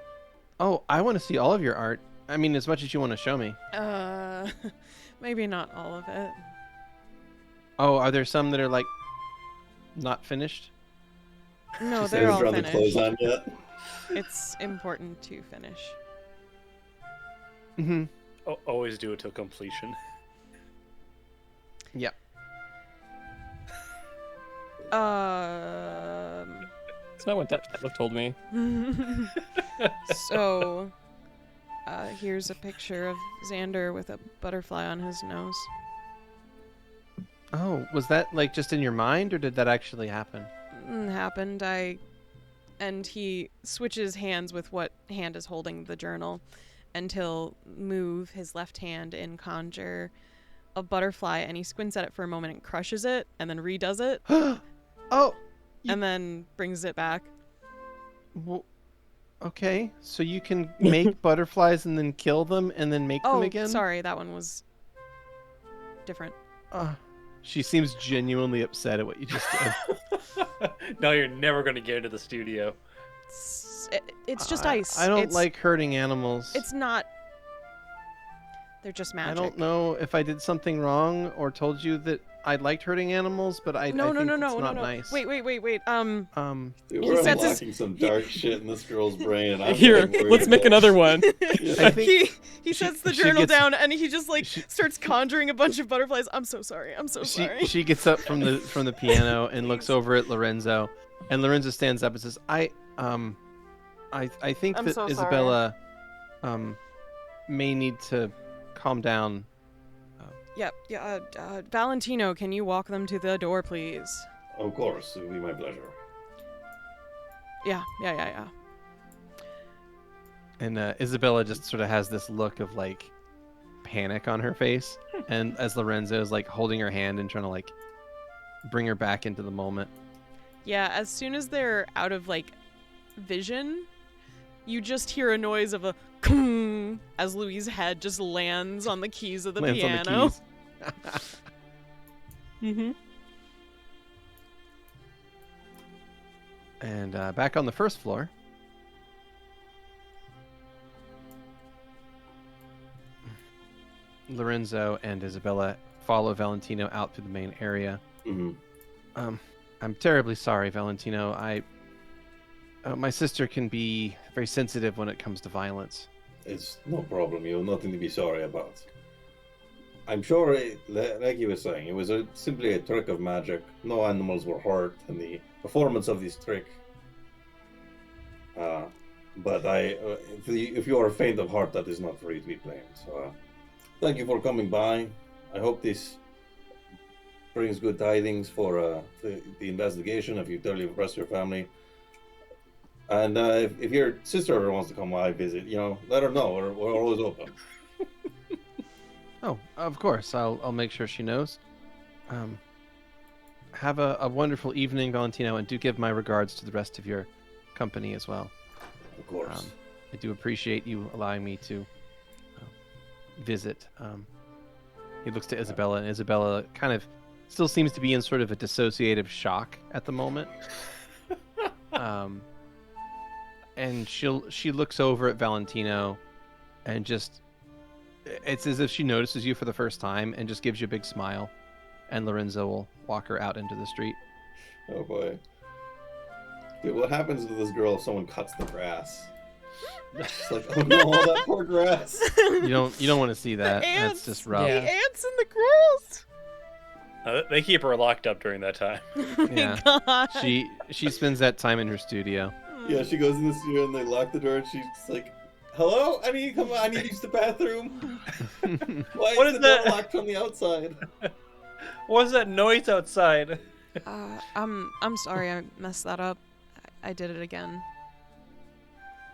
Oh, I want to see all of your art. I mean, as much as you want to show me. Maybe not all of it. Oh, are there some that are like not finished? No, She they're says all around the clothes finished. on yet. It's important to finish. Mm-hmm. Always do it till completion. Yep. It's not what Detlev told me. So, here's a picture of Xander with a butterfly on his nose. Oh, was that like just in your mind, or did that actually happen? Happened. And he switches hands with what hand is holding the journal, and he'll move his left hand and conjure a butterfly, and he squints at it for a moment and crushes it, and then redoes it, Oh, and then brings it back. Well, okay, so you can make butterflies and then kill them and then make them Oh, again? sorry, that one was different. She seems genuinely upset at what you just did. No, you're never going to get into the studio. It's just ice. I don't It's- like hurting animals. It's not. They're just magic. I don't know if I did something wrong or told you that I liked hurting animals, but I No, think no, it's no, not no. nice. Wait. Dude, He we're sets his- unlocking some dark shit in this girl's brain. And I'm Here, getting worried let's make about- another one. I think he sets the she journal gets- down and he just like she- starts conjuring a bunch of butterflies. I'm so sorry. I'm so sorry. she gets up from the piano and looks over at Lorenzo, and Lorenzo stands up and says, I think I'm that so sorry. Isabella may need to calm down. Yep. Yeah. Valentino, can you walk them to the door, please? Of course, it would be my pleasure. Yeah. And Isabella just sort of has this look of like panic on her face, and as Lorenzo is like holding her hand and trying to like bring her back into the moment. Yeah. As soon as they're out of like vision, you just hear a noise of a kung as Louie's head just lands on the keys of the Lands on the piano. keys. Mm-hmm. And back on the first floor, Lorenzo and Isabella follow Valentino out through the main area. Hmm. I'm terribly sorry, Valentino. My sister can be very sensitive when it comes to violence. It's no problem. You have nothing to be sorry about. I'm sure, like you were saying, it was simply a trick of magic. No animals were hurt in the performance of this trick. But if you are faint of heart, that is not for you to be blamed. So, thank you for coming by. I hope this brings good tidings for the investigation. If you tell the rest of your family, and if your sister ever wants to come by visit, let her know. We're always open. Oh, of course. I'll make sure she knows. Have a wonderful evening, Valentino, and do give my regards to the rest of your company as well. Of course. I do appreciate you allowing me to visit. He looks to Isabella, and Isabella kind of still seems to be in sort of a dissociative shock at the moment. And she looks over at Valentino, and just it's as if she notices you for the first time, and just gives you a big smile. And Lorenzo will walk her out into the street. Oh boy. Dude, what happens to this girl if someone cuts the grass? It's like, oh no, that poor grass. You don't want to see that. ants! That's just rough. Yeah. The ants in the grass. They keep her locked up during that time. Yeah. God. She spends that time in her studio. Yeah, she goes in the studio and they lock the door and she's like, hello? I need to come. I need to use the bathroom. Why What is is the door that? locked from the outside? What was that noise outside? I'm sorry, I messed that up. I did it again.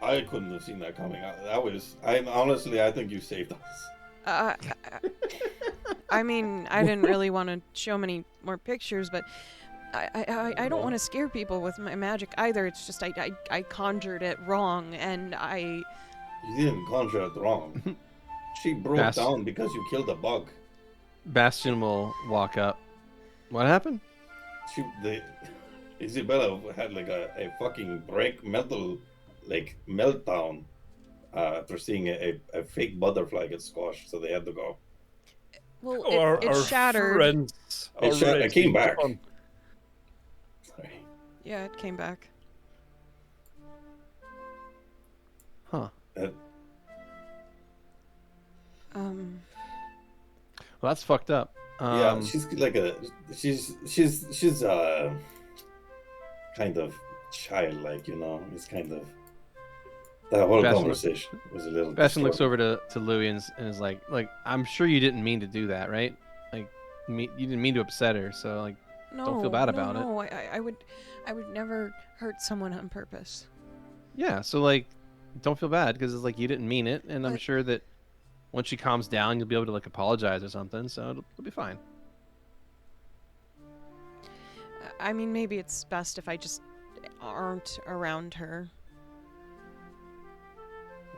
I couldn't have seen that coming. I think you saved us. I mean, I didn't really want to show many more pictures, but I don't want to scare people with my magic either. It's just I conjured it wrong, and You didn't conjure it wrong. She broke Bas- down because you killed a bug. Bastion will walk up. What happened? Isabella had like a fucking mental meltdown after seeing a fake butterfly get squashed, so they had to go. well, Our it shattered. friends It came back. Sorry. Yeah, it came back. Huh. Well, that's fucked up. Yeah, she's like she's kind of childlike, It's kind of that whole Bastion- conversation was a little. Bastion looks distorted. over to Louie and is like, I'm sure you didn't mean to do that, right? Like, you didn't mean to upset her, so like, No, Don't feel bad about it. No, I would never hurt someone on purpose. yeah. So like, don't feel bad because it's like you didn't mean it, and I'm But- sure that once she calms down, you'll be able to like apologize or something. So it'll be fine. I mean, maybe it's best if I just aren't around her.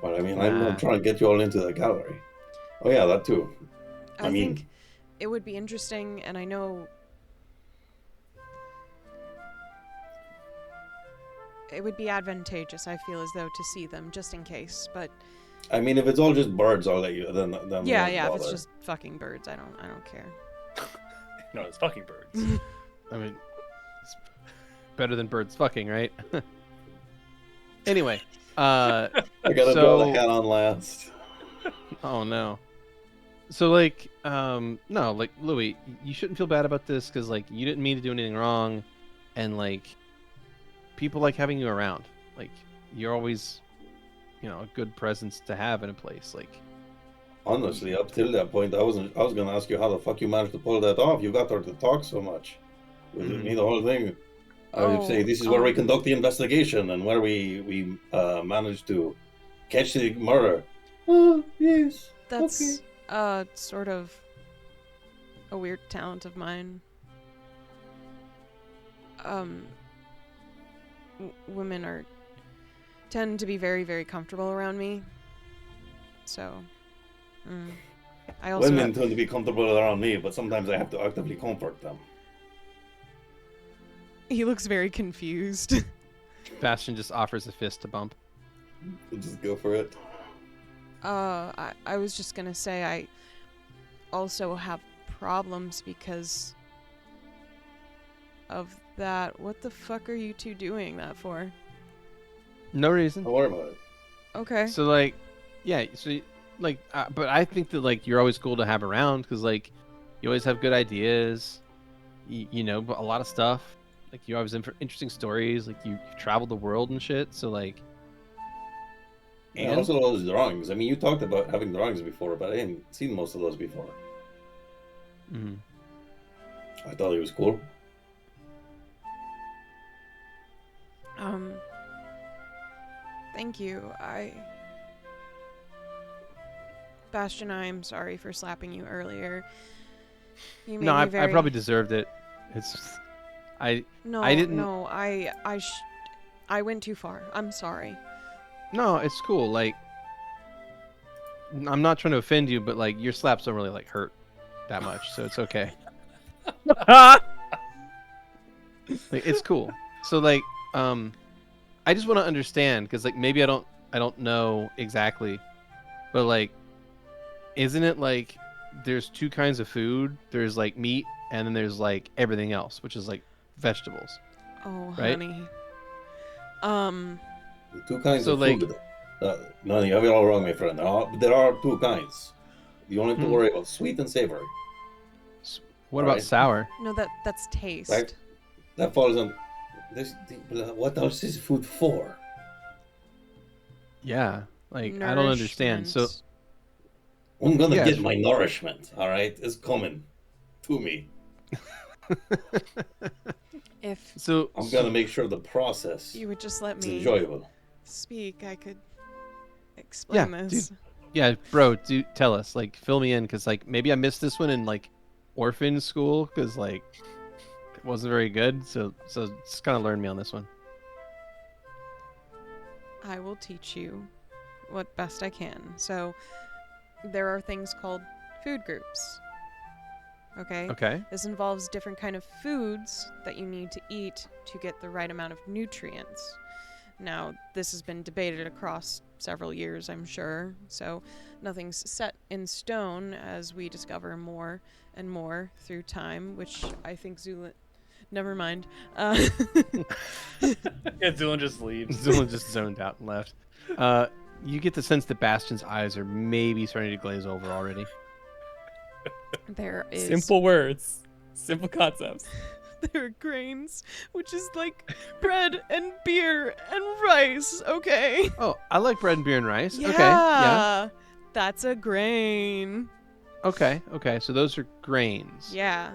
But I mean, Nah. I'm trying to get you all into the gallery. Oh yeah, that too. I mean, think it would be interesting, and I know it would be advantageous, I feel as though, to see them just in case. But I mean, if it's all just birds, I'll let you. Then yeah, we yeah, if won't it's bother. just fucking birds, I don't care. No, it's fucking birds. I mean, it's better than birds fucking, right? Anyway, I gotta draw so- the hat on last. oh no. So like, no, like Louie, you shouldn't feel bad about this because like you didn't mean to do anything wrong, and like, people like having you around. Like, you're always, you know, a good presence to have in a place. Like, Honestly, up till that point, I was gonna ask you how the fuck you managed to pull that off. You got her to talk so much. With Mhm. me, the whole thing. I would say this is where we conduct the investigation and where we managed to catch the murder. Oh yes. That's sort of a weird talent of mine. Women tend to be very, very comfortable around me. So, I also Women tend to be comfortable around me, but sometimes I have to actively comfort them. he looks very confused. Bastion just offers a fist to bump. So just go for it. I was just gonna say I also have problems because of that. What the fuck are you two doing that for? No reason. Don't worry about it. Okay. So like, yeah. So like, but I think that like you're always cool to have around because like you always have good ideas. You know a lot of stuff. Like you always have interesting stories. Like you've traveled the world and shit. So like, And also those drawings. I mean, you talked about having drawings before, but I hadn't seen most of those before. mhm. I thought it was cool. Thank you. Bastion, I'm sorry for slapping you earlier. You made No, me I very... probably deserved it. It's just, No, I didn't- No, I went too far. I'm sorry. no, it's cool. Like, I'm not trying to offend you, but like your slaps don't really like hurt that much, so it's okay. Like, it's cool. So like, I just want to understand because like maybe I don't know exactly, but like, isn't it like there's two kinds of food? There's like meat, and then there's like everything else, which is like vegetables. Oh, Right? honey. The two kinds So, of like- food. No, you have it all wrong, my friend. There are two kinds. You only have to Hmm. worry about sweet and savory. What about Alright. sour? No, that's taste. Right. That falls on. What else is food for? Yeah, like I don't understand. So Nourishment. I'm gonna Yeah, get sure. my nourishment. All right, it's coming to me. If so I'm gonna make sure the process you would just let is me enjoyable. speak, I could explain Yeah, this. yeah, bro, do tell us, like, fill me in, because like maybe I missed this one in like orphan school, because like it wasn't very good. So just kind of learn me on this one. I will teach you what best I can. So, there are things called food groups. Okay? Okay. This involves different kind of foods that you need to eat to get the right amount of nutrients. Now, this has been debated across several years, I'm sure, so nothing's set in stone as we discover more and more through time, which I think Zu'lin... Never mind. Yeah, Dylan just leaves. Zu'lin just zoned out and left. You get the sense that Bastion's eyes are maybe starting to glaze over already. There is... Simple words, simple concepts. There are grains, which is like bread and beer and rice, okay? Oh, I like bread and beer and rice. Yeah, Okay. Yeah. that's a grain. Okay. Okay. So those are grains. Yeah,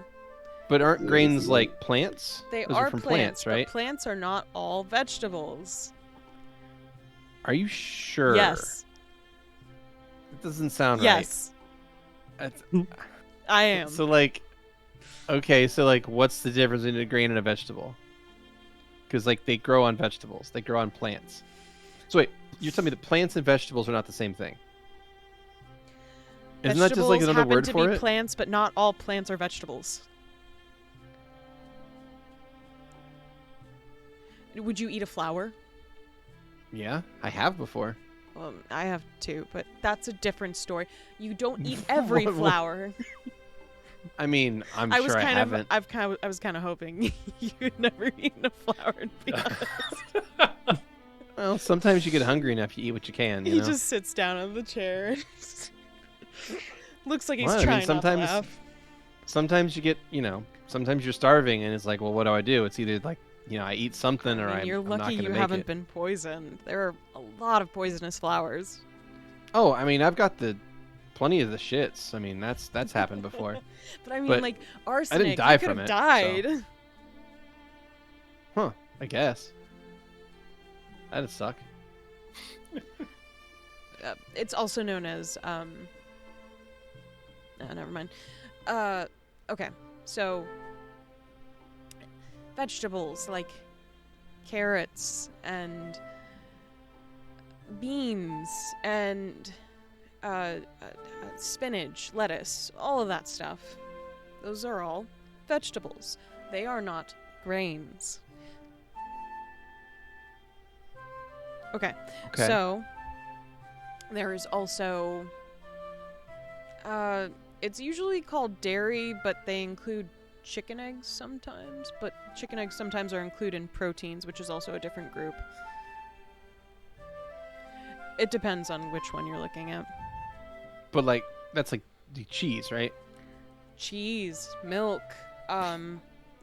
But aren't Yeah, grains this is like plants? they Those are from plants, right? but plants are not all vegetables. Are you sure? Yes, It doesn't sound yes, right. I am. So like, okay, so like, what's the difference between a grain and a vegetable? Because like they grow on vegetables, they grow on plants. So wait, You're telling me that plants and vegetables are not the same thing? Isn't that just like Vegetables another happen word to for be it? plants, but not all plants are vegetables. Would you eat a flower? Yeah, I have before. Well, I have too, but that's a different story. You don't eat every What- flower. I mean, I'm I sure was I kind haven't. of, I was kind of hoping you'd never eaten a flower. To be honest. Well, sometimes you get hungry enough, you eat what you can. You He know? just sits down on the chair. Looks like he's Well, I mean, trying not sometimes- to laugh. Sometimes you get, sometimes you're starving, and it's like, well, what do? It's either like, I eat something, or I mean, I'm you're not lucky gonna you make haven't it. been poisoned. There are a lot of poisonous flowers. Oh, I mean, I've got plenty of the shits. I mean, that's happened before. But I mean, But like arsenic, die you could from have it, died. Huh? I guess. That'd suck. It's also known as never mind. Okay, so vegetables like carrots and beans and spinach, lettuce, all of that stuff. Those are all vegetables. They are not grains. Okay. Okay. So there is also it's usually called dairy, but they include chicken eggs sometimes, but chicken eggs sometimes are included in proteins, which is also a different group. It depends on which one you're looking at. But like, that's like the cheese, right? Cheese, milk, yogurt.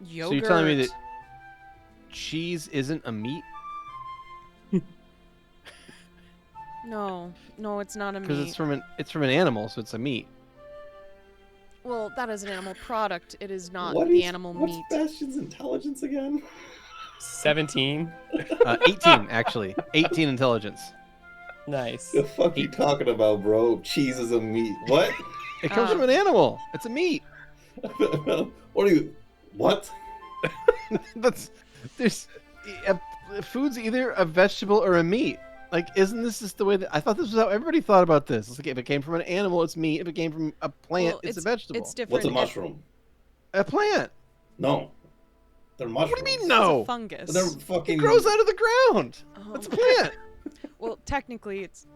So you're telling me that cheese isn't a meat? No, it's not a Because meat. it's from an animal, so it's a meat. Well, that is an animal product. It is not What the is- animal what's meat. Bastion's intelligence again? 17. 18 actually. 18 intelligence. Nice. The fuck you talking about, bro? Cheese is a meat. What? It comes from an animal. It's a meat. What are you? What? Food's either a vegetable or a meat. Like, isn't this just the way that I thought this was how everybody thought about this? It's like if it came from an animal, it's meat. If it came from a plant, Well, it's a vegetable. It's different. What's a mushroom? A plant. No, they're mushrooms. What do you mean It's no? a fungus. They're It fucking. grows out of the ground. Oh, That's a plant. well, technically, it's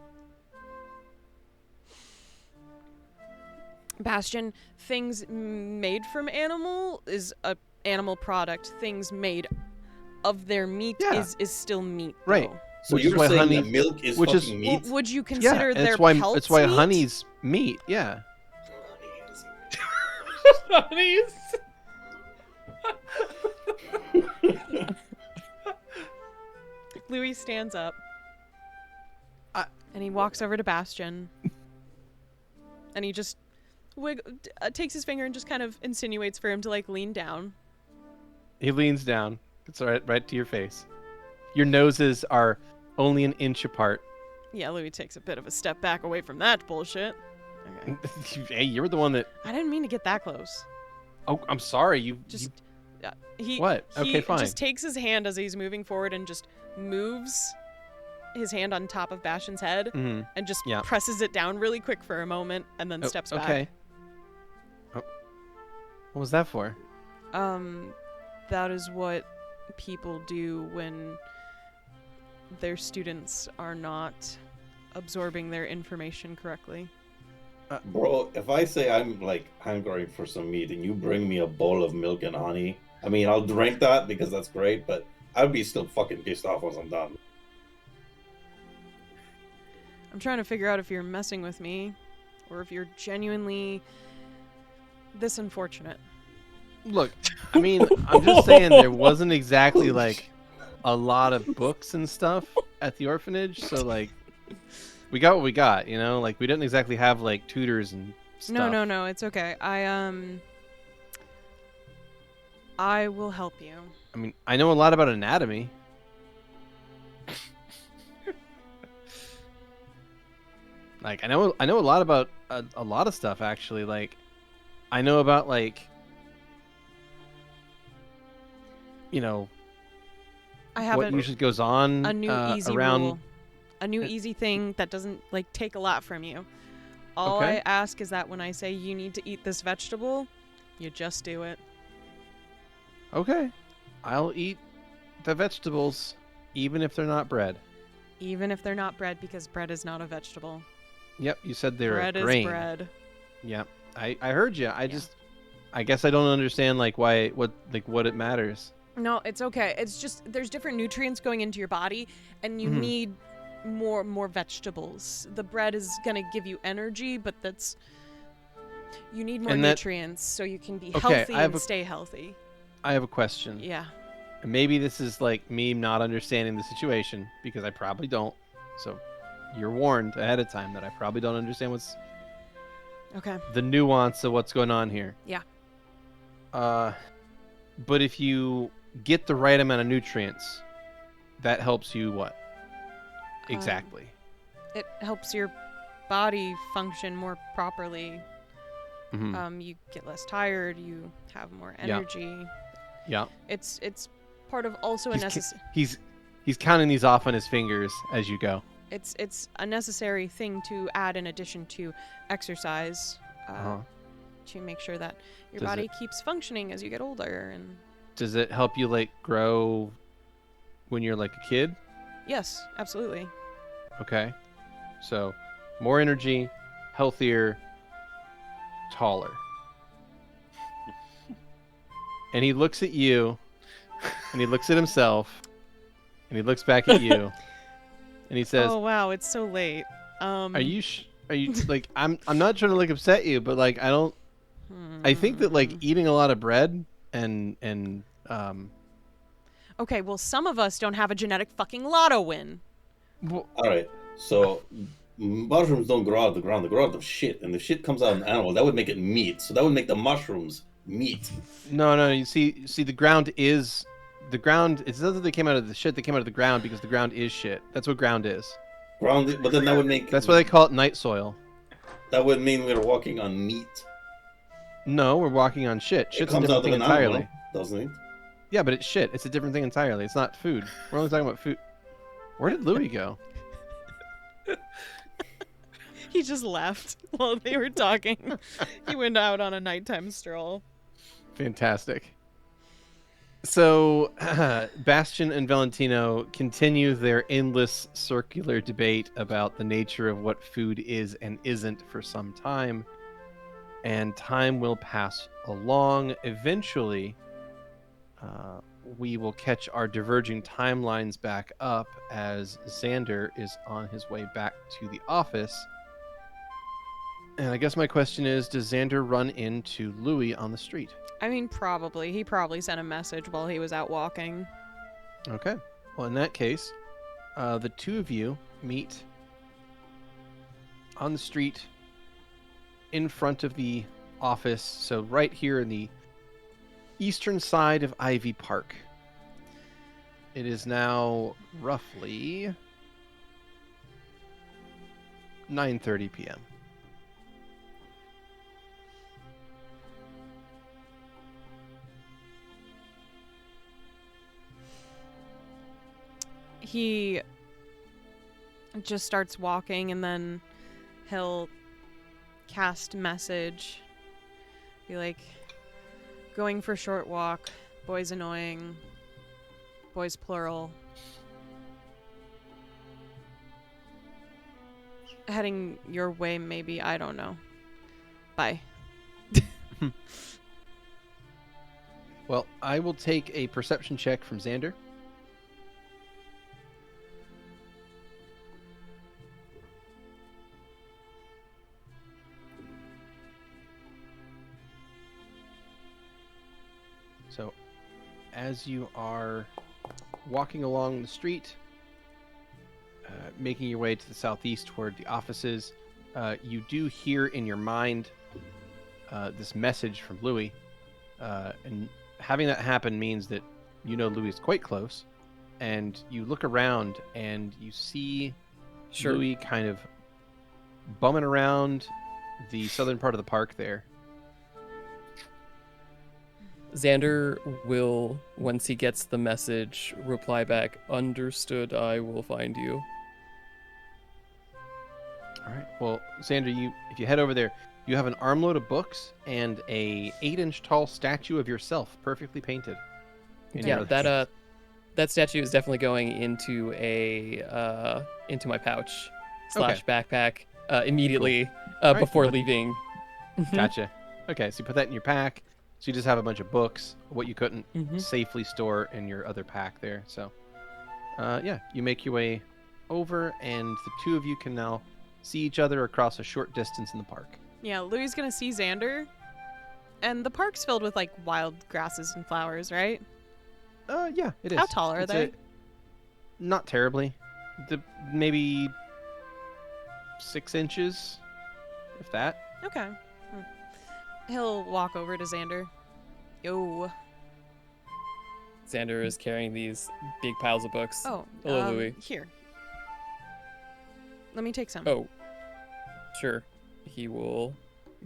Bastion. Things made from animal is a animal product. Things made of their meat Yeah. is still meat. Right. though. So Which is you're why saying honey- that milk is which fucking is- Well, meat? would you Yeah, consider and their it's why pelts it's why meat? honey's meat. Yeah. Honeys. Louie stands up, and he Uh, walks over to Bastion, and he just takes his finger and just kind of insinuates for him to like lean down. He leans down. It's right to your face. Your noses are only an inch apart. Yeah, Louie takes a bit of a step back away from that bullshit. Okay. Hey, you're the one that. I didn't mean to get that close. Oh, I'm sorry. You He What? he Okay, fine. just takes his hand as he's moving forward and just moves his hand on top of Bastion's head Mhm. and just Yeah. presses it down really quick for a moment and then Oh, steps back. Okay. Oh. What was that for? That is what people do when their students are not absorbing their information correctly. Bro, if I say I'm like hungry for some meat and you bring me a bowl of milk and honey, I mean, I'll drink that because that's great, but I'd be still fucking pissed off once I'm done. I'm trying to figure out if you're messing with me or if you're genuinely this unfortunate. Look, I mean, I'm just saying there wasn't exactly like a lot of books and stuff at the orphanage, so like we got what we got, you know? Like we didn't exactly have like tutors and stuff. No, it's okay. I will help you. I mean, I know a lot about anatomy. Like I know a lot about a lot of stuff actually. Like I know about like I have what usually goes on a new easy around rule. a new easy thing that doesn't like take a lot from you. All Okay. I ask is that when I say you need to eat this vegetable, you just do it. Okay. I'll eat the vegetables, even if they're not bread. Even if they're not bread, because bread is not a vegetable. Yep, you said they're Bread a grain. is bread. Yep, I heard you. I guess I don't understand like what it matters. No, it's okay. It's just there's different nutrients going into your body, and you Mhm. need more vegetables. The bread is gonna give you energy, but you need more And that- nutrients so you can be Okay, healthy and stay healthy. I have a question. Yeah. And maybe this is like me not understanding the situation because I probably don't. So you're warned ahead of time that I probably don't understand what's Okay. the nuance of what's going on here. Yeah. But if you get the right amount of nutrients, that helps you what? Exactly. It helps your body function more properly. Mhm. You get less tired. You have more Yeah. energy. Yeah. It's part of also a He's, necessary. he's counting these off on his fingers as you go. It's a necessary thing to add in addition to exercise to make sure that your Does body it- keeps functioning as you get older. And Does it help you like grow when you're like a kid? yes, absolutely. Okay. So more energy, healthier, taller. And he looks at you, and he looks at himself, and he looks back at you, and he says, Oh wow, it's so late. Are you like I'm not trying to like upset you, but like I think that like eating a lot of bread and Okay, well, some of us don't have a genetic fucking lotto win. well, All right. So mushrooms don't grow out of the ground; they grow out of shit, and the shit comes out of an animal. That would make it meat. So that would make the mushrooms meat. no, you see the ground is the ground. It's not that they came out of the shit; they came out of the ground because the ground is shit. That's what ground is. Ground, but then that would make. That's why they call it night soil. That would mean we're walking on meat. No, we're walking on shit. It Shit's a comes different out thing of an entirely. animal, doesn't it? Yeah, but it's shit. It's a different thing entirely. It's not food. We're only talking about food. Where did Louie go? He just left while they were talking. He went out on a nighttime stroll. Fantastic. So, Bastion and Valentino continue their endless circular debate about the nature of what food is and isn't for some time. And time will pass along. Eventually, we will catch our diverging timelines back up as Xander is on his way back to the office. And I guess my question is, does Xander run into Louie on the street? I mean, probably. He probably sent a message while he was out walking. Okay. Well, in that case, the two of you meet on the street in front of the office. So right here in the eastern side of Ivy Park. It is now roughly 9:30 p.m. He just starts walking and then he'll cast message. Be like, going for short walk, boys annoying, boys plural. Heading your way, maybe, I don't know. Bye. Well, I will take a perception check from Xander. So, as you are walking along the street, making your way to the southeast toward the offices, you do hear in your mind this message from Louie. And having that happen means that you know Louie is quite close. And you look around and you see Louie kind of bumming around the southern part of the park there. Xander will, once he gets the message, reply back, "Understood, I will find you." All right. Well, Xander, if you head over there, you have an armload of books and a 8-inch tall statue of yourself, perfectly painted. in your Yeah, other that statue is definitely going into into my pouch slash backpack immediately Right, before but- leaving. Gotcha. Okay, so you put that in your pack. So you just have a bunch of books, what you couldn't Mhm. safely store in your other pack there. So, yeah, you make your way over, and the two of you can now see each other across a short distance in the park. Yeah, Louie's gonna see Xander. And the park's filled with, like, wild grasses and flowers, right? Yeah, it is. How tall are It's they? not terribly. Maybe 6 inches, if that. Okay. He'll walk over to Xander. Yo. Xander is carrying these big piles of books. Oh, Hello, Louie. Here. Let me take some. Oh, sure. He will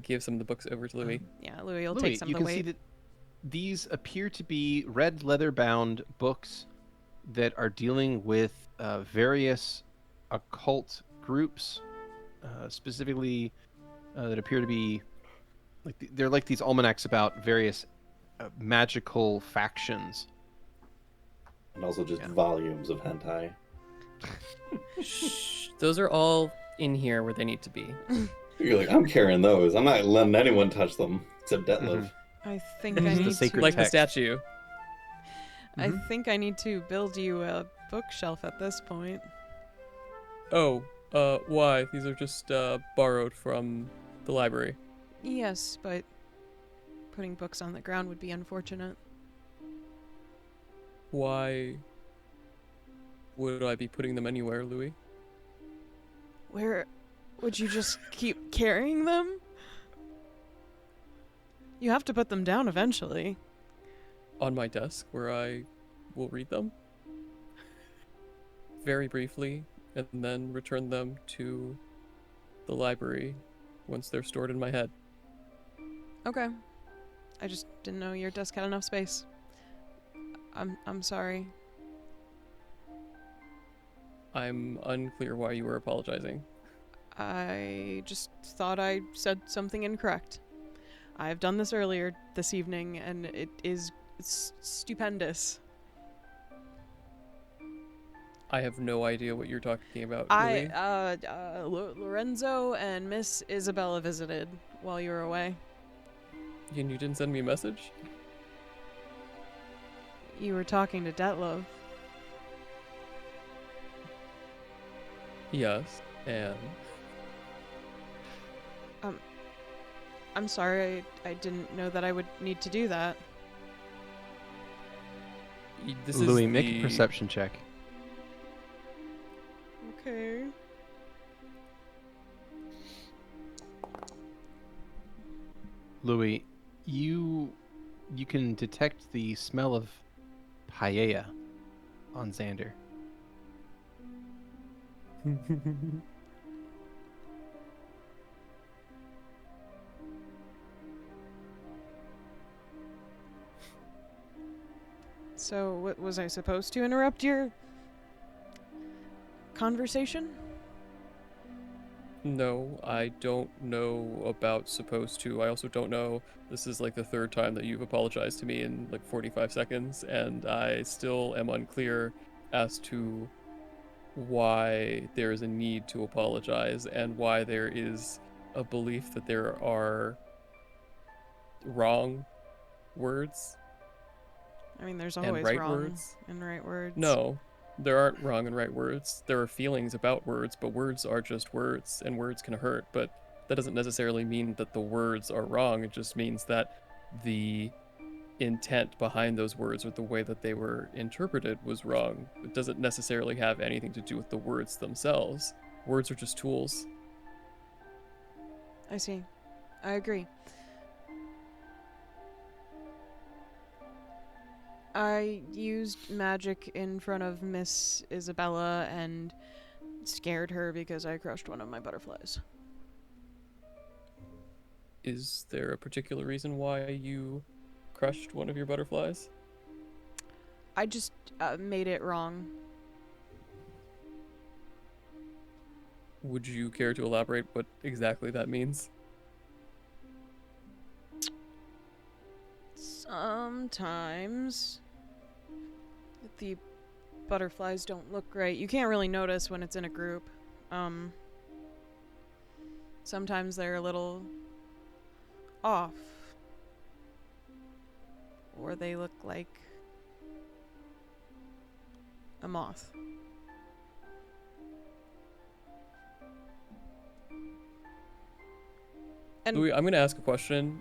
give some of the books over to Louie. Yeah, Louie will Louis, take some you of the can see weight. that these appear to be red leather-bound books that are dealing with various occult groups, specifically that appear to be they're like these almanacs about various magical factions. And also just Yeah. volumes of hentai. Shh. Those are all in here where they need to be. You're like, I'm carrying those. I'm not letting anyone touch them except Detlev. Mhm. I think This I is the need sacred to. Like the text. statue. I think I need to build you a bookshelf at this point. Oh, why? These are just borrowed from the library. Yes, but putting books on the ground would be unfortunate. Why would I be putting them anywhere, Louis? Where would you just keep carrying them? You have to put them down eventually. On my desk, where I will read them very briefly, and then return them to the library once they're stored in my head. Okay. I just didn't know your desk had enough space. I'm sorry. I'm unclear why you were apologizing. I just thought I said something incorrect. I've done this earlier this evening, and it's stupendous. I have no idea what you're talking about, Louis. Lorenzo and Miss Isabella visited while you were away. And you didn't send me a message? You were talking to Detlev. Yes, and I'm sorry, I didn't know that I would need to do that. this Louis, is make the... a perception check. Okay. Louis, you can detect the smell of paella on Xander. So, what was I supposed to interrupt your conversation? No, I don't know about supposed to. I also don't know. This is like the third time that you've apologized to me in like 45 seconds, and I still am unclear as to why there is a need to apologize and why there is a belief that there are wrong words. I mean, there's And always right wrong words? and right words. No, there aren't wrong and right words. There are feelings about words, but words are just words, and words can hurt. But that doesn't necessarily mean that the words are wrong. It just means that the intent behind those words or the way that they were interpreted was wrong. It doesn't necessarily have anything to do with the words themselves. Words are just tools. I see. I agree. I used magic in front of Miss Isabella and scared her because I crushed one of my butterflies. Is there a particular reason why you crushed one of your butterflies? I just made it wrong. Would you care to elaborate what exactly that means? Sometimes the butterflies don't look great. You can't really notice when it's in a group. Sometimes they're a little off. Or they look like a moth. And Louis, I'm going to ask a question,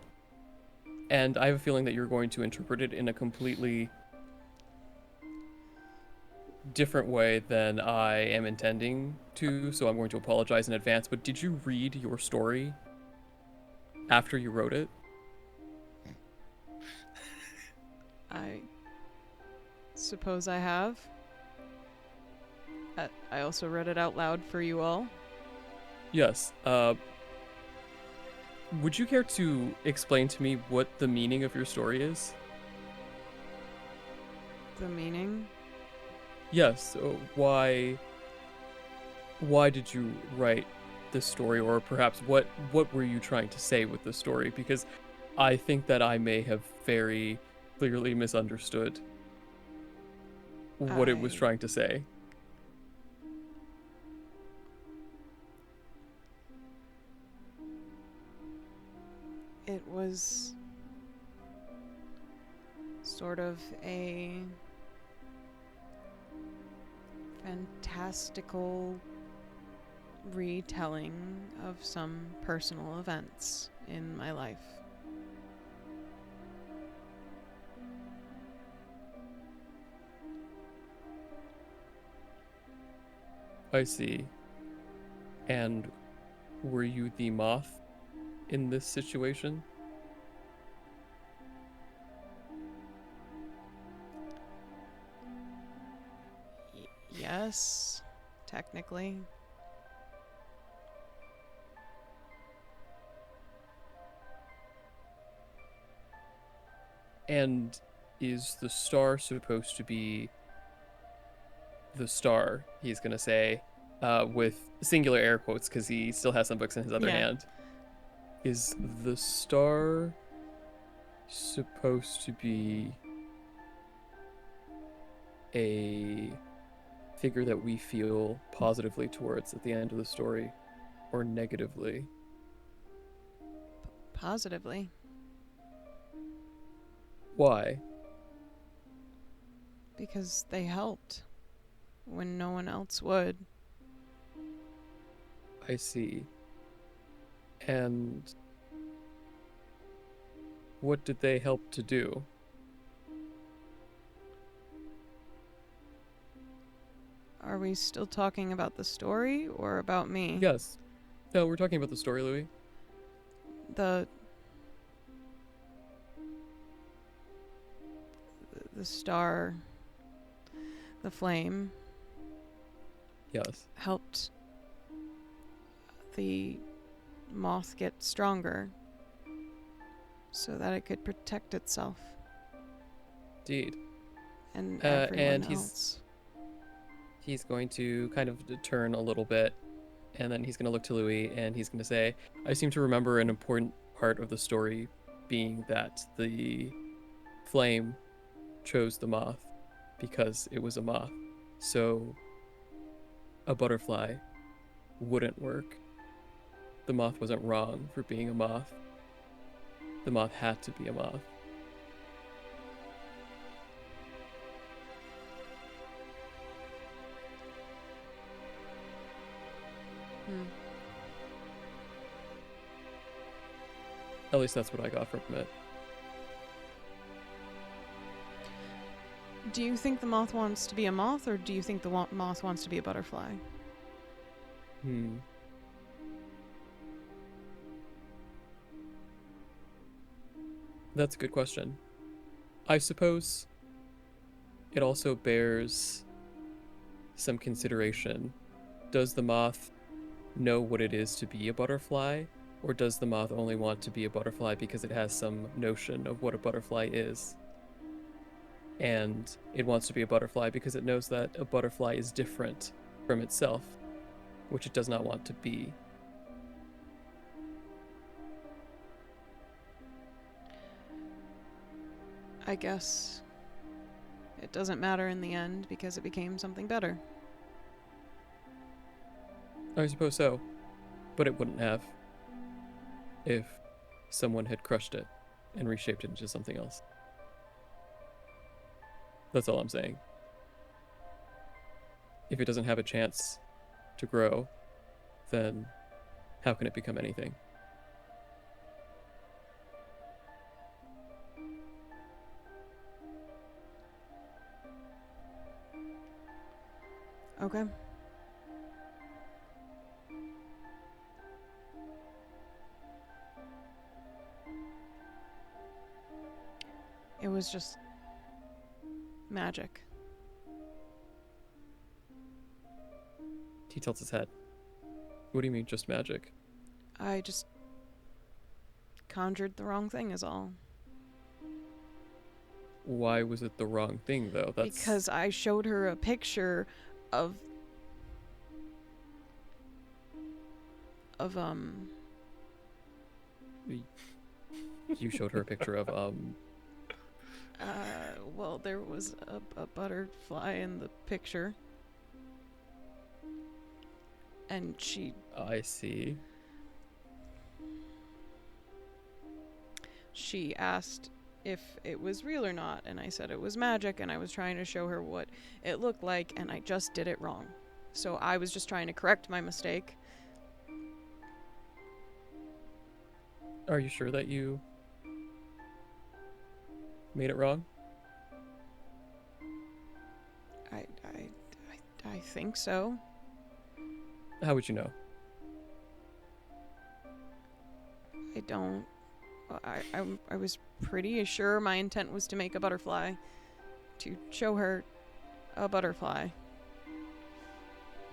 and I have a feeling that you're going to interpret it in a completely different way than I am intending to, so I'm going to apologize in advance. But did you read your story after you wrote it? I suppose I have. I also read it out loud for you all. Yes. Would you care to explain to me what the meaning of your story is? The meaning? Yes. So why did you write this story, or perhaps what were you trying to say with the story? Because I think that I may have very clearly misunderstood what it was I- trying to say. It was sort of a fantastical retelling of some personal events in my life. I see. And were you the moth in this situation? Yes, technically. And is the star supposed to be the star, he's going to say, with singular air quotes because he still has some books in his other Yeah. hand. Is the star supposed to be a figure that we feel positively towards at the end of the story, or negatively? Positively. Why? Because they helped when no one else would. I see. And what did they help to do? Are we still talking about the story or about me? Yes. No, we're talking about the story, Louis. The star, the flame, Yes. helped the moth get stronger so that it could protect itself Indeed. and And everyone he's- else. He's going to kind of turn a little bit, and then he's going to look to Louis, and he's going to say, I seem to remember an important part of the story being that the flame chose the moth because it was a moth. So a butterfly wouldn't work. The moth wasn't wrong for being a moth. The moth had to be a moth. Hmm. At least that's what I got from it. Do you think the moth wants to be a moth, or do you think the moth wants to be a butterfly? That's a good question. I suppose it also bears some consideration. Does the moth know what it is to be a butterfly, or does the moth only want to be a butterfly because it has some notion of what a butterfly is? And it wants to be a butterfly because it knows that a butterfly is different from itself. which it does not want to be. I guess it doesn't matter in the end because it became something better. I suppose so, but it wouldn't have if someone had crushed it and reshaped it into something else. That's all I'm saying. If it doesn't have a chance to grow, then how can it become anything? Okay. It was just magic. He tilts his head. What do you mean, just magic? I just conjured the wrong thing is all. Why was it the wrong thing, though? That's Because I showed her a picture of you showed her a picture of well, there was a butterfly in the picture. And I see. she asked if it was real or not, and I said it was magic, and I was trying to show her what it looked like, and I just did it wrong. So I was just trying to correct my mistake. Are you sure that you made it wrong? I think so. How would you know? I don't. I was pretty sure my intent was to make a butterfly, to show her a butterfly.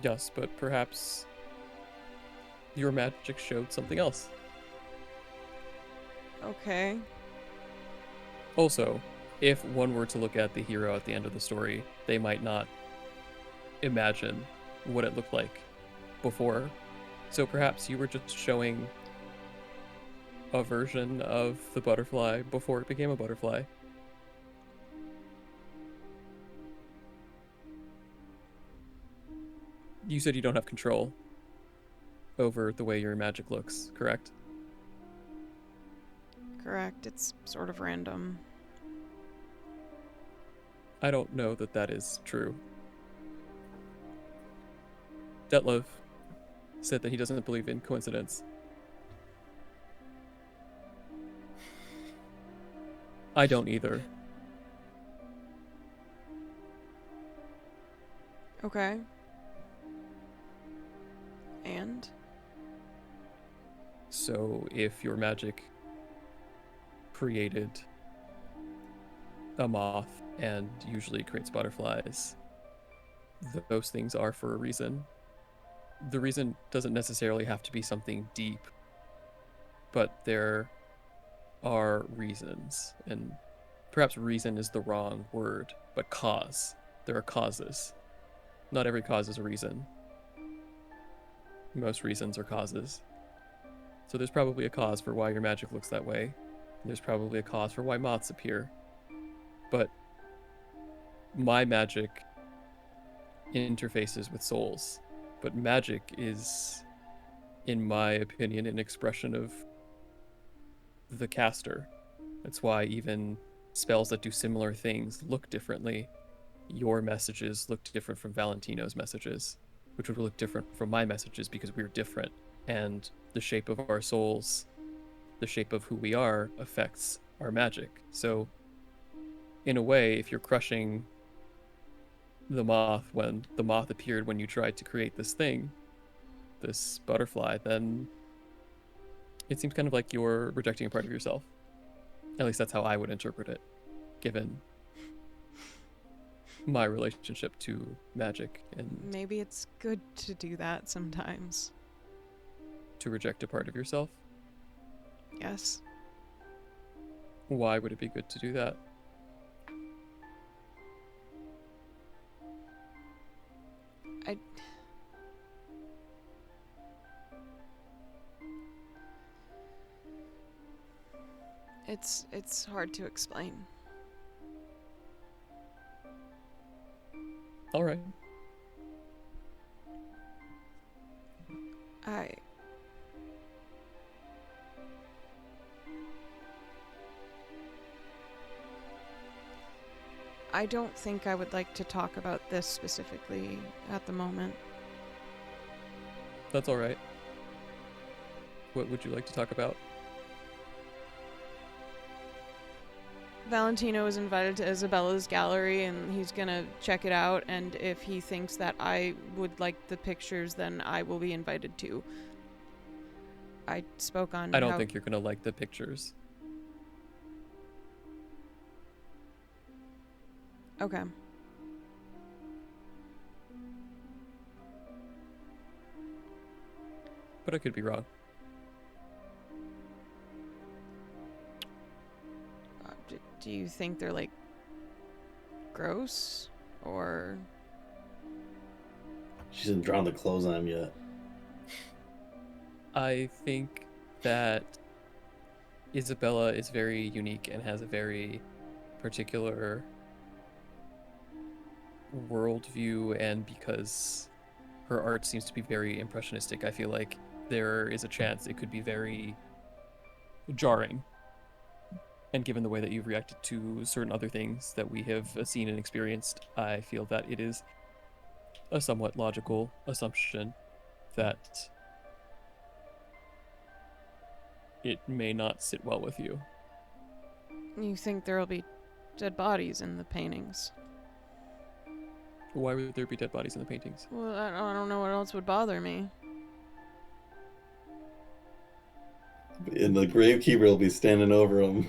Yes, but perhaps your magic showed something else. Okay. Also, if one were to look at the hero at the end of the story, they might not imagine what it looked like before. So perhaps you were just showing a version of the butterfly before it became a butterfly. You said you don't have control over the way your magic looks, correct? Correct. It's sort of random. I don't know that that is true. Detlev said that he doesn't believe in coincidence. I don't either. Okay. And? So if your magic created a moth and usually creates butterflies, those things are for a reason. The reason doesn't necessarily have to be something deep, but there are reasons, and perhaps reason is the wrong word, but cause. There are causes. Not every cause is a reason. Most reasons are causes. So there's probably a cause for why your magic looks that way. There's probably a cause for why moths appear. But my magic interfaces with souls. But magic is, in my opinion, an expression of the caster. That's why even spells that do similar things look differently. Your messages look different from Valentino's messages, which would look different from my messages because we're different. And the shape of our souls, the shape of who we are, affects our magic. So, in a way, if you're crushing the moth when the moth appeared when you tried to create this thing, this butterfly, then it seems kind of like you're rejecting a part of yourself. At least that's how I would interpret it, given my relationship to magic and Maybe it's good to do that sometimes. to reject a part of yourself. Yes. Why would it be good to do that? It's hard to explain. All right. I don't think I would like to talk about this specifically at the moment. That's all right. What would you like to talk about? Valentino is invited to Isabella's gallery and he's gonna check it out, and if he thinks that I would like the pictures, then I will be invited too. I spoke on I don't how- think you're gonna like the pictures. Okay. But I could be wrong. Do you think they're like gross or? She hasn't drawn the clothes on him yet. I think that Isabella is very unique and has a very particular worldview, and because her art seems to be very impressionistic, I feel like there is a chance it could be very jarring. And given the way that you've reacted to certain other things that we have seen and experienced, I feel that it is a somewhat logical assumption that it may not sit well with you. You think there'll be dead bodies in the paintings? Why would there be dead bodies in the paintings? Well, I don't know what else would bother me. And the gravekeeper will be standing over him.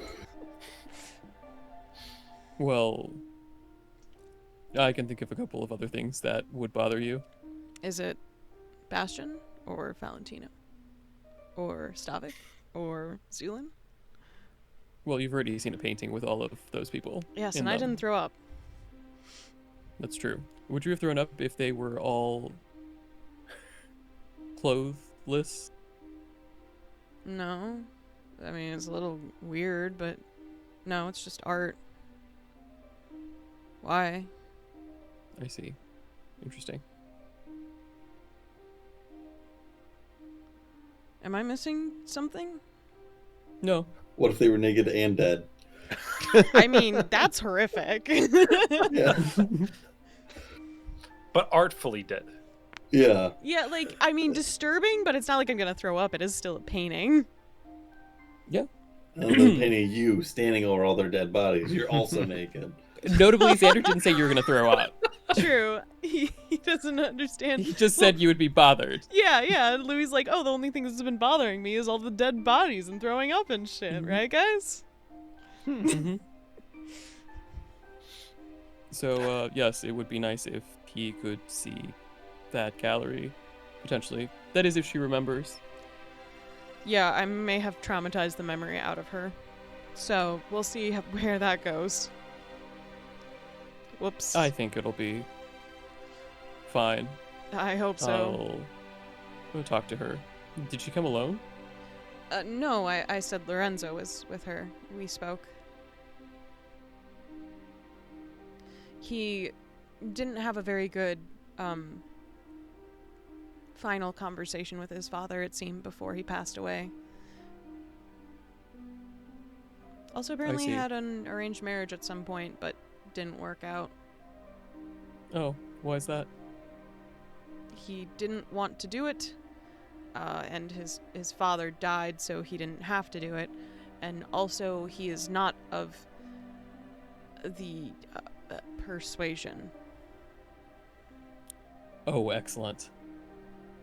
Well, I can think of a couple of other things that would bother you. Is it Bastion or Valentino? Or Stavik? Or Zu'lin? Well, you've already seen a painting with all of those people. Yes, in and I them. didn't throw up. That's true. Would you have thrown up if they were all clothless? No. I mean, it's a little weird, but no, it's just art. Why? I see. Interesting. Am I missing something? No. What if they were naked and dead? I mean, that's horrific. Yeah. But artfully dead. Yeah. Yeah, like, I mean, disturbing, but it's not like I'm gonna throw up. It is still a painting. Yeah. And then painting you standing over all their dead bodies. You're also naked. Notably, Xander didn't say you were going to throw up. True. He doesn't understand. He just said you would be bothered. Yeah. Louie's like, oh, the only thing that's been bothering me is all the dead bodies and throwing up and shit, right, guys? Mhm. So, yes, it would be nice if he could see that gallery, potentially. That is, if she remembers. Yeah, I may have traumatized the memory out of her. So, we'll see where that goes. Whoops. I think it'll be fine. I hope so. I'll talk to her. Did she come alone? No, I said Lorenzo was with her. We spoke. He didn't have a very good final conversation with his father, it seemed, before he passed away. Also, apparently see. had an arranged marriage at some point, but didn't work out. Oh, why is that? He didn't want to do it, and his father died, so he didn't have to do it. And also, he is not of the persuasion. Oh, excellent.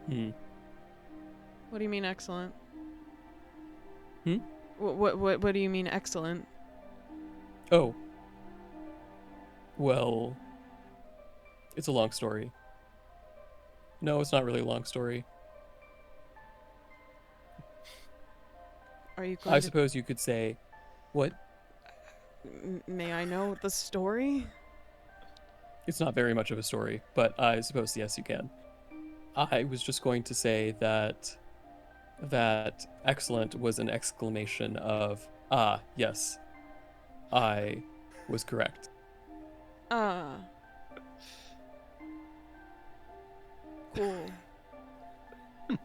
What do you mean excellent? Hmm? What do you mean excellent? Oh. Well, it's a long story. No, it's not really a long story. Are you going I to... suppose you could say, what? May I know the story? It's not very much of a story, but I suppose yes, you can. I was just going to say that excellent was an exclamation of Yes. I was correct. Cool.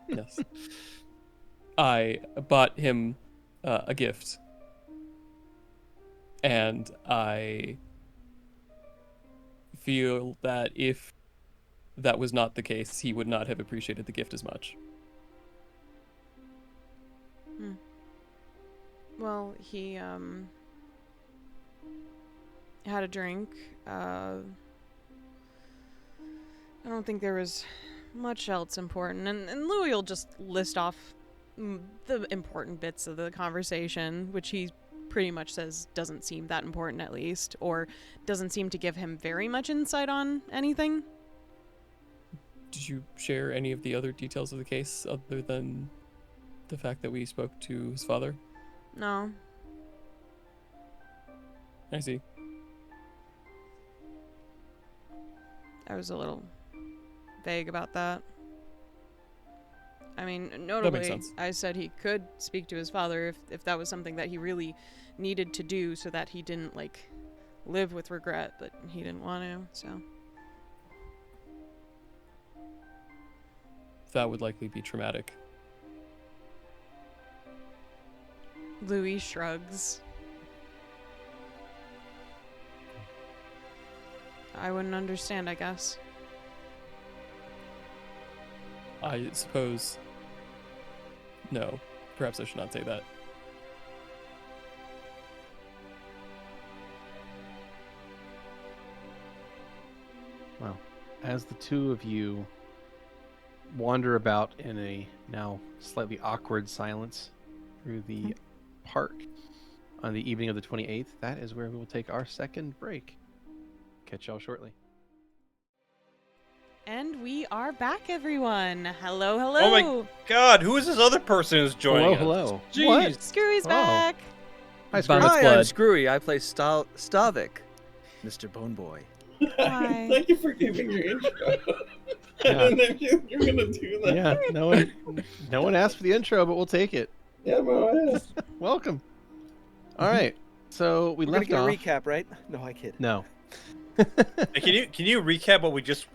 Yes. I bought him a gift. And I feel that if that was not the case, he would not have appreciated the gift as much. Well, he had a drink. I don't think there was much else important, and Louie will just list off the important bits of the conversation, which he pretty much says doesn't seem that important, at least, or doesn't seem to give him very much insight on anything. Did you share any of the other details of the case other than the fact that we spoke to his father? No. I see. I was a little vague about that. I mean, notably, sense. I said he could speak to his father if that was something that he really needed to do so that he didn't, like, live with regret, but he didn't want to, so. That would likely be traumatic. Louis shrugs. I wouldn't understand, I guess. I suppose... No, perhaps I should not say that. Well, as the two of you wander about in a now slightly awkward silence through the park on the evening of the 28th, that is where we will take our second break. Catch y'all shortly. And we are back, everyone. Hello, hello. Oh my God, who is this other person who's joining us? Hello. Jeez. Skrewy's Oh. back. Hi, Vomit. Scrooge. Hi, I'm blood. Skrewy. I play Stavik, Mr. Boneboy. Hi. Thank you for giving your intro. I Yeah. didn't know you were gonna do that. Yeah, no one asked for the intro, but we'll take it. Yeah, bro. Yeah. Welcome. All right. So we We're gonna left get a off. recap, right? No, I kid. No. Hey, can you recap what we just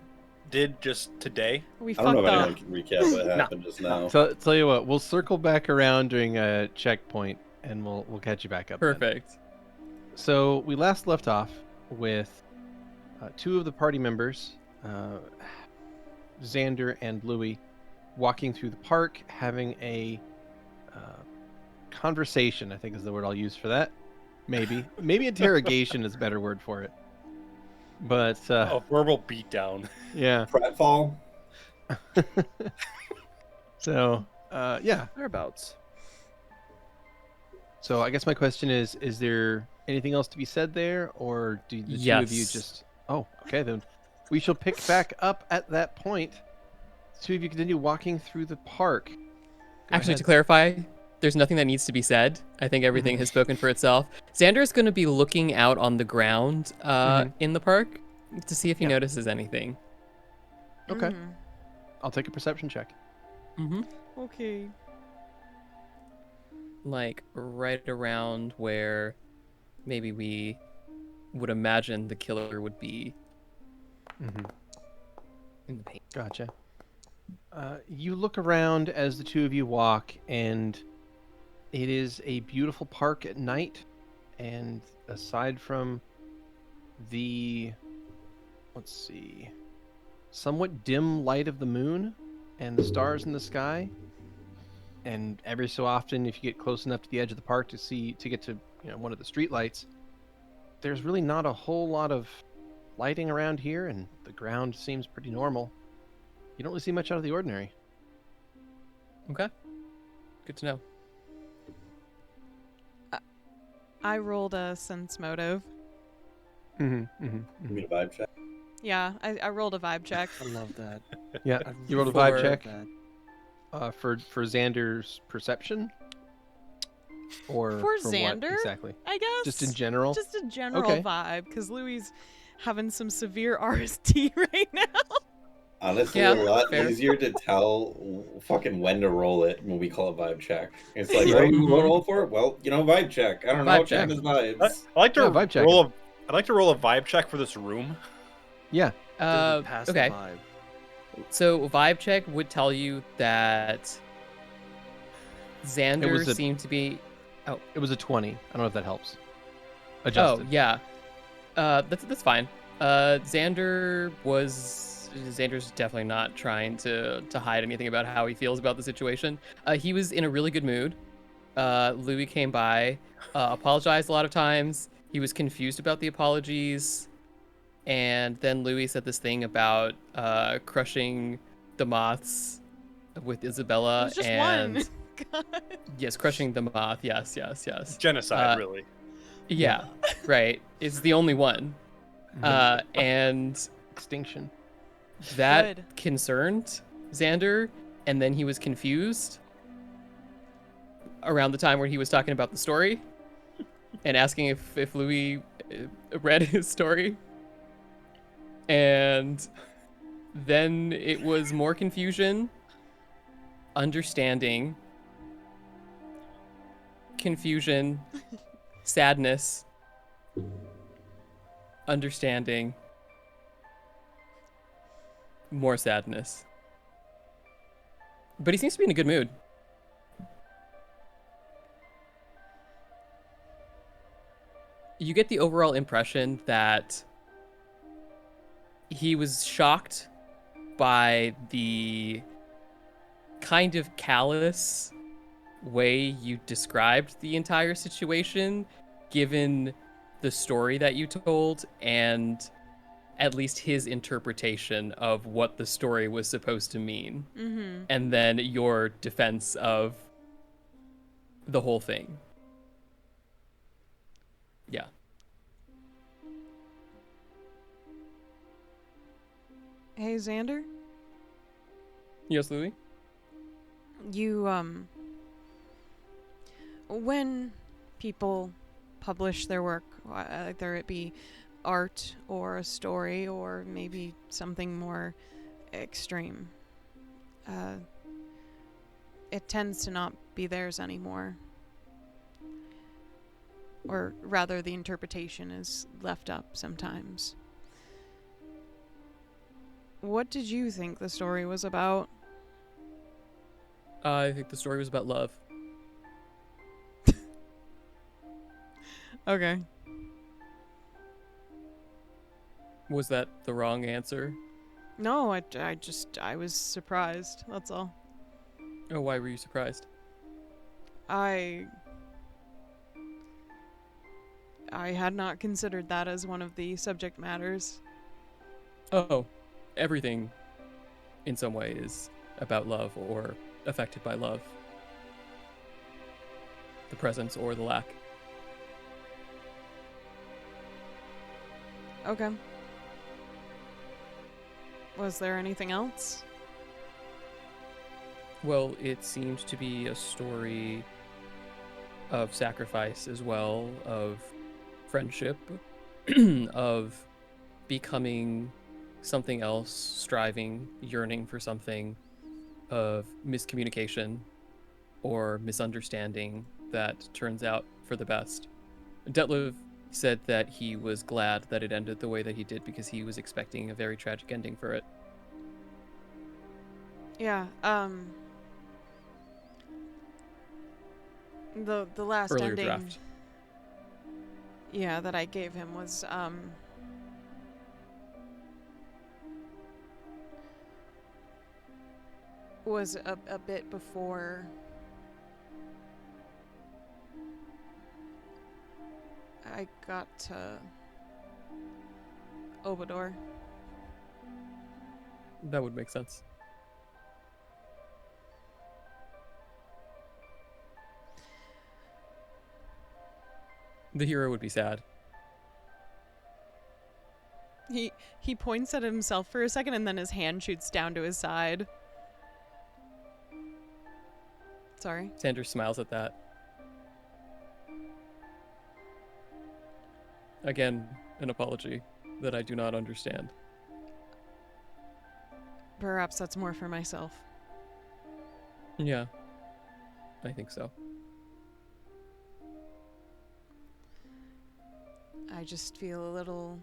did just today? We I don't know fucked if up. anyone can recap what happened just now. So tell you what, we'll circle back around during a checkpoint, and we'll catch you back up. then. Perfect. So we last left off with two of the party members, Xander and Louie, walking through the park, having a conversation. I think is the word I'll use for that. Maybe interrogation is a better word for it. But A verbal beatdown. yeah. Pratfall. So yeah. Whereabouts? So I guess my question is there anything else to be said there, or do the two of you Yes. just... Oh, okay, then we shall pick back up at that point. The two of you continue walking through the park. Go Actually, ahead. to clarify, there's nothing that needs to be said. I think everything has spoken for itself. Xander's going to be looking out on the ground in the park to see if he Yeah. notices anything. Okay, Mhm. I'll take a perception check. Mm-hmm. Okay. Like right around where maybe we would imagine the killer would be Mm-hmm. in the paint. Gotcha. You look around as the two of you walk, and it is a beautiful park at night. And aside from the, let's see, somewhat dim light of the moon and the stars in the sky, and every so often, if you get close enough to the edge of the park to get to one of the street lights, there's really not a whole lot of lighting around here, and the ground seems pretty normal. You don't really see much out of the ordinary. Okay. Good to know. I rolled a sense motive. Mm-hmm, You mean a vibe check? Yeah, I rolled a vibe check. I love that. Yeah, I you rolled a really vibe For- check love for Xander's perception, or For what Xander? exactly? I guess. Just in general. Just a general Okay. vibe, because Louie's having some severe RST right now. honestly Yeah, a lot fair. easier to tell fucking when to roll it when we call it vibe check. It's like, Right. oh, you want to roll for it? Well, vibe check. I don't know, Vibe check check. his I, vibes. I like to Yeah, vibe check. roll a. I'd like to roll a vibe check for this room. Yeah. Does it pass Okay. the vibe? So vibe check would tell you that Xander was a- seemed to be. It was a 20. I don't know if that helps. Oh Adjusted. yeah, that's fine. Xander's definitely not trying to hide anything about how he feels about the situation. He was in a really good mood. Louie came by, apologized a lot of times. He was confused about the apologies, and then Louie said this thing about crushing the moths with It Isabella was just and one. God. yes, crushing the moth. Yes. Genocide, really. Yeah, right. It's the only one. And Extinction. that Good. concerned Xander, and then he was confused around the time where he was talking about the story and asking if Louis read his story. And then it was more confusion, understanding, confusion, sadness, understanding, more sadness. But he seems to be in a good mood. You get the overall impression that he was shocked by the kind of callous way you described the entire situation, given the story that you told and at least his interpretation of what the story was supposed to mean, Mm-hmm. and then your defense of the whole thing. Yeah. Hey, Xander? Yes, Louie? You, when people publish their work, whether it be art or a story or maybe something more extreme, it tends to not be theirs anymore. Or rather, the interpretation is left up sometimes. What did you think the story was about? I think the story was about love. Okay. Was that the wrong answer? No, I was surprised. That's all. Oh, why were you surprised? I had not considered that as one of the subject matters. Oh, everything in some way is about love or affected by love. The presence or the lack. Okay. Was there anything else? Well, it seems to be a story of sacrifice as well, of friendship, of becoming something else, striving, yearning for something, of miscommunication or misunderstanding that turns out for the best. Detlev said that he was glad that it ended the way that he did because he was expecting a very tragic ending for it. Yeah, the last Earlier ending draft. yeah, that I gave him was a bit before I got to Obador. That would make sense. The hero would be sad. He points at himself for a second and then his hand shoots down to his side. Sorry. Xander smiles at that. Again, an apology that I do not understand. Perhaps that's more for myself. Yeah, I think so. I just feel a little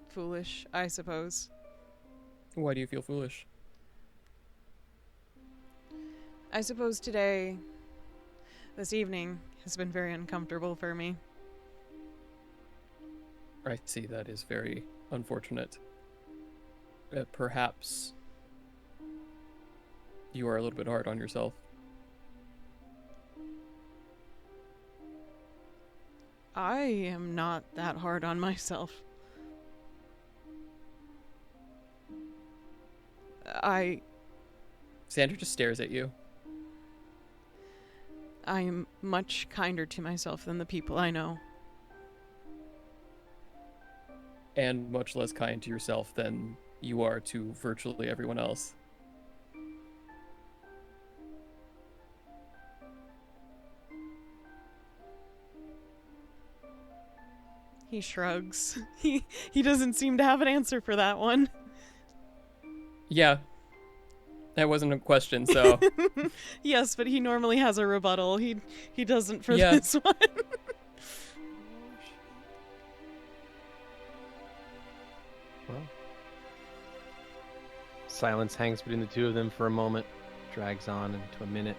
foolish, I suppose. Why do you feel foolish? I suppose this evening, has been very uncomfortable for me. I see, that is very unfortunate. Perhaps you are a little bit hard on yourself. I am not that hard on myself. Xander just stares at you. I am much kinder to myself than the people I know. And much less kind to yourself than you are to virtually everyone else. He shrugs. He doesn't seem to have an answer for that one. Yeah. That wasn't a question, so... Yes, but he normally has a rebuttal. He doesn't for Yeah. this one. Well, silence hangs between the two of them for a moment, drags on into a minute.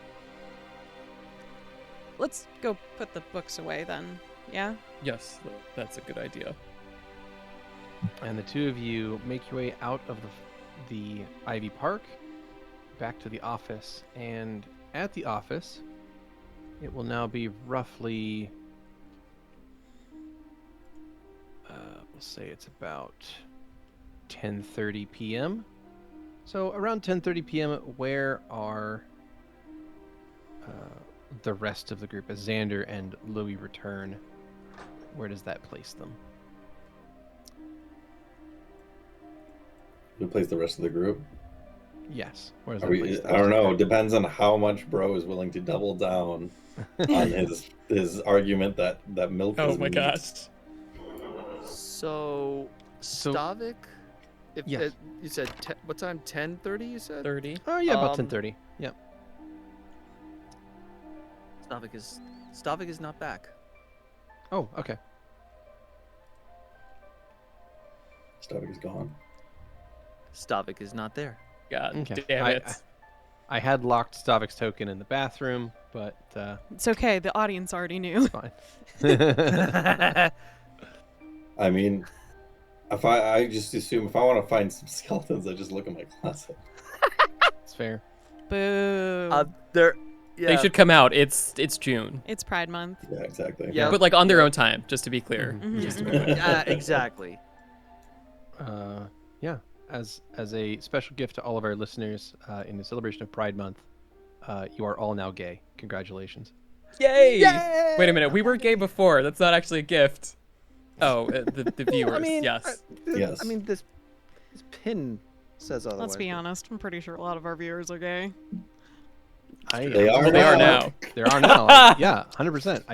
Let's go put the books away then. Yeah? Yes, that's a good idea. And the two of you make your way out of the Ivy Park, back to the office. And at the office, it will now be roughly, we'll say it's about 10:30 p.m. So around 10:30 p.m., where are the rest of the group as Xander and Louie return? Where does that place them? We place the rest of the group. Yes. Where does Are that we, place them? I don't know. Depends on how much Bro is willing to double down on his argument that milk. Oh is my meat. gosh. So, Stavik? Yes. You said what time? 10:30. You said. 30. Oh yeah, about Um, 10:30. Yep. Stavik is not back. Oh, okay. Stavik is gone. Stavik is not there. God Okay. damn it. I had locked Stavik's token in the bathroom, but It's okay, the audience already knew. it's fine. I mean, if I just assume if I want to find some skeletons, I just look in my closet. It's fair. Boo. There. Yeah. They should come out. It's June. It's Pride Month. Yeah, exactly. Yeah. But like on their own time, just to be clear. Mhm, Just to be mhm. clear. Yeah, exactly. Yeah. As a special gift to all of our listeners in the celebration of Pride Month, you are all now gay. Congratulations. Yay! Wait a minute. We were gay before. That's not actually a gift. Oh, the viewers. I mean, yes. Yes. I mean, this pin says otherwise. Let's be honest, I'm pretty sure a lot of our viewers are gay. They are Well, they are now. There are now. Yeah, 100%.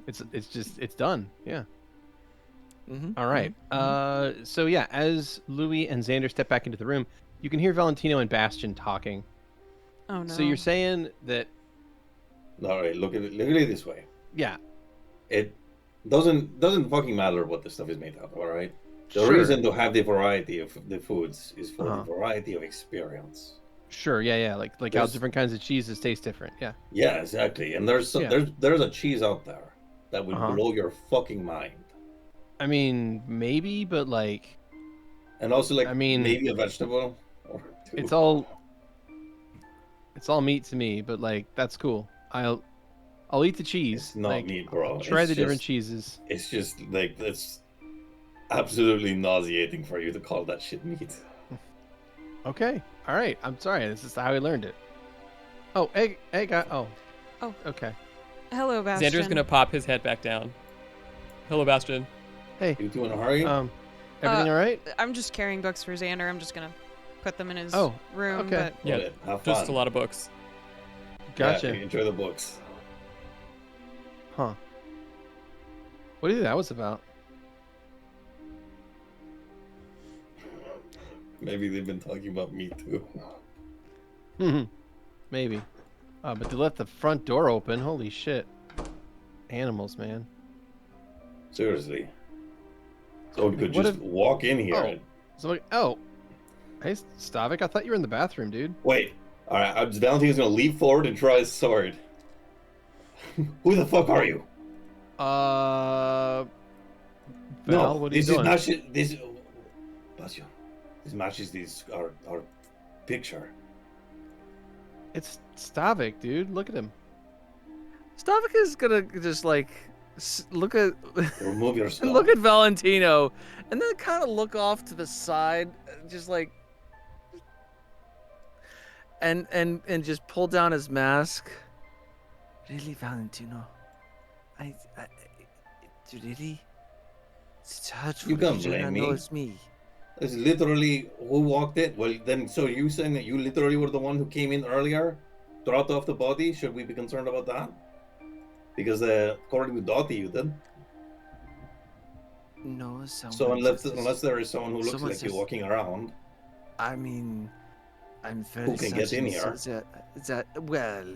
It's done. Yeah. Mm-hmm. All right. So yeah, as Louie and Xander step back into the room, you can hear Valentino and Bastion talking. Oh no. So you're saying that, All right. Look at it this way. yeah, It doesn't fucking matter what the stuff is made of. All right. The Sure. reason to have the variety of the foods is for Uh-huh. the variety of experience. sure, yeah, like how There's- different kinds of cheeses taste different. Yeah. Yeah, exactly. And there's Yeah. there's a cheese out there that would Uh-huh. blow your fucking mind. I mean, maybe, but like, And also, like, I mean, maybe a vegetable or two. it's all meat to me. But like, that's cool. I'll eat the cheese. It's not like, meat, bro. Try It's the different just- cheeses. It's just like it's absolutely nauseating for you to call that shit meat. Okay. All right. I'm sorry. This is how I learned it. Oh, egg. Oh. Oh. Okay. Hello, Bastion. Xander's gonna pop his head back down. Hello, Bastion. Hey. You two in a hurry? Everything all right? I'm just carrying books for Xander. I'm just gonna put them in his Oh, room. okay. Yeah, Love it. Have just fun. a lot of books. Gotcha. Yeah, enjoy the books. Huh. What do you think that was about? Maybe they've been talking about me too. Maybe. But they left the front door open. Holy shit. Animals, man. Seriously. So we could What just if- walk in here. Oh. So, hey, Stavik, I thought you were in the bathroom, dude. Wait. All right. Valentino's gonna leap forward and draw his sword. Who the fuck are you? Val, No, what are you this doing? is not shit. This, Basio, this matches our picture. It's Stavik, dude. Look at him. Stavik is gonna just like look at Remove yourself. look at Valentino, and then kind of look off to the side, just like, and just pull down his mask. Really, Valentino? I really? It's hurtful. You can't do not blame know me. it's me. It's literally who walked in. Well, then, so you saying that you literally were the one who came in earlier, dropped off the body? Should we be concerned about that? Because according to Dottie, you did. No, So unless there is someone who looks someone like you says- walking around, I mean, I'm very Who can get in certain that well,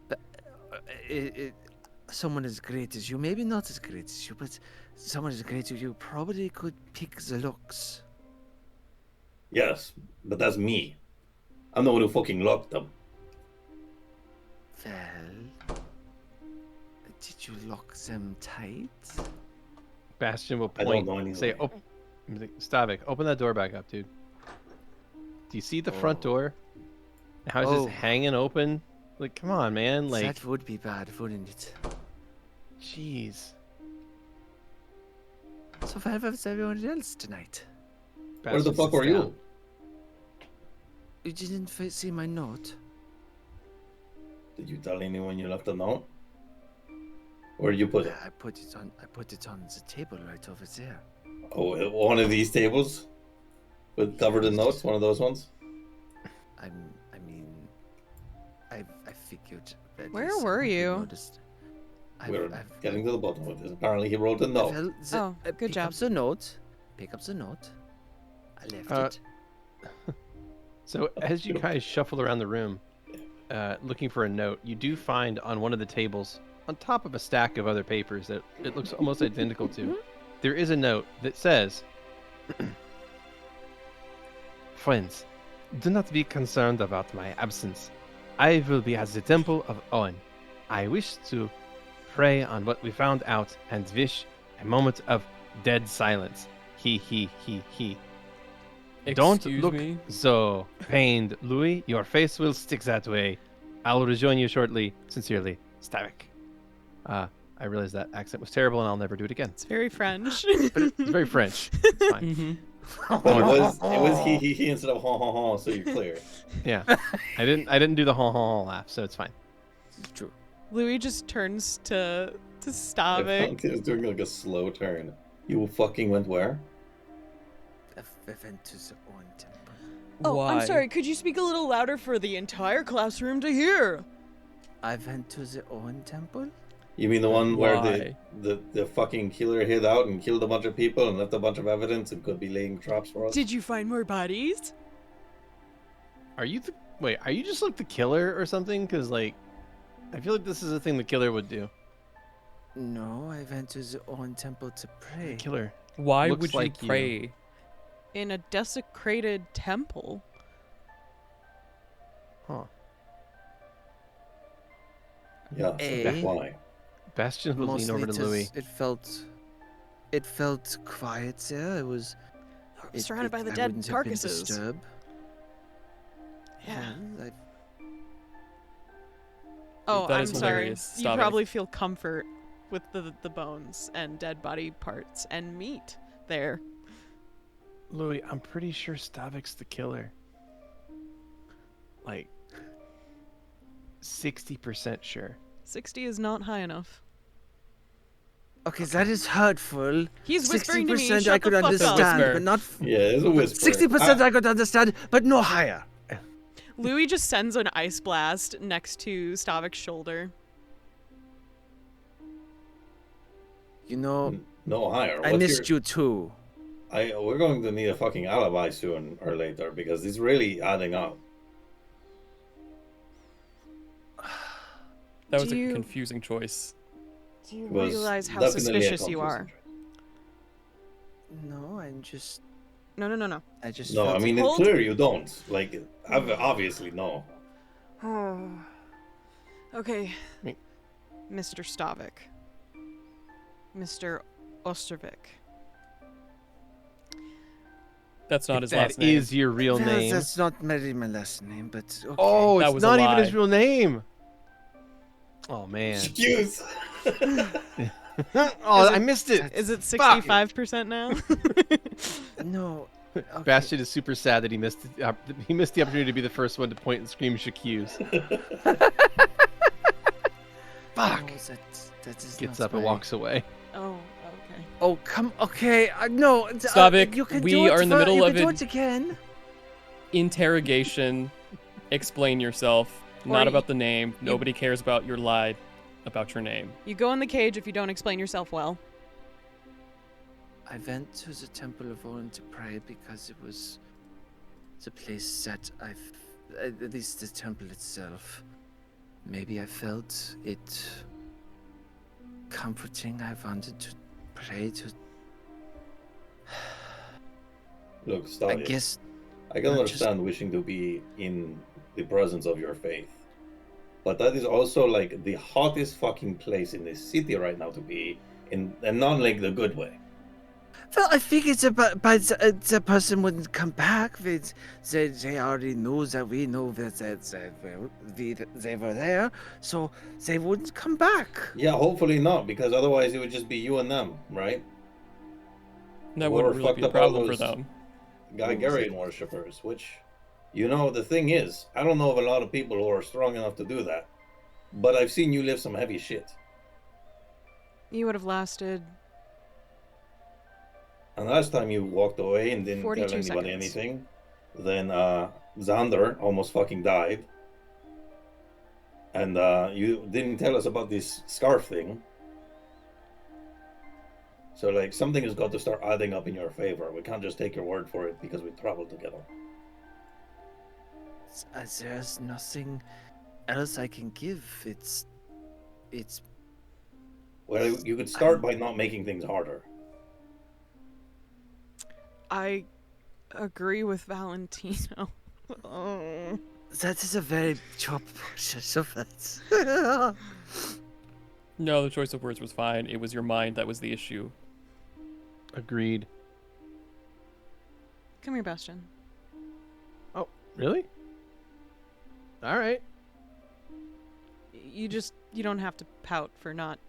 but, someone as great as you, maybe not as great as you, but someone as great as you probably could pick the looks. yes, but that's me. I'm the one who fucking locked them. Well, did you lock them tight? Bastion will I don't point. know anything. Say, Stavik, open that door back up, dude. Do you see the front door? How it's Oh. just hanging open? Like, come on, man. Like, That would be bad, wouldn't it? jeez. So where was everyone else tonight? Where the Bastion fuck sits were you? down. You didn't see my note? Did you tell anyone you left a note? Where did you put it? I put it on the table right over there. Oh, one of these tables with covered in notes. One of those ones. I figured. at Where least were someone would you? notice. We're getting to the bottom of this. Apparently, he wrote a note. Oh, good pick job. Up the note. Pick up the note. I left it. So as you guys shuffle around the room, looking for a note, you do find on one of the tables, on top of a stack of other papers that it looks almost identical to, there is a note that says, "Friends, do not be concerned about my absence. I will be at the Temple of Owen. I wish to pray on what we found out and wish a moment of dead silence. He. Don't Excuse look me? so pained, Louie. Your face will stick that way. I'll rejoin you shortly. Sincerely, Stavik." I realize that accent was terrible, and I'll never do it again. It's very French. But it's very French. It's fine. Mm-hmm. But it was he instead of ha ha ha. So you're clear. Yeah, I didn't do the ha ha ha laugh, so it's fine. True. Louis just turns to He Stavik. was doing like a slow turn. You fucking went where? I went to the Owen temple. Oh, Why? I'm sorry. Could you speak a little louder for the entire classroom to hear? I went to the Owen temple. You mean the one where Why? the fucking killer hid out and killed a bunch of people and left a bunch of evidence and could be laying traps for us? Did you find more bodies? Are you are you just like the killer or something? Because like, I feel like this is a thing the killer would do. No, I went to the Owen temple to pray. The killer. Why Looks would you like you. pray? In a desecrated temple. Huh. Yeah, so Eh? why? Bastion will lean over to Louis. It felt quiet there. It was Surrounded by the I dead wouldn't have been carcasses. disturbed. Yeah. Well, Oh, That I'm is sorry. hilarious. You Stop it. probably feel comfort with the bones and dead body parts and meat there. Louis, I'm pretty sure Stavik's the killer. Like 60% sure. 60 is not high enough. okay, that is hurtful. He's whispering to me. 60% Shut I could the fuck understand, up. Whisper. but not Yeah, it's a whisper. 60% I could understand, but no higher. Louis just sends an ice blast next to Stavik's shoulder. You know, No higher. I missed you too. we're going to need a fucking alibi soon or later because it's really adding up. That was Do a you- confusing choice. Do you It was realize how definitely a suspicious you confusing are? choice. No, I'm just. No. I just. No, felt I mean, it. it's Hold- clear you don't. Like, obviously, no. Okay. Me- Mr. Stavik. Mr. Ostervik. That's not If his that last name. is your real Well, name. That's not really my last name, but okay. Oh, That it's was a not even his lie. real name. Oh man. Excuse. Oh, Is I it- missed it. Is it Fuck. 65% now? No. Okay. Bastion is super sad that he missed the opportunity to be the first one to point and scream Shaquille's. Fuck. No, that is Gets not up and my- walks away. Oh, okay. Oh, come. Okay. No. Stavik, you can we do it are in the for- middle you of can do it. it again. Interrogation. Explain yourself. Or Not y- about the name. Nobody cares about your lie about your name. You go in the cage if you don't explain yourself well. I went to the Temple of Odin to pray because it was the place that at least the temple itself. Maybe I felt it comforting. I wanted to pray to. Look, I stop it. guess I can not understand wishing to be in the presence of your faith. But that is also like the hottest fucking place in this city right now to be in, and not like the good way. Well, I think it's about, but the person wouldn't come back. They already know that we know that they were there, so they wouldn't come back. Yeah, hopefully not, because otherwise it would just be you and them, right? That Or wouldn't really fucked be a up all problem for those- them. Gigarian worshippers, which, you know, the thing is, I don't know of a lot of people who are strong enough to do that, but I've seen you live some heavy shit. You would have lasted. And last time you walked away and didn't tell 42 anybody seconds. anything, then Xander almost fucking died. And you didn't tell us about this scarf thing. So, like, something has got to start adding up in your favor. We can't just take your word for it because we traveled together. There's nothing else I can give. It's Well, you could start by not making things harder. I agree with Valentino. Oh. that is a very chop process of it. No, the choice of words was fine. It was your mind that was the issue. Agreed. Come here, Bastion. Really? All right. You don't have to pout for not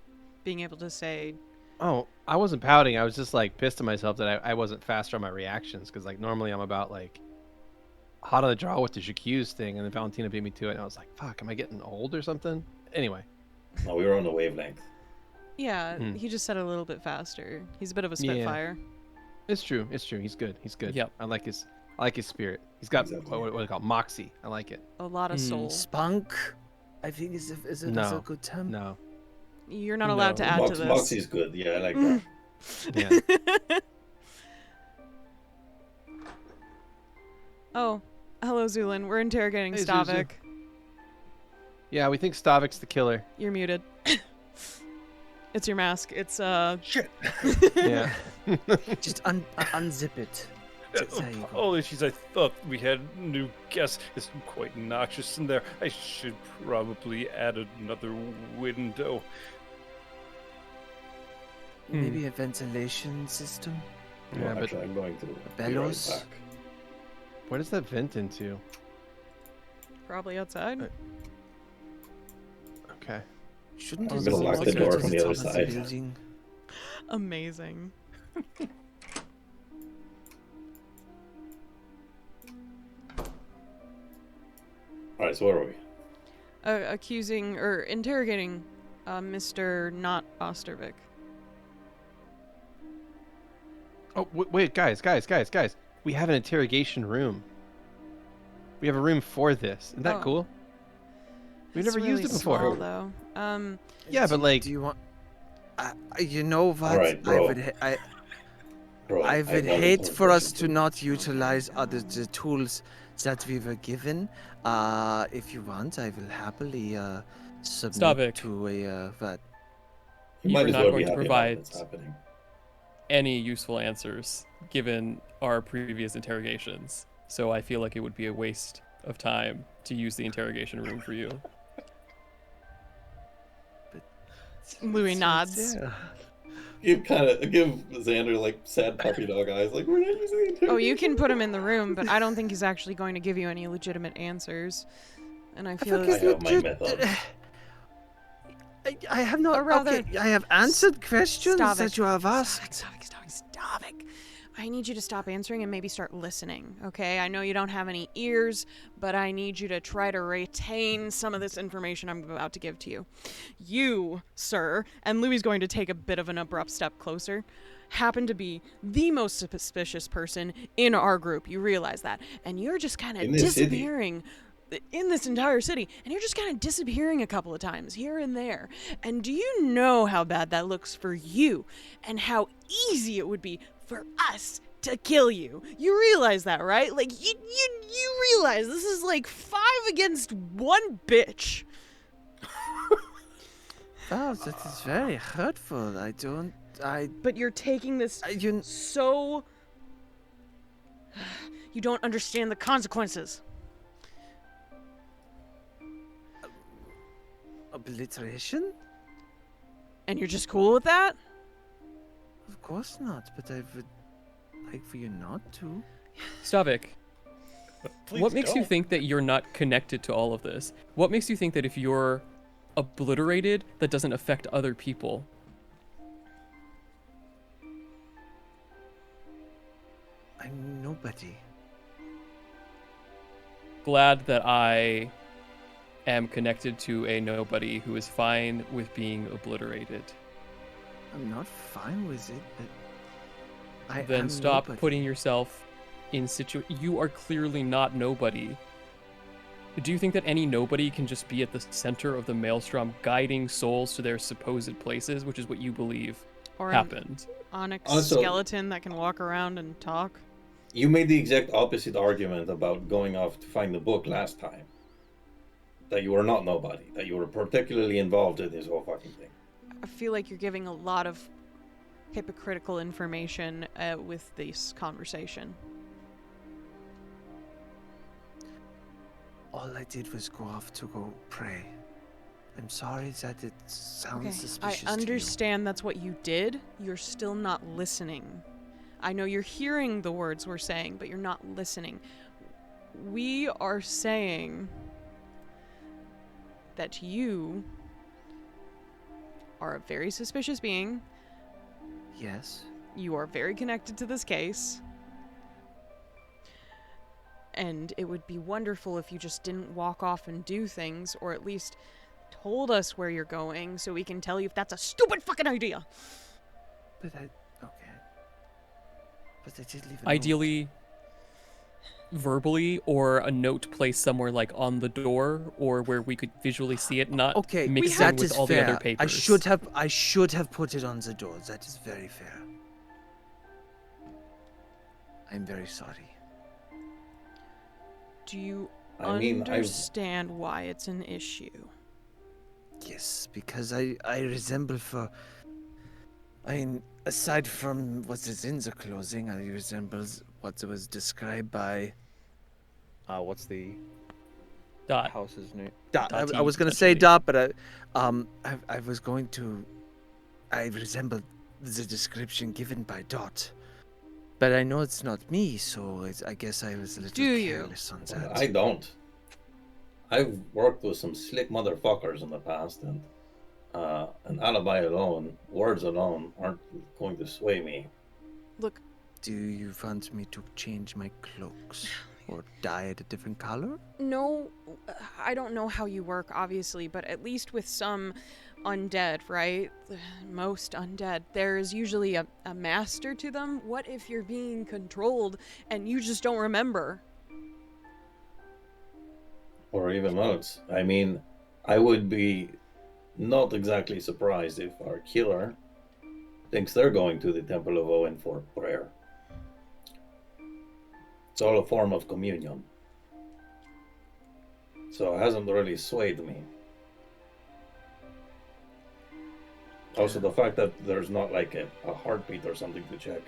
being able to say. Oh, I wasn't pouting. I was just like pissed at myself that I wasn't faster on my reactions because like normally I'm about like hot on the draw with the J'accuse thing, and then Valentino beat me to it, and I was like, "Fuck, am I getting old or something?" Anyway, No, we were on the wavelength. Yeah, Hmm. he just said it a little bit faster. He's a bit of a spitfire. it's true. It's true. He's good. He's good. Yep. I like his spirit. He's got Exactly. what do they call it? Moxie. I like it. A lot of Hmm. soul. Spunk, I think is a No. good term. No. You're not allowed to No. add to this. Moxie's good. Yeah, I like that. Yeah. Oh, hello, Zu'lin. We're interrogating Hey, Zuzu. Stavik. Yeah, we think Stavik's the killer. You're muted. It's your mask. It's Shit. Yeah. Just unzip it. There you go. Apologies, I thought we had new guests. It's quite noxious in there. I should probably add another window. Maybe a ventilation system. Yeah, Well, but actually, I'm going to be right Bellows? back. where does that vent into? probably outside. Okay. Shouldn't I'm it gonna go lock all the way door to from the top other of side. building? Amazing. All right, so where are we? Accusing or interrogating Mr. Not Ostervik. Oh, wait, guys. We have an interrogation room. We have a room for this. Isn't that Oh. cool? We've It's never used really it before. small, though. Yeah, but like, Do you want? You know what? All right, I bro. would. Bro, I have would one hate important for us question to you. not utilize the tools that we were given. If you want, I will happily submit Stavik. to a that. You You're might as not well going be to happy about provide what's happening. any useful answers given our previous interrogations. So I feel like it would be a waste of time to use the interrogation room for you. Louis It's nods. there. Give Xander like sad puppy dog eyes, like we're not using the interrogation. Oh, you can put him in the room, but I don't think he's actually going to give you any legitimate answers. And I feel I as have my methods. I have not. Or rather, okay, I have answered questions Stavik, that you have asked. Stavik. I need you to stop answering and maybe start listening, okay? I know you don't have any ears, but I need you to try to retain some of this information I'm about to give to you. You, sir, and Louie's going to take a bit of an abrupt step closer, happen to be the most suspicious person in our group. You realize that. And you're just kind of In this city. disappearing in this entire city, and you're just kind of disappearing a couple of times here and there. And do you know how bad that looks for you and how easy it would be for us to kill you? You realize that, right? Like you realize this is like 5 against 1 bitch. Wow, that is very hurtful. But you're taking this You so you don't understand the consequences. obliteration? And you're just cool with that? Of course not, but I would like for you not to. Stavik, Please what makes you don't. think that you're not connected to all of this? What makes you think that if you're obliterated, that doesn't affect other people? I'm nobody. Glad that I am connected to a nobody who is fine with being obliterated. I'm not fine with it, but Then I'm stop nobody. putting yourself in You are clearly not nobody. Do you think that any nobody can just be at the center of the maelstrom, guiding souls to their supposed places, which is what you believe Or an happened? onyx Also- skeleton that can walk around and talk? You made the exact opposite argument about going off to find the book last time. That you were not nobody. That you were particularly involved in this whole fucking thing. I feel like you're giving a lot of hypocritical information with this conversation. All I did was go off to go pray. I'm sorry that it sounds Okay, suspicious I understand that's what you did. You're still not listening. I know you're hearing the words we're saying, but you're not listening. We are saying that you are a very suspicious being. to you. Yes. You are very connected to this case. And it would be wonderful if you just didn't walk off and do things, or at least told us where you're going so we can tell you if that's a stupid fucking idea. But okay. But I did leave a note. Ideally, verbally, or a note placed somewhere like on the door, or where we could visually see it, not Okay, mixing that with is all fair. the other papers. I should have put it on the door. That is very fair. I'm very sorry. Do you I mean, understand why it's an issue? Yes, because I resemble aside from what is in the clothing, I resemble what was described by What's the Dot. house's name? Dot. Dottie, I was gonna say essentially. Dot, but I was going to. I resemble the description given by Dot, but I know it's not me, so I guess I was a little Do you? careless on that. I don't. I've worked with some slick motherfuckers in the past, and an alibi alone, words alone, aren't going to sway me. Look, Do you want me to change my cloaks or dye it a different color? no, I don't know how you work, obviously, but at least with some undead, right? Most undead, there's usually a master to them. What if you're being controlled and you just don't remember? Or even else. I mean, I would be not exactly surprised if our killer thinks they're going to the Temple of Owen for prayer. It's all a form of communion. So it hasn't really swayed me. Also, the fact that there's not like a heartbeat or something to check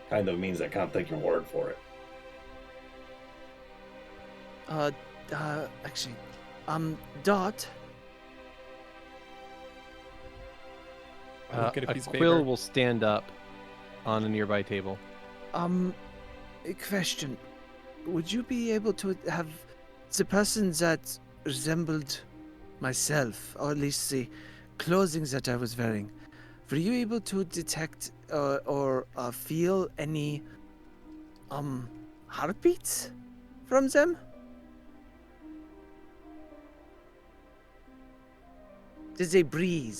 kind of means I can't take your word for it. Actually, Dot. I look at a piece of quill paper. will stand up on a nearby table. A question. Would you be able to have the person that resembled myself, or at least the clothing that I was wearing, were you able to detect or feel any heartbeats from them? Did they breathe?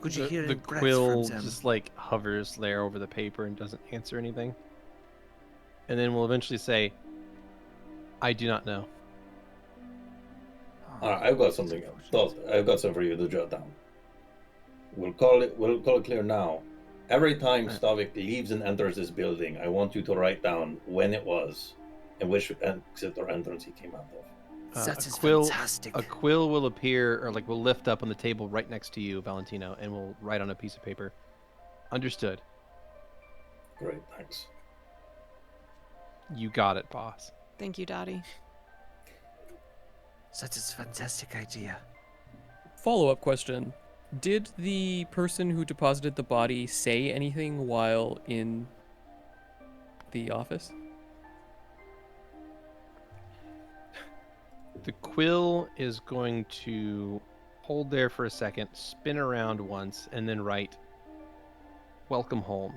Could you hear The any breaths quill from them? just like hovers there over the paper and doesn't answer anything. And then will eventually say, I do not know. I've got something else. I've got something for you to jot down. We'll call it clear now. Every time Stavik leaves and enters this building, I want you to write down when it was and which exit or entrance he came out of. That a is quill, fantastic. A quill will appear, or like will lift up on the table right next to you, Valentino, and will write on a piece of paper. Understood. Great, thanks. You got it, boss. Thank you, Dottie. That is a fantastic idea. Follow-up question. Did the person who deposited the body say anything while in the office? The quill is going to hold there for a second, spin around once, and then write, "Welcome home."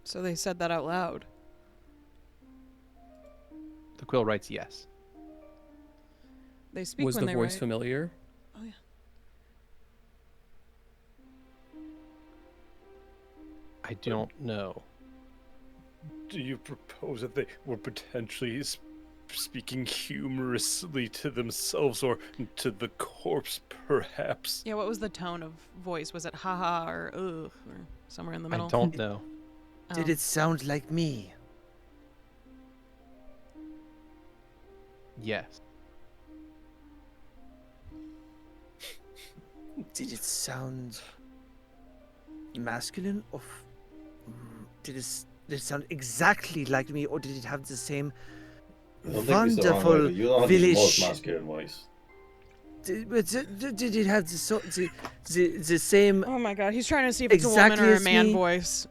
So they said that out loud. The quill writes yes. They speak Was when the they voice write. familiar? Oh yeah. I don't know. Do you propose that they were potentially speaking humorously to themselves or to the corpse, perhaps? Yeah, what was the tone of voice? Was it haha or ugh or somewhere in the middle? I don't know. Did it sound like me? Yes. Did it sound masculine or did it sound exactly like me, or did it have the same I don't think it's the wrong way, wonderful but you don't have the most village? masculine voice. Did it have the same, Oh my god, he's trying to see if it's a woman Exactly or a as man me. voice.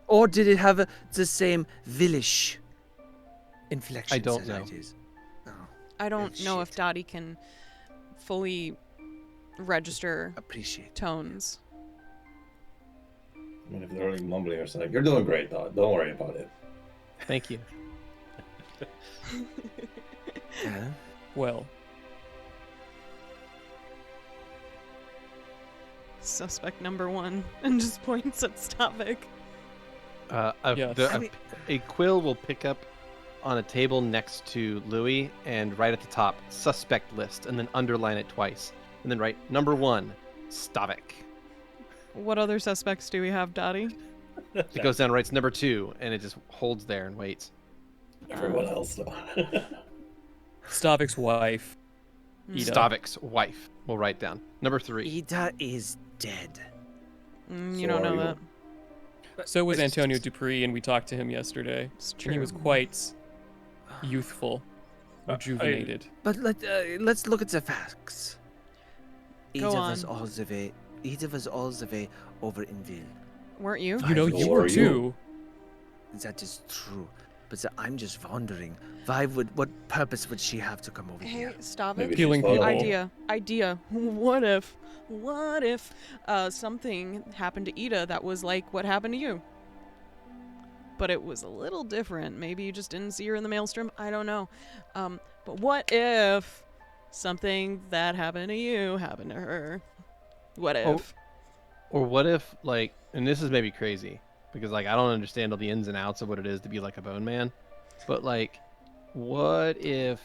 or did it have the same village inflection? I don't know. Oh, I don't know if shit. Dottie can fully register appreciate. tones. I mean, if they're really mumbling or something, you're doing great, though. Don't worry about it. Thank you. Yeah. Well, Suspect number one, and just points at Stavik. Yes. I mean- A quill will pick up on a table next to Louie and right at the top, suspect list, and then underline it twice. And then write number 1, Stavik. What other suspects do we have, Dottie? It goes down and writes number 2, and it just holds there and waits. Everyone else, though. Stavik's wife. Hmm. Ida. Stavik's wife will write down. Number 3. Ida is dead. You So don't are know you. that. So was Antonio Dupree, and we talked to him yesterday. It's And true. he was quite youthful, rejuvenated. But let's look at the facts. Go Ida was on. all the way. Ida was all the way over in Ville. Weren't you? You know, Why you were were you? too. That is true. But I'm just wondering, what purpose would she have to come over Hey, here? Stavik. Maybe Healing she's following. people. Idea. What if something happened to Ida that was like what happened to you? But it was a little different. Maybe you just didn't see her in the maelstrom. I don't know. But what if something that happened to you happened to her? What if? Or what if, like, and this is maybe crazy, because, like, I don't understand all the ins and outs of what it is to be, like, a bone man. But, like, what if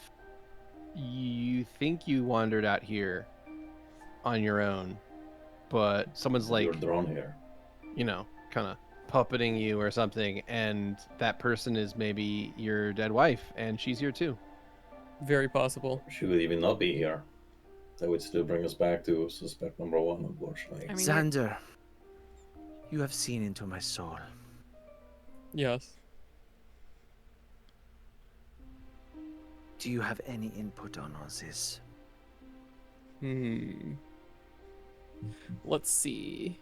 you think you wandered out here on your own, but someone's, like, You're drawn here. you know, kind of puppeting you or something, and that person is maybe your dead wife, and she's here too. Very possible. She would even not be here. That would still bring us back to suspect number one, unfortunately. I mean, Xander, you have seen into my soul. Yes. Do you have any input on all this? Let's see.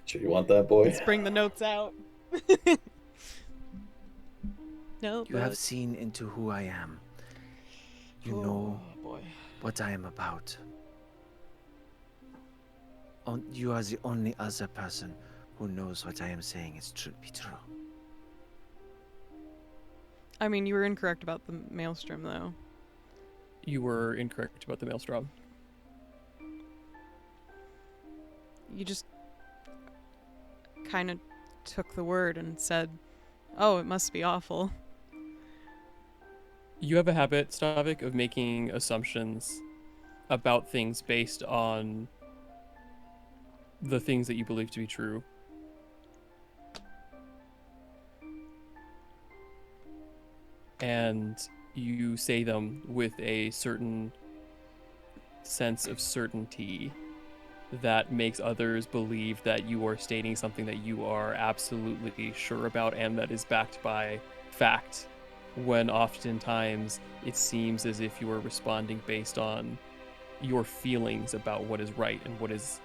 Sure you want that, boy? let's bring the notes out. No, You have seen into who I am. You know boy. what I am about. You are the only other person who knows what I am saying is true. Be true. I mean, you were incorrect about the maelstrom, though. You were incorrect about the maelstrom. You just kind of took the word and said, "Oh, it must be awful." You have a habit, Stavik, of making assumptions about things based on the things that you believe to be true. And you say them with a certain sense of certainty that makes others believe that you are stating something that you are absolutely sure about and that is backed by fact, when oftentimes it seems as if you are responding based on your feelings about what is right and what is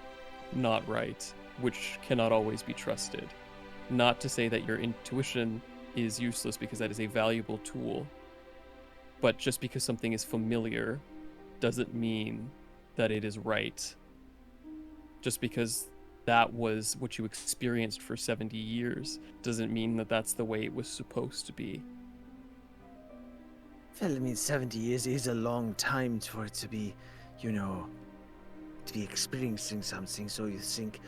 not right, which cannot always be trusted. Not to say that your intuition is useless, because that is a valuable tool, but just because something is familiar doesn't mean that it is right. Just because that was what you experienced for 70 years doesn't mean that that's the way it was supposed to be. Well, I mean, 70 years is a long time for it to be, you know, to be experiencing something, so you think,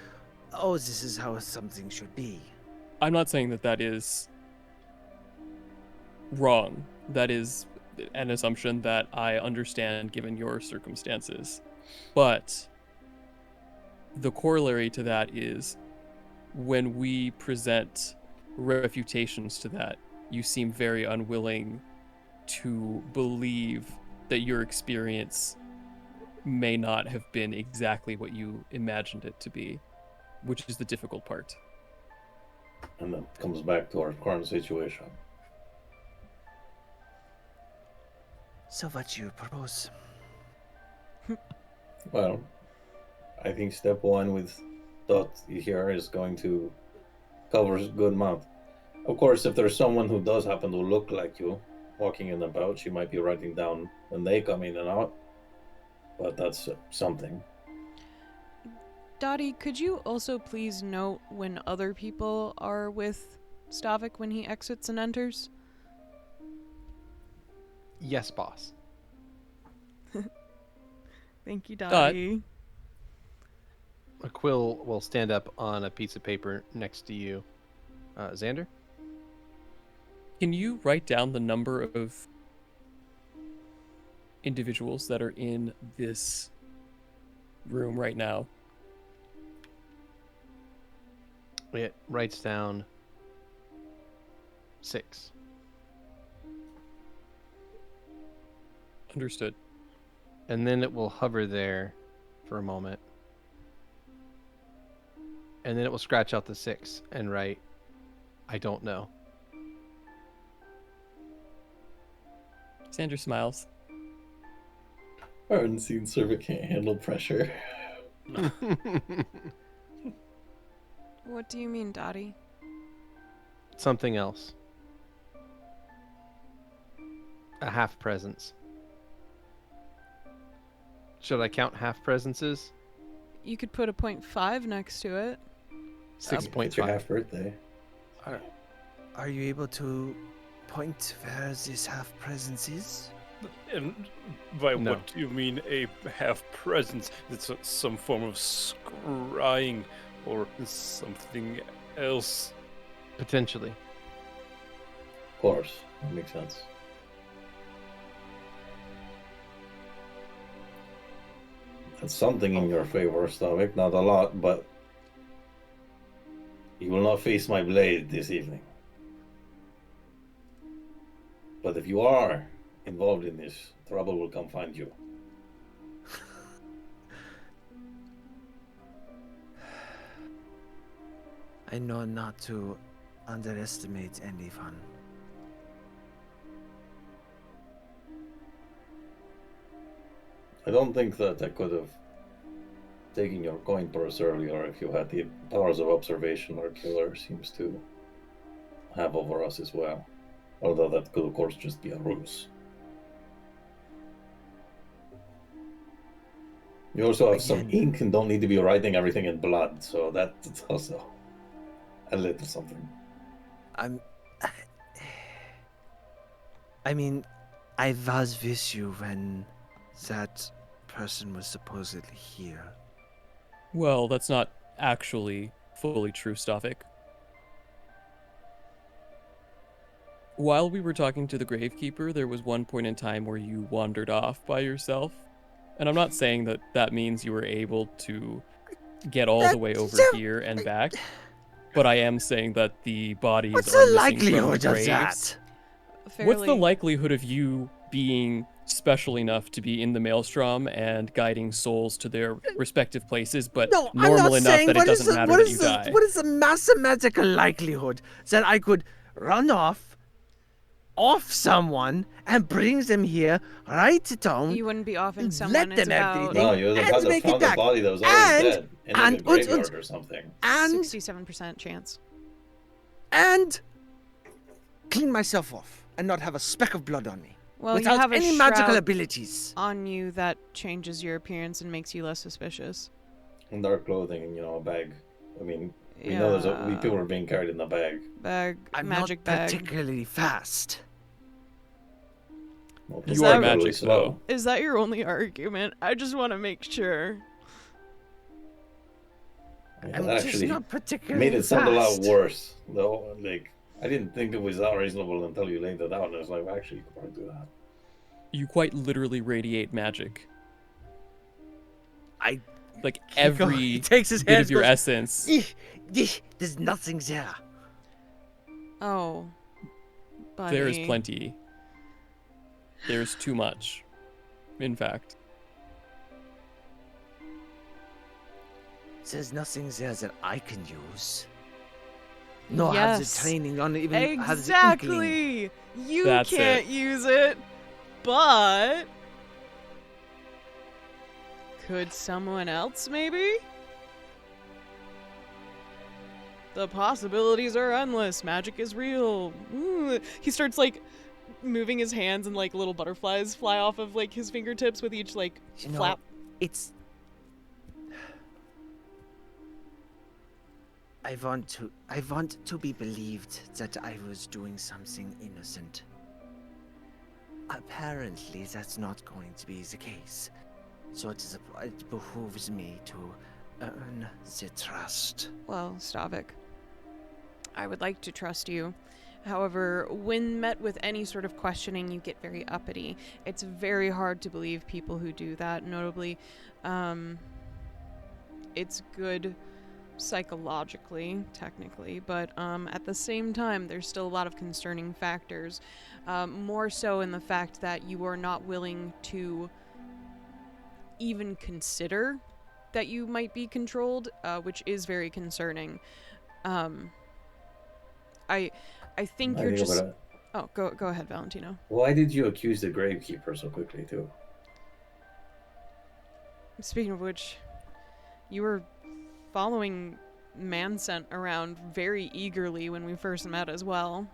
oh, this is how something should be. I'm not saying that that is wrong. That is an assumption that I understand given your circumstances. But the corollary to that is when we present refutations to that, you seem very unwilling to believe that your experience may not have been exactly what you imagined it to be, which is the difficult part. And that comes back to our current situation. So what you propose? Well, I think step one with Dot here is going to cover a good amount. Of course, if there's someone who does happen to look like you walking in about, she might be writing down when they come in and out. But that's something. Dottie, could you also please note when other people are with Stavik when he exits and enters? Yes, boss. Thank you, Dottie. A quill will stand up on a piece of paper next to you. Xander? Can you write down the number of individuals that are in this room right now? It writes down 6. Understood. And then it will hover there for a moment. And then it will scratch out the 6 and write, I don't know. Xander smiles. I haven't seen Servant can't handle pressure. What do you mean, Dottie? Something else. A half presence. Should I count half presences? You could put a 0.5 next to it. It's your 6.5. half birthday. Are you able to point where this half presence is? And by No. what do you mean a half presence? It's some form of scrying or something else. Potentially. Of course, that makes sense. That's something in your favor, Stavik. Not a lot, but You will not face my blade this evening. But if you are involved in this, trouble will come find you. I know not to underestimate anyone. I don't think that I could have taken your coin purse earlier if you had the powers of observation our killer seems to have over us as well. Although that could, of course, just be a ruse. You also have some Again. ink and don't need to be writing everything in blood, so that's also a little something. I mean, I was with you when that person was supposedly here. Well, that's not actually fully true, Stavik. While we were talking to the Gravekeeper, there was one point in time where you wandered off by yourself. And I'm not saying that that means you were able to get all the way over here and back, but I am saying that the bodies What's are the missing from the likelihood of graves. that? What's the Fairly- likelihood of you being special enough to be in the Maelstrom and guiding souls to their respective places, but No, I'm normal not enough saying that it what is doesn't the- matter what that is you the- die? What is the mathematical likelihood that I could run off someone and bring them here, write it down, You wouldn't be offing let someone. It's them about everything. No, you would have and had to make it found a back. body that was already And- dead in and- a graveyard or something. and 67% chance. and clean myself off and not have a speck of blood on me. Well, without you have any a magical shroud abilities. on you that changes your appearance and makes you less suspicious. In dark clothing and, a bag. I mean, we know people are being carried in a bag. I'm magic not bag. particularly fast. Well, Is people that- really magic, slow. Is that your only argument? I just want to make sure. I'm That just actually not particularly made it sound a lot fast. worse, though. Like, I didn't think it was that reasonable until you laid it out, and I was like, actually, you could probably do that. You quite literally radiate magic. I Like he every takes his bit hands, of your goes, essence. There's nothing there. Oh. Buddy. There is plenty. There's too much. In fact. There's nothing there that I can use. No, have the Yes. training on even have the inkling. Exactly. You That's can't it. use it, but could someone else maybe? The possibilities are endless. Magic is real. Ooh. He starts like moving his hands and like little butterflies fly off of like his fingertips with each like You know, flap. It's. I want to be believed that I was doing something innocent. Apparently, that's not going to be the case. So it behooves me to earn the trust. Well, Stavik, I would like to trust you. However, when met with any sort of questioning, you get very uppity. It's very hard to believe people who do that. Notably, it's good psychologically, technically, but at the same time, there's still a lot of concerning factors. More so in the fact that you are not willing to even consider that you might be controlled, which is very concerning. I think you're just. Oh, go ahead, Valentino. Why did you accuse the Gravekeeper so quickly, too? Speaking of which, you were following Mansent around very eagerly when we first met as well.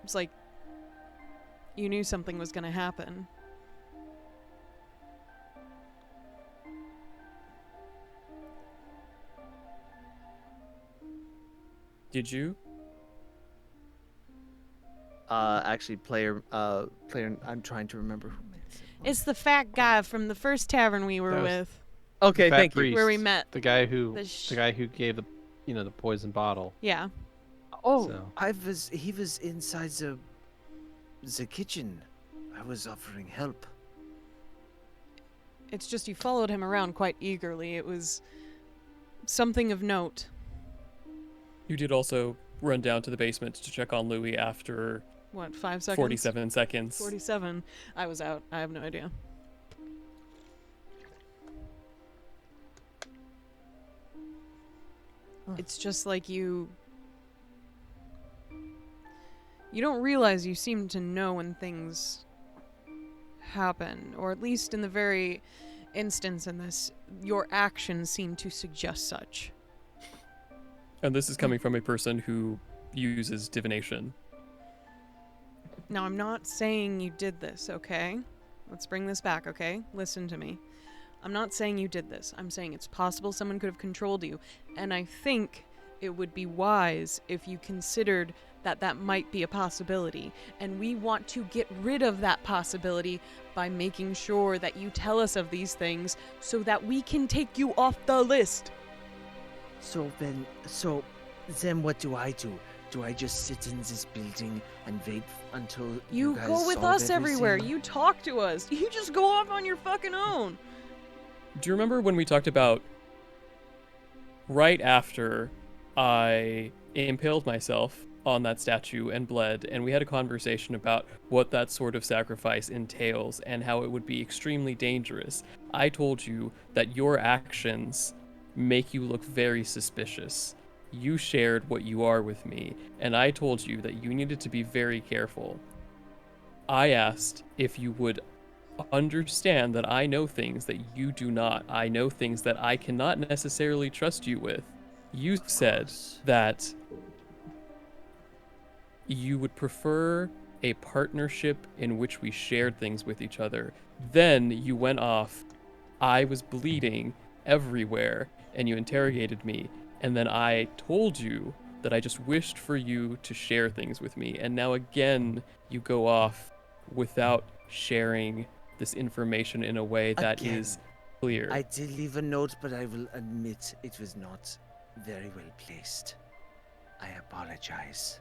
It's like you knew something was going to happen. Did you? Actually, player, I'm trying to remember who made it. It's the fat guy from the first tavern we were That was- with, Okay, Fat thank you. priest, where we met. The guy who The the guy who gave the the poison bottle. Yeah. Oh, So- he was inside the kitchen. I was offering help. It's just you followed him around quite eagerly. It was something of note. You did also run down to the basement to check on Louie after What, 5 seconds? 47 seconds. 47. I was out. I have no idea. It's just like you don't realize you seem to know when things happen, or at least in the very instance in this, your actions seem to suggest such. And this is coming from a person who uses divination. Now, I'm not saying you did this, okay? Let's bring this back, okay? Listen to me. I'm not saying you did this. I'm saying it's possible someone could have controlled you. And I think it would be wise if you considered that that might be a possibility. And we want to get rid of that possibility by making sure that you tell us of these things so that we can take you off the list. So then what do I do? Do I just sit in this building and wait until You guys go with solve us everywhere. everything? You talk to us. You just go off on your fucking own. Do you remember when we talked about right after I impaled myself on that statue and bled, and we had a conversation about what that sort of sacrifice entails and how it would be extremely dangerous? I told you that your actions make you look very suspicious. You shared what you are with me, and I told you that you needed to be very careful. I asked if you would understand that I know things that you do not. I know things that I cannot necessarily trust you with. You said that you would prefer a partnership in which we shared things with each other. Then you went off. I was bleeding everywhere, and you interrogated me. And then I told you that I just wished for you to share things with me. And now again, you go off without sharing this information in a way that Again, is clear. I did leave a note, but I will admit it was not very well placed. I apologize.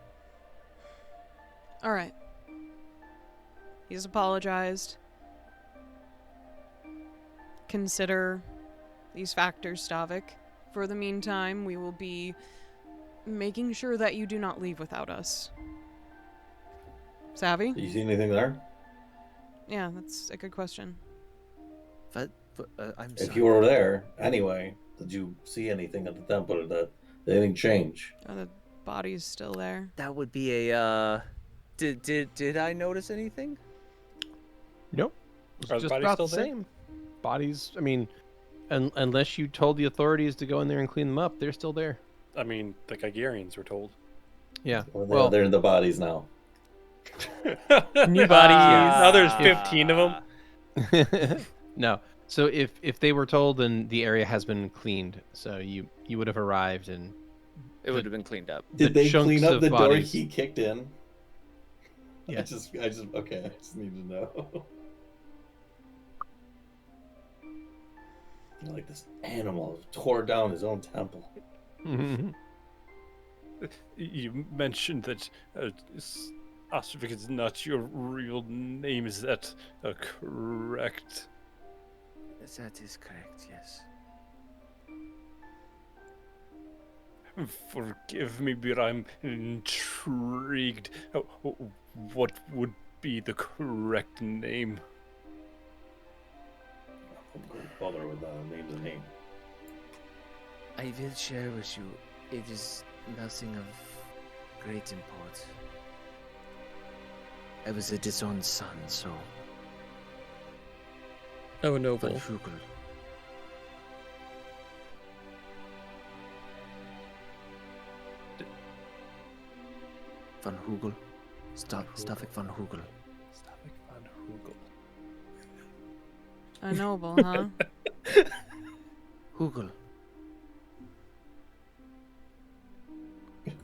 All right. He's apologized. Consider these factors, Stavik. For the meantime, we will be making sure that you do not leave without us. Savvy? Did you see anything there? Yeah, that's a good question. But I'm sorry. If you were there anyway, did you see anything at the temple, or did anything change? Oh, the body's still there. That would be a. Did I notice anything? Nope. Are It's the just bodies about still the there? same. Bodies, I mean, unless you told the authorities to go in there and clean them up, they're still there. I mean, the Gigerians were told. Yeah. Well, they're in the bodies now. New bodies. Now there's 15 of them. No. So if they were told, then the area has been cleaned. So you would have arrived and It would have been cleaned up. Did they chunks clean up of the door bodies. he kicked in? Yeah. I just okay. I just need to know. Like this animal tore down his own temple. You mentioned that Stavik is not your real name. Is that correct? That is correct, yes. Forgive me, but I'm intrigued. What would be the correct name? I'm going to bother with names and name. I will share with you. It is nothing of great import. I was a disowned son, so. Oh, Van noble. Hugel. Van Hugel. Stavik Van Hugel. Stavik van Hugel. A noble, huh? Hugel.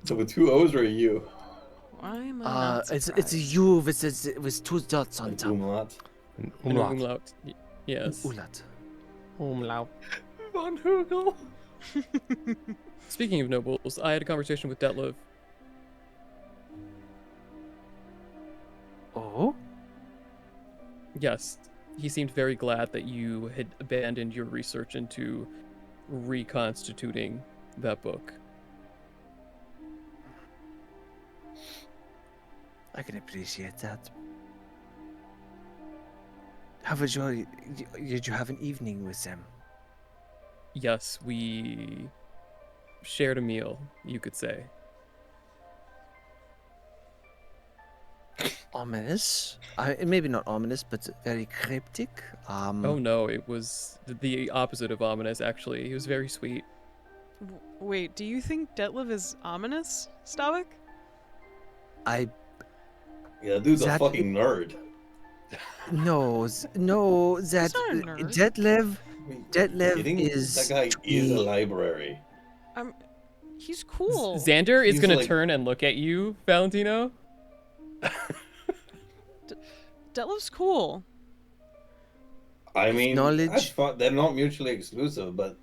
So with two O's or a U? Why am I not It's a surprised? U with two dots on Like top. umlaut? An Umlaut. umlaut. Yes. Ulat. Umlaut. Van Hugel. Speaking of nobles, I had a conversation with Detlev. Oh? Yes, he seemed very glad that you had abandoned your research into reconstituting that book. I can appreciate that. How was did you have an evening with them? Yes, we shared a meal, you could say. Ominous? Maybe not ominous, but very cryptic. Oh no, it was the opposite of ominous, actually. He was very sweet. Wait, do you think Detlev is ominous, Stavik? I Yeah, dude's a That- fucking nerd. no, that not a nerd. Detlev You Detlev think is that guy to is a me- library? He's cool. Xander is He's gonna like- turn and look at you, Valentino. Detlev's cool. I mean, Knowledge- that's fun. They're not mutually exclusive, but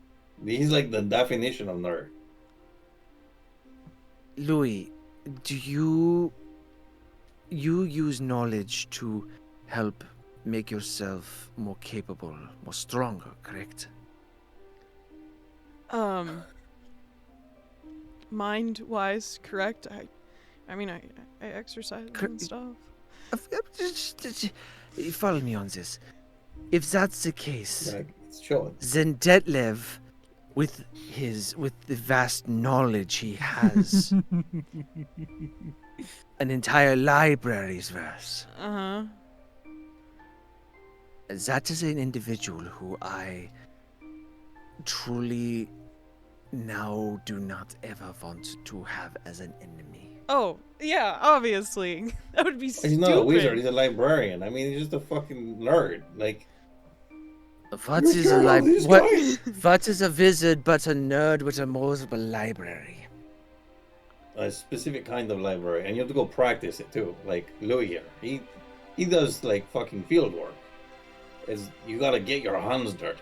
he's like the definition of nerd. Louis, do you use knowledge to help make yourself more capable, more stronger, correct? Mind-wise, correct. I mean, I exercise and stuff. Follow me on this. If that's the case, Like, it's showing. then Detlev, with the vast knowledge he has, an entire library's worth. Uh-huh. That is an individual who I truly now do not ever want to have as an enemy. Oh, yeah, obviously. That would be stupid. He's not a wizard. He's a librarian. I mean, he's just a fucking nerd. Like, What you is a care about these guys? What is a wizard but a nerd with a multiple library? A specific kind of library, and you have to go practice it too. Like Louie here, he does like fucking field work. You gotta get your hands dirty.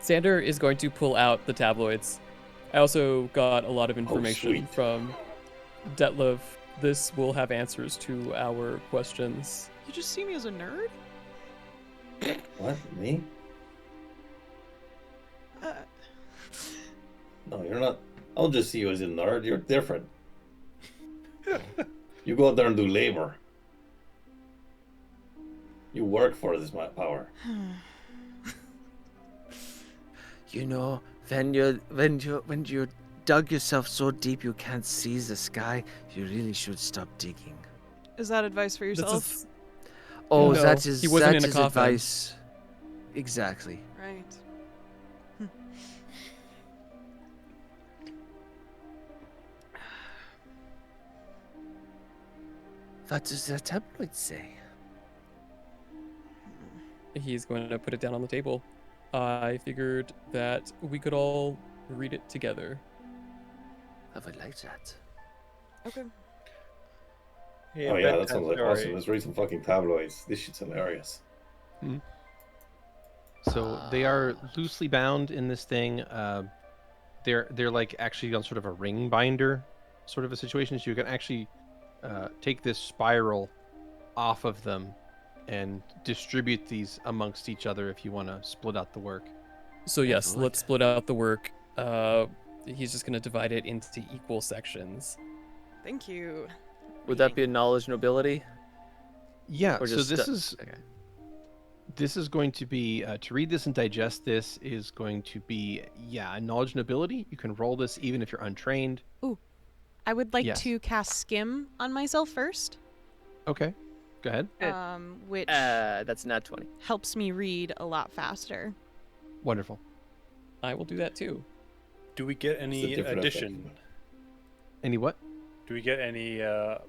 Xander is going to pull out the tabloids. I also got a lot of information sweet. from Detlev. This will have answers to our questions. You just see me as a nerd? What, me? Uh, No, you're not. I'll just see you as a nerd. You're different. You go out there and do labor. You work for this power. You know, when you dug yourself so deep you can't see the sky, you really should stop digging. is that advice for yourself? This is Oh, No, that is he wasn't that in a is coffin. advice. Exactly. Right. What does the tabloid say? He's going to put it down on the table. I figured that we could all read it together. I would like that. Okay. Oh yeah, that sounds like bedtime awesome. story. Let's read some fucking tabloids. This shit's hilarious. So they are loosely bound in this thing. They're like actually on sort of a ring binder sort of a situation. So you can actually take this spiral off of them and distribute these amongst each other if you want to split out the work. So yes, Excellent. let's split out the work. He's just going to divide it into equal sections. Thank you. Would that be a knowledge nobility? Yeah. Or So just this is okay. this is going to be to read this and digest this is going to be a knowledge and ability. You can roll this even if you're untrained. I would like Yes. to cast Skim on myself first, Okay. Go ahead. which That's not 20. helps me read a lot faster. Wonderful. I will do that too. Do we get It's a any different addition? effect. Any what? Do we get any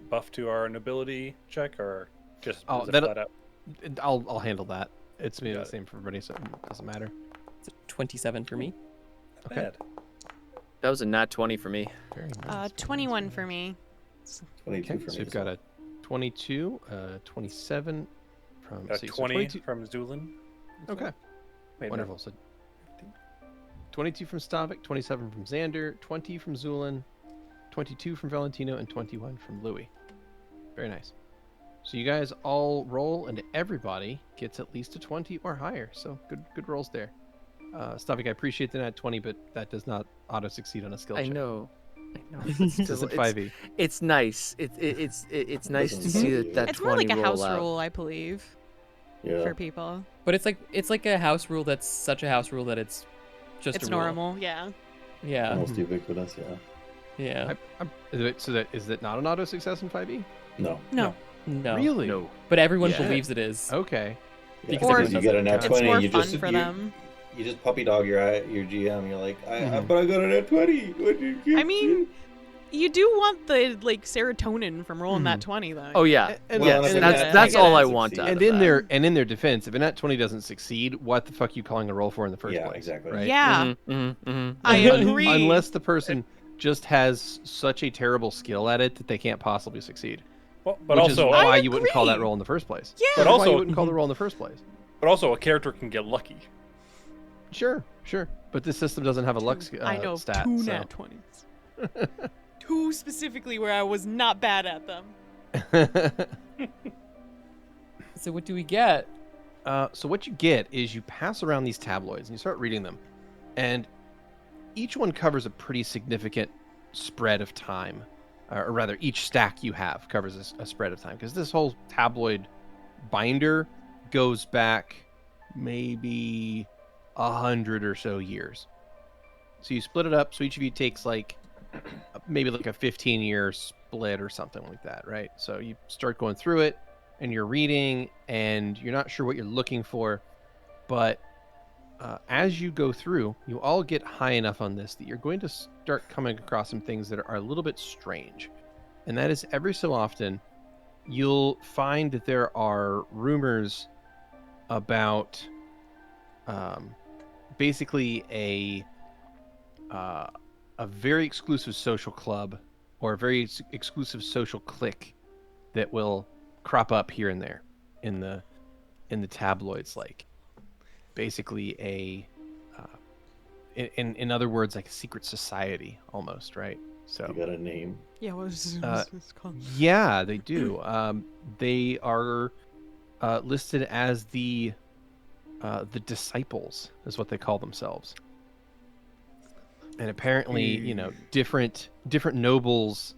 buff to our nobility check, or just Oh, is it that- flat out? I'll handle that. It's me Got the it. same for everybody, so it doesn't matter. It's a 27 for me. Okay. Bad. That was a nat 20 for me. Very nice. 21 for me. 22 Okay, for so me. we've got a 22, 27 from Got so 20 22 from Zu'lin. Okay, Wait, no. wonderful. So 22 from Stavik, 27 from Xander, 20 from Zu'lin, 22 from Valentino, and 21 from Louie. Very nice. So you guys all roll, and everybody gets at least a 20 or higher. So good rolls there. Stavik, I appreciate the nat 20, but that does not auto succeed on a skill I check. know. No, but still, Just at it's, 5e. it's nice. It's nice to Doesn't see matter. that It's more like 20 a roll house out. rule, I believe, Yeah. for people. But it's like a house rule that's such a house rule that it's just It's a rule. normal, yeah. Yeah. Almost ubiquitous, yeah. Yeah. So that is that not an auto success in 5e? No. No. No. Really? No. But everyone Yeah. believes it is. Okay. Yeah, Because Or- because you get a nat It's 20, more you fun just for you, them. you just puppy dog your GM. You're like, Mhm. but I got a nat 20. What did you get? I mean, you do want the serotonin from rolling that 20 though. Oh yeah. And- Well, Yes, and that's that- that's that all I doesn't want succeed. out And of in that. their defense, if a nat 20 doesn't succeed, what the fuck are you calling a roll for in the first Yeah, place? exactly. Right? Yeah, I Un- agree. Unless the person just has such a terrible skill at it that they can't possibly succeed. Well, but Which also, is why I you wouldn't call that agree. roll in the first place. Yeah. But Which is why also- you wouldn't call the roll in the first place. a character can get lucky. Sure. But this system doesn't have a luck I know stat. two so. nat 20s. Two specifically where I was not bad at them. So what do we get? So what you get is you pass around these tabloids and you start reading them, and each one covers a pretty significant spread of time, or rather, each stack you have covers a spread of time, because this whole tabloid binder goes back maybe 100 or so years. So you split it up, so each of you takes maybe a 15-year split or something like that, right? So you start going through it, and you're reading, and you're not sure what you're looking for, but as you go through, you all get high enough on this that you're going to start coming across some things that are a little bit strange. And that is, every so often, you'll find that there are rumors about basically a very exclusive social club or a very exclusive social clique that will crop up here and there in the tabloids, like basically in other words, like a secret society almost, right? So You got a name. Yeah, what was this called? yeah, they do. They are listed as the disciples, is what they call themselves. And apparently, different nobles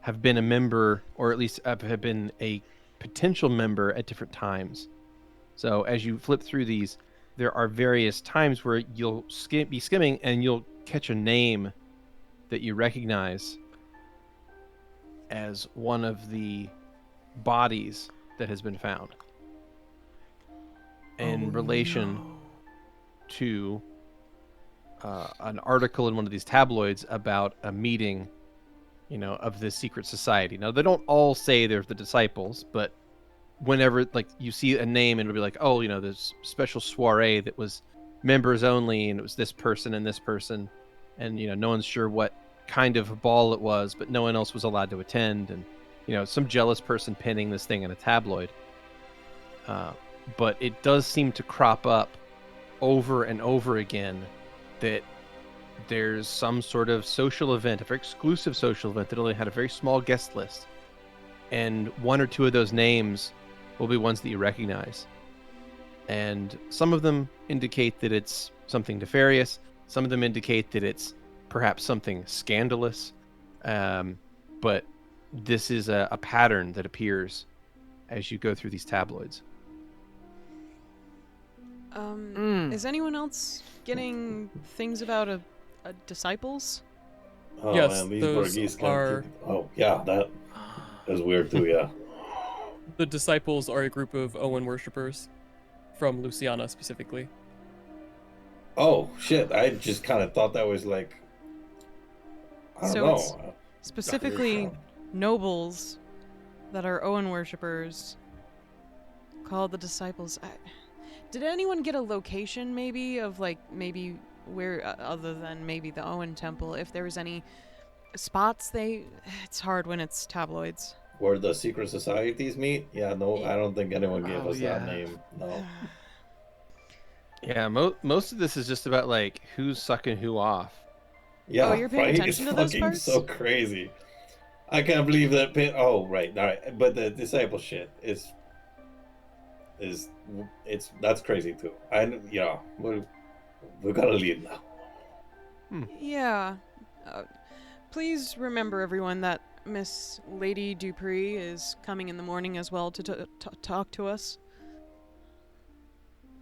have been a member, or at least have been a potential member at different times. So as you flip through these, there are various times where you'll be skimming and you'll catch a name that you recognize as one of the bodies that has been found in relation to an article in one of these tabloids about a meeting, of this secret society. Now, they don't all say they're the disciples, but whenever you see a name, it'll be like, oh, this special soiree that was members only, and it was this person and this person, and no one's sure what kind of ball it was, but no one else was allowed to attend, and some jealous person pinning this thing in a tabloid. But it does seem to crop up over and over again that there's some sort of social event, a very exclusive social event that only had a very small guest list, and one or two of those names will be ones that you recognize. And some of them indicate that it's something nefarious. Some of them indicate that it's perhaps something scandalous. But this is a pattern that appears as you go through these tabloids. Is anyone else getting things about a disciples? Oh, Yes, man, these those Borghese are- Oh, yeah, that is weird too, yeah. The disciples are a group of Owen worshippers from Luciana specifically. Oh, shit, I just kind of thought that was I don't So know. it's specifically nobles that are Owen worshippers called the disciples. Did anyone get a location maybe of maybe where other than maybe the Owen temple, if there was any spots it's hard when it's tabloids. Where the secret societies meet? Yeah, no, I don't think anyone gave Oh, us yeah. that name. No. Yeah, most of this is just about who's sucking who off. Yeah, Oh, you're paying right? attention It's to those fucking parts? so crazy. I can't believe that Oh, right, all right. But the disciple shit is that's crazy too. We gotta leave now. Yeah. Please remember, everyone, that Miss Lady Dupree is coming in the morning as well to talk to us.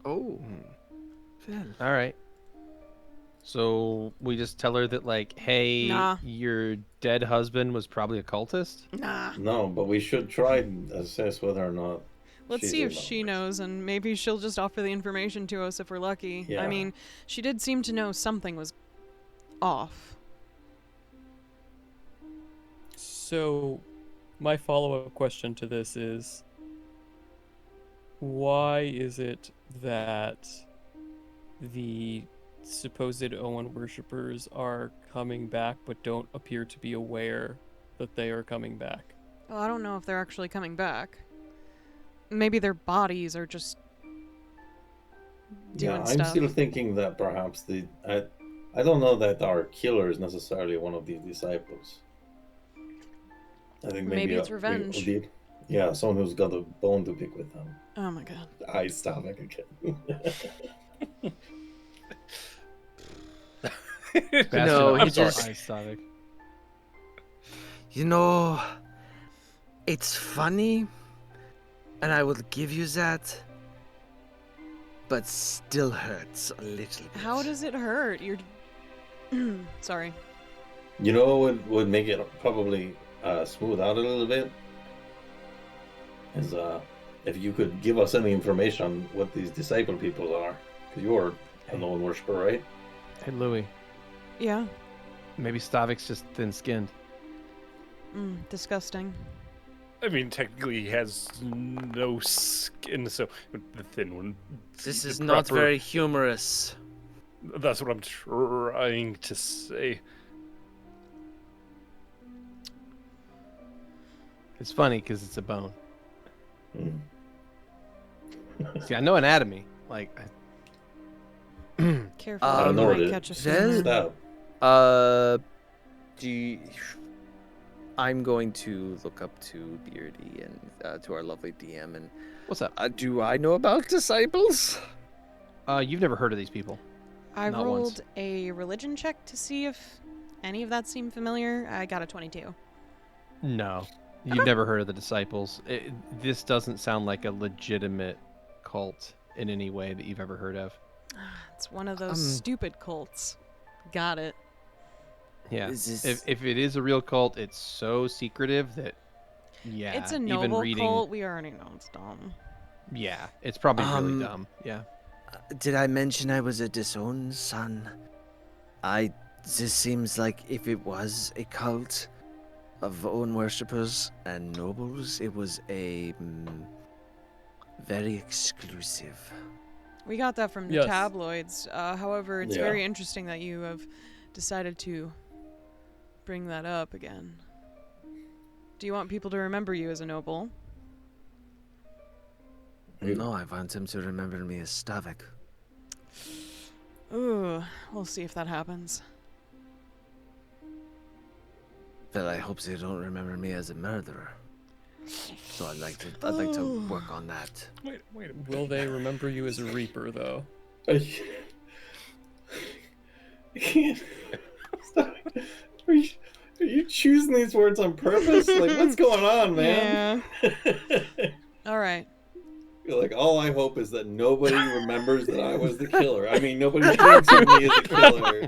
Oh. Well. All right. So we just tell her that, like, hey, Nah. your dead husband was probably a cultist? Nah. No, but we should try and assess whether or not. Let's she's see if in on she it. knows, and maybe she'll just offer the information to us if we're lucky. Yeah. I mean, she did seem to know something was off. So, my follow-up question to this is, why is it that the supposed Owen worshippers are coming back but don't appear to be aware that they are coming back? Well, I don't know if they're actually coming back. Maybe their bodies are just doing I'm stuff. still thinking that perhaps I don't know that our killer is necessarily one of these disciples. I think Maybe it's we- revenge. yeah, someone who's got a bone to pick with them. Oh my god. I Stavik again. No, I'm he sorry. just- Stavik. You know, it's funny, and I will give you that, but still hurts a little bit. How does it hurt? You're. Sorry. You know what would make it probably smooth out a little bit? Is if you could give us any information on what these disciple people are. Because you're a known worshiper, right? Hey, Louie. Yeah. Maybe Stavik's just thin-skinned. Disgusting. I mean, technically, he has no skin, so the thin one. This the is not proper- very humorous. That's what I'm trying to say. It's funny because it's a bone. Mm. See, I know anatomy. Like, Careful, I you don't know might what it catch a is. fever. Stab. Do you... I'm going to look up to Beardy and to our lovely DM and what's up? do I know about disciples? You've never heard of these people. I Not rolled once. a religion check to see if any of that seemed familiar. I got a 22. No. You've never heard of the disciples. This doesn't sound like a legitimate cult in any way that you've ever heard of. It's one of those stupid cults. Got it. Yeah. Is this- If it is a real cult, it's so secretive that, yeah. It's a even noble reading, cult. We already know it's dumb. Yeah, it's probably really Um, dumb. Yeah. Did I mention I was a disowned son? This seems like if it was a cult of own worshippers and nobles, it was a very exclusive. We got that from the Yes. tabloids. However, it's Yeah. very interesting that you have decided to bring that up again. Do you want people to remember you as a noble? No, I want them to remember me as Stavik. Ooh, we'll see if that happens. Well, I hope they don't remember me as a murderer. So I'd like to work on that. Wait a minute. Will they remember you as a reaper, though? I can't. Stop. Are you choosing these words on purpose? Like, what's going on, man? All right. You're like, all I hope is that nobody remembers that I was the killer. I mean, nobody thinks of me as a killer.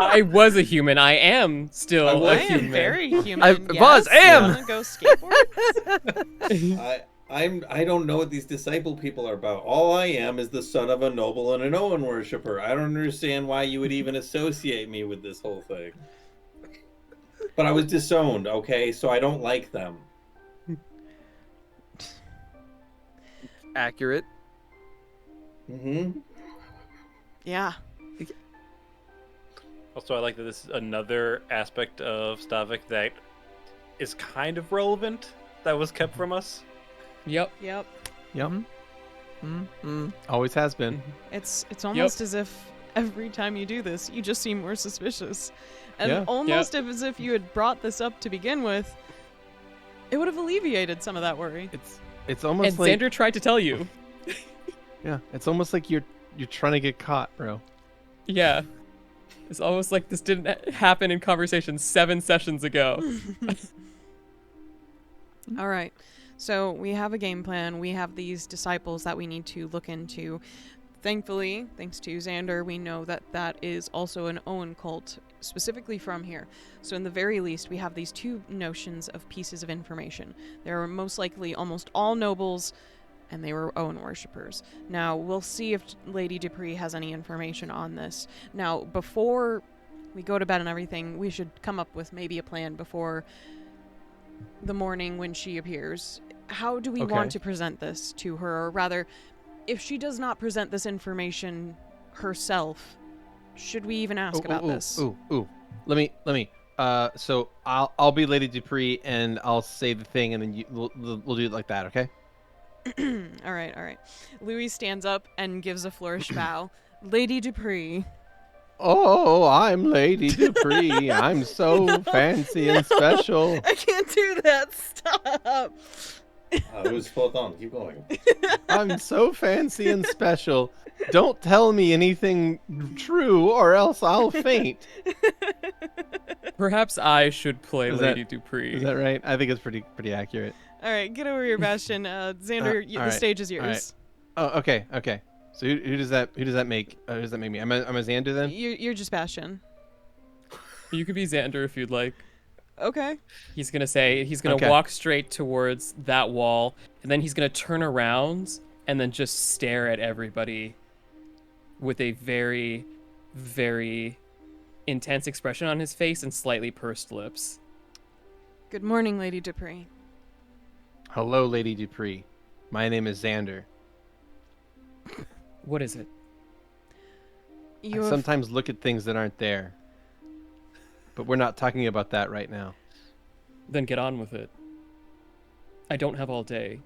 I was a human. I am still Oh, a I human. am very human. I was, am. Wanna go skateboard? I don't know what these disciple people are about. All I am is the son of a noble and an Owen worshiper. I don't understand why you would even associate me with this whole thing. But I was disowned, okay? So I don't like them. Accurate. Mm-hmm. Yeah. Also, I like that this is another aspect of Stavik that is kind of relevant that was kept from us. Yep. Yep. Yep. Mm-hmm. Always has been. It's almost as if every time you do this, you just seem more suspicious. And Yeah. almost as if you had brought this up to begin with, it would have alleviated some of that worry. It's almost And like Xander tried to tell you. yeah, it's almost like you're trying to get caught, bro. Yeah. It's almost like this didn't happen in conversation 7 sessions ago. All right. So we have a game plan. We have these disciples that we need to look into. Thankfully, thanks to Xander, we know that that is also an Owen cult, specifically from here. So in the very least, we have these 2 notions of pieces of information. There are most likely almost all nobles, and they were Owen worshippers. Now, we'll see if Lady Dupree has any information on this. Now, before we go to bed and everything, we should come up with maybe a plan before the morning when she appears. How do we want to present this to her? Or rather, if she does not present this information herself, should we even ask about this? Let me. So I'll be Lady Dupree, and I'll say the thing, and then we'll do it like that, okay? All right. Louie stands up and gives a flourish bow. Lady Dupree. Oh, I'm Lady Dupree. I'm so fancy and special. I can't do that. Stop. It was spot on. Keep going. I'm so fancy and special. Don't tell me anything true, or else I'll faint. Perhaps I should play Is Lady that- Dupree. Is that right? I think it's pretty accurate. All right, get over here, Bastion. Xander, all the right, stage is all yours. Oh, okay. So who does that make? Who does that make me? I'm a Xander then. You're just Bastion. You could be Xander if you'd like. Okay. He's gonna Okay. walk straight towards that wall, and then he's gonna turn around and then just stare at everybody with a very, very intense expression on his face and slightly pursed lips. Good morning, Lady Dupree. Hello, Lady Dupree. My name is Xander. What is it? I sometimes look at things that aren't there. But we're not talking about that right now. Then get on with it. I don't have all day.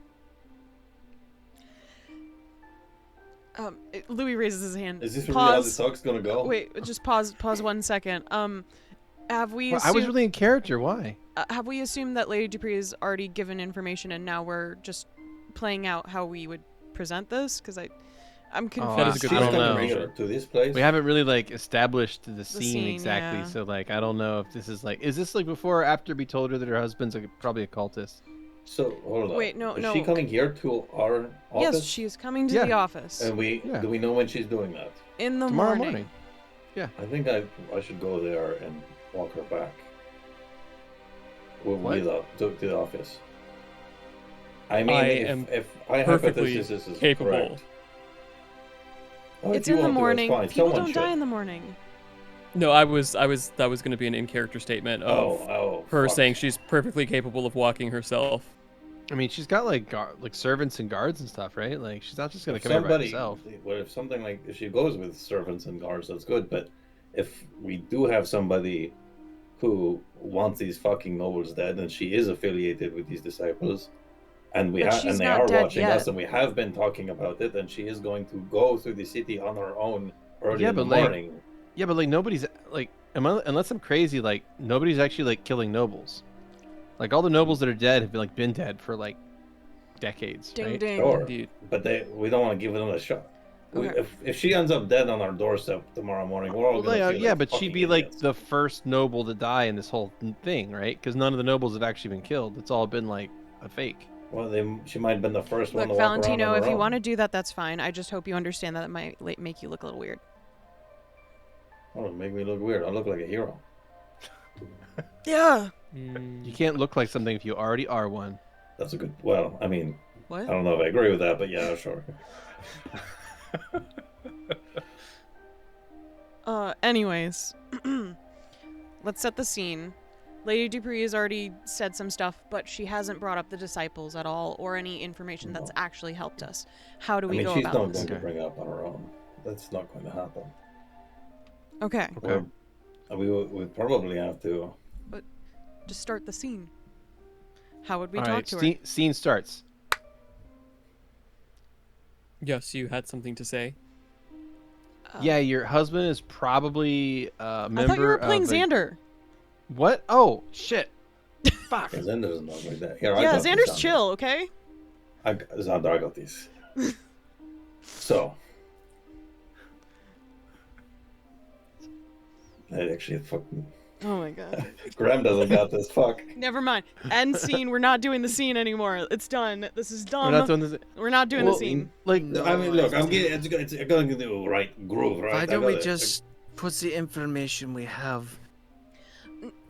Louis raises his hand. Is this really how Pause. the talk's gonna go? Wait, just pause 1 second. Have we Well, I was assumed, really in character. Why? have we assumed that Lady Dupree has already given information and now we're just playing out how we would present this? Because I'm confused. That is a good She's I don't coming know. here to this place. We haven't really established the scene scene, exactly. yeah. So I don't know if this is is this before or after we told her that her husband's probably a cultist? So hold on. Wait, no, Is no. she coming here to our office? Yes, she is coming to Yeah. the office And Yeah. do we know when she's doing that? in the Tomorrow morning. morning. I think I should go there and walk her back. What? To the office. I mean, I am if I perfectly hypothesis is capable. correct. Oh, if It's you in the want to, morning. that's fine. People Someone don't die should. in the morning. No, that was going to be an in-character statement of her fuck. saying she's perfectly capable of walking herself. I mean, she's got servants and guards and stuff, right? She's not just gonna If come here by somebody, herself. well, if she goes with servants and guards, that's good. But if we do have somebody who wants these fucking nobles dead, and she is affiliated with these disciples, and But she's and they not are dead watching yet. us, and we have been talking about it, and she is going to go through the city on her own early Yeah, in the but, morning. Yeah, but nobody's unless I'm crazy, nobody's actually killing nobles. All the nobles that are dead have been dead for decades. Ding right? ding. Sure, Indeed. but we don't want to give them a shot. Okay. If she ends up dead on our doorstep tomorrow morning, we're all gonna feel yeah, like but she'd fucking be idiots. the first noble to die in this whole thing, right? Because none of the nobles have actually been killed. It's all been a fake. Well, she might have been the first one Look, to walk around Valentino, on her if you own. want to do that, that's fine. I just hope you understand that it might make you look a little weird. Oh, make me look weird. I look like a hero. Yeah. You can't look like something if you already are one. That's a good. Well, I mean, What? I don't know if I agree with that, but yeah, sure. Anyways, let's set the scene. Lady Dupree has already said some stuff, but she hasn't brought up the disciples at all or any information that's No. actually helped us. How do we I mean, go she's about not this? going to bring it up on her own. That's not going to happen. Okay, Okay. We probably have to. just start the scene. How would we All talk right, to her? scene starts. Yes, you had something to say. Yeah, your husband is probably a member I thought you were playing of a- Xander. What? Oh, shit. Fuck. Because Xander doesn't look like that. Here, I Yeah, got this, Xander's Xander. chill, okay? Xander, I got this. So, Actually, fucking Oh my god. Grem doesn't got this. Fuck. Never mind. End scene. We're not doing the scene anymore. It's done. This is dumb. We're not doing this. We're not doing Well, the scene. Like, I mean, look, I'm getting it's going to do right groove, right? Why I don't we gotta- just put the information we have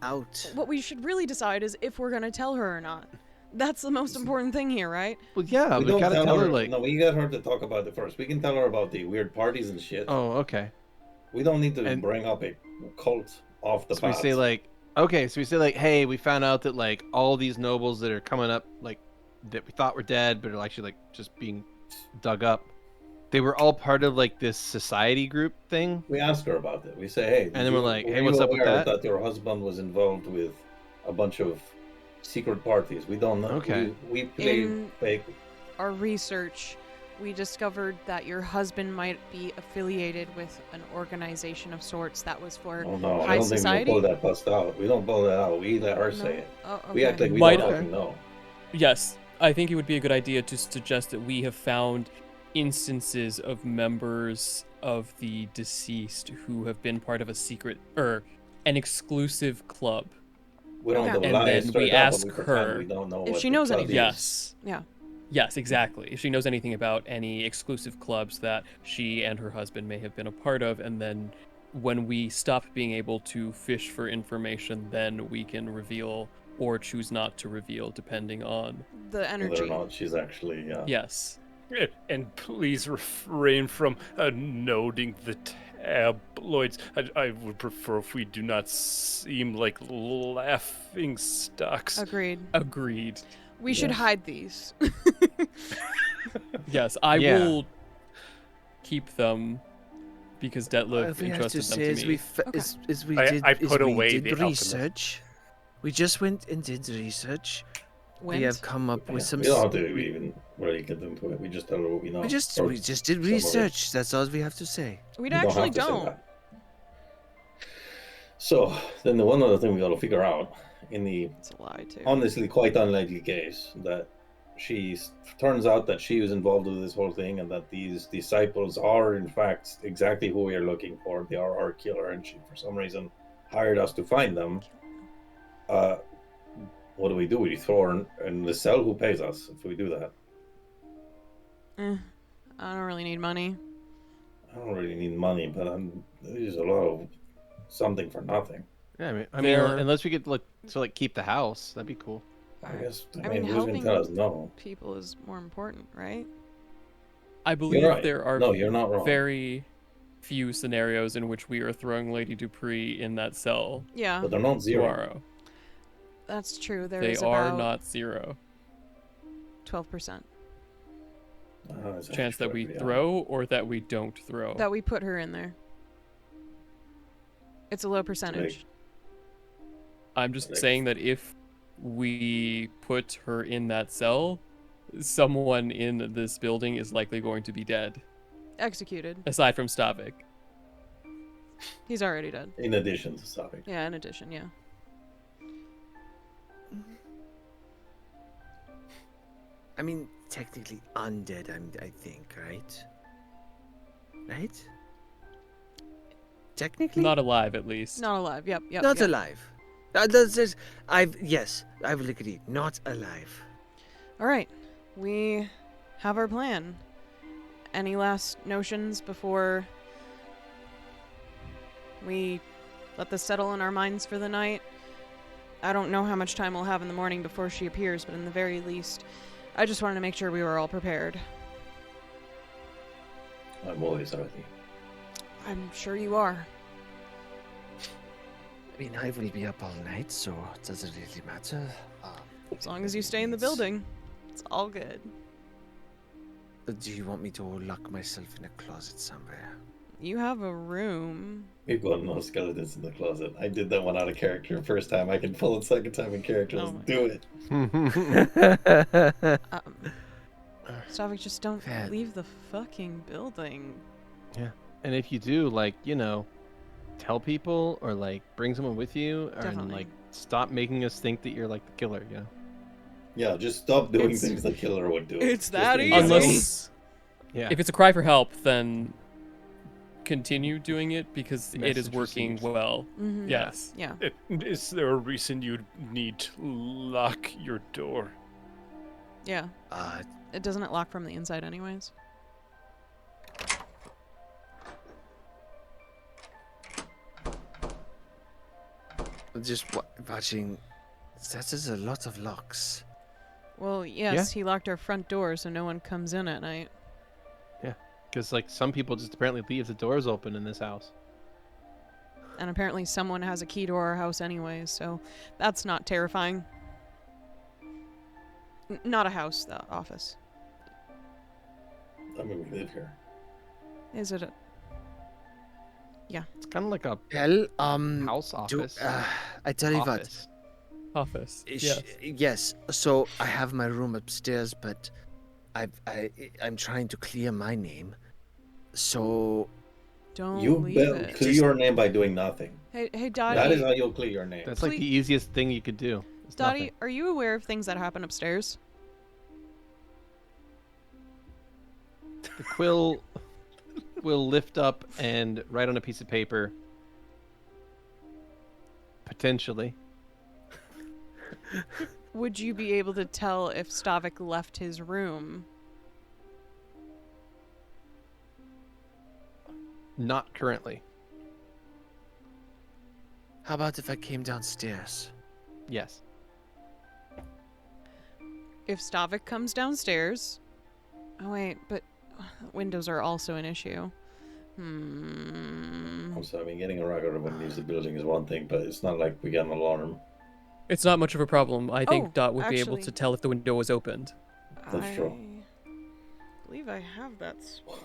out? What we should really decide is if we're gonna tell her or not. That's the most important thing here, right? well, yeah, we we don't gotta tell her like. No, we got her to talk about it first. We can tell her about the weird parties and shit. Oh, okay. We don't need to And- bring up a cult off the So we path. say like, okay, so we say like, hey, we found out that like all these nobles that are coming up, like that we thought were dead, but are actually like just being dug up. They were all part of like this society group thing. We ask her about it. We say, hey, And then we're like, hey, were what's you up with aware that? your husband was involved with a bunch of secret parties. We don't know. Okay. We play In- fake. Our research, we discovered that your husband might be affiliated with an organization of sorts that was for Oh no, high I don't society. think we pull that bust out. We don't pull that out. We let her No? say it. Oh, okay. We act like we Might- don't fucking know. Yes, I think it would be a good idea to suggest that we have found instances of members of the deceased who have been part of a secret or an exclusive club. We don't Okay. have to And lie then straight we up, but ask we pretend her we don't know if what she the knows club anything. is. Yes. Yeah. Yes, exactly. If she knows anything about any exclusive clubs that she and her husband may have been a part of, and then when we stop being able to fish for information, then we can reveal or choose not to reveal depending on. The Whether or energy. not she's actually. Yes. And please refrain from noting the tabloids. I would prefer if we do not seem like laughing stocks. Agreed. Agreed. We should Yes. hide these. Yes, I Yeah. will keep them because All Detlev we have to entrusted them say to is me. we Okay. is we I did put is we away did the Alchemist. research. We just went and did research. Went? We have come up with Yeah, some. we don't have to even really get into it. We just tell her what we know. We Or just did some of it. research. That's all we have to say. We You actually have to say don't. that. So then the one other thing we got to figure out in the It's a lie too. honestly quite unlikely case that turns out that she was involved with this whole thing and that these disciples are in fact exactly who we are looking for. They are our killer, and she for some reason hired us to find them. What do? We throw her in the cell? Who pays us if we do that? I don't really need money. I don't really need money, but there's a lot of something for nothing. Yeah, I mean, There- unless we could like keep the house, that'd be cool. I guess. I I mean, mean, who's gonna tell us no? People is more important, right? I believe You're right. there are No, you're not wrong. very few scenarios in which we are throwing Lady Dupree in that cell Yeah, But they're not zero. tomorrow. that's true. There They is are about not zero. 12% It's Chance that we actually, yeah. throw or that we don't throw. that we put her in there. It's a low percentage. I'm just Like- saying that if we put her in that cell, someone in this building is likely going to be dead, Executed. aside from Stavik. He's already dead. In addition to Stavik. Yeah, in addition, yeah. I mean, technically undead. I think, right? Right? Technically, Not alive, at least. Not alive. Yep, yep. not yep. alive. I will agree. Not alive. All right. We have our plan. Any last notions before we let this settle in our minds for the night? I don't know how much time we'll have in the morning before she appears, but in the very least, I just wanted to make sure we were all prepared. I'm always ready. I'm sure you are. I mean, I will be up all night, so it doesn't really matter. As long as you stay in the building, it's all good. Do you want me to lock myself in a closet somewhere? You have a room. We've got no skeletons in the closet. I did that one out of character first time. I can pull it second time in character. Oh Let's my do it. Stavik, just don't Fair. leave the fucking building. And if you do, like, tell people or like bring someone with you, and Definitely. like stop making us think that you're like the killer. Yeah. Yeah, just stop doing It's- things the killer would do. it's Just that in easy. general. Unless Yeah. if it's a cry for help, then continue doing it because it is Message working received. well. Mhm. Yes. Yeah. Is there a reason you'd need to lock your door? Yeah. Uh, It doesn't lock from the inside anyways. just watching. That is a lot of locks. Well, yes, he locked our front door so no one comes in at night. Because like some people just apparently leave the doors open in this house. And apparently someone has a key to our house anyways, so that's not terrifying. Not a house, the office. I mean, we live here. Is it a... It's kind of like a Well, house office. I tell you office. Office. what. Yes. So I have my room upstairs, but I'm trying to clear my name. So Don't You leave will it. clear your name by doing nothing. Hey, Dottie. That is how you'll clear your name. That's like the easiest thing you could do. It's Dottie, nothing. are you aware of things that happen upstairs? The quill will lift up and write on a piece of paper. Potentially. Would you be able to tell if Stavik left his room? Not currently. how about if I came downstairs? Yes. If Stavik comes downstairs... Oh, wait, but windows are also an issue. Also, I mean, getting a record of when he leaves the building is one thing, but it's not like we get an alarm. It's not much of a problem. I think Oh, Dot would be able actually- to tell if the window was opened. That's true. I believe I have that.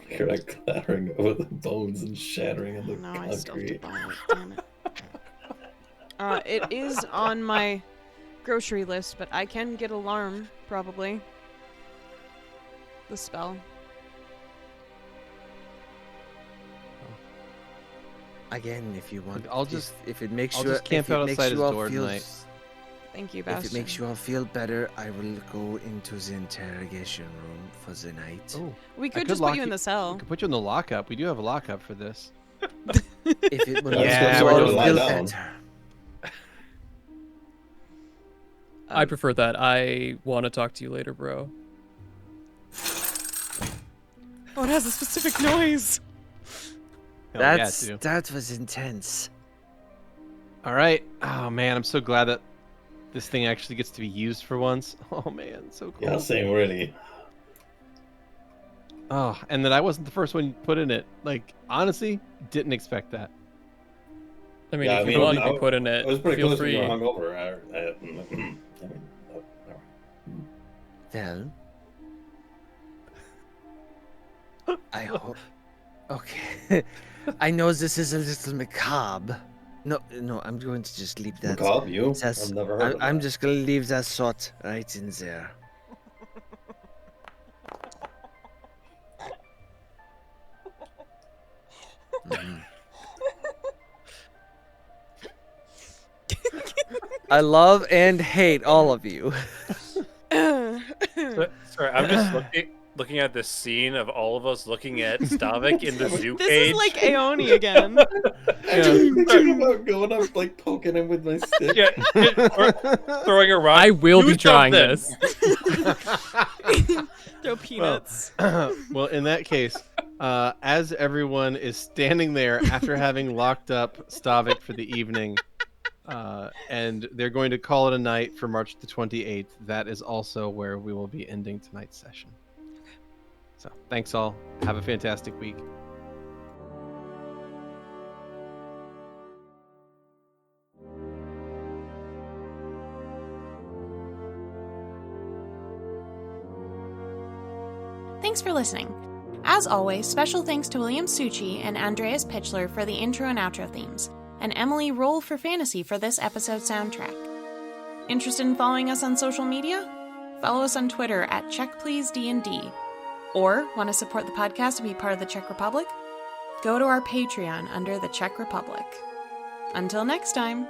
You're like clattering over the bones and shattering on the No, I still have to concrete. buy it. Damn it. It is on my grocery list, but I can get alarm, probably. The spell. Again, if you want, I'll just- if it makes I'll you just camp if it out makes outside you his all door feel tonight. Thank you, If Bastion. it makes you all feel better, I will go into the interrogation room for the night. Oh, We I could could just lock put you in you- the cell. we could put you in the lockup. We do have a lockup for this. If it will Yeah, make you we're all doing feel lie down. better. I prefer that. I want to talk to you later, bro. Oh, it has a specific noise. Hell yeah, That's dude. that was intense. All right. Oh man, I'm so glad that this thing actually gets to be used for once. Oh man, so cool. Yeah, same, really. Oh, and that I wasn't the first one put in it. Like, honestly, didn't expect that. I mean, Yeah, if I you mean, want to I- be put in it, It was pretty feel close when free. you were hungover. I mean, Well, I hope. Okay, I know this is a little macabre. No, I'm going to just leave that. Macabre, you? That's- I've never heard of I'm that. just gonna leave that thought right in there. Mhm. I love and hate all of you. Sorry, I'm just looking at this scene of all of us looking at Stavik in the zoo This cage. is like Aeoni again. Talking about going up, like poking him with my stick. Yeah, or throwing a rock. I will Do be trying something. this. Throw peanuts. Well, in that case, as everyone is standing there after having locked up Stavik for the evening, and they're going to call it a night for March the 28th, that is also where we will be ending tonight's session. So, thanks all. Have a fantastic week. Thanks for listening. As always, special thanks to William Succi and Andreas Pichler for the intro and outro themes, and Emily Roll for Fantasy for this episode soundtrack. Interested in following us on social media? Follow us on Twitter at CheckPleaseDND. Or want to support the podcast and be part of the Czech Republic? Go to our Patreon under the Czech Republic. Until next time.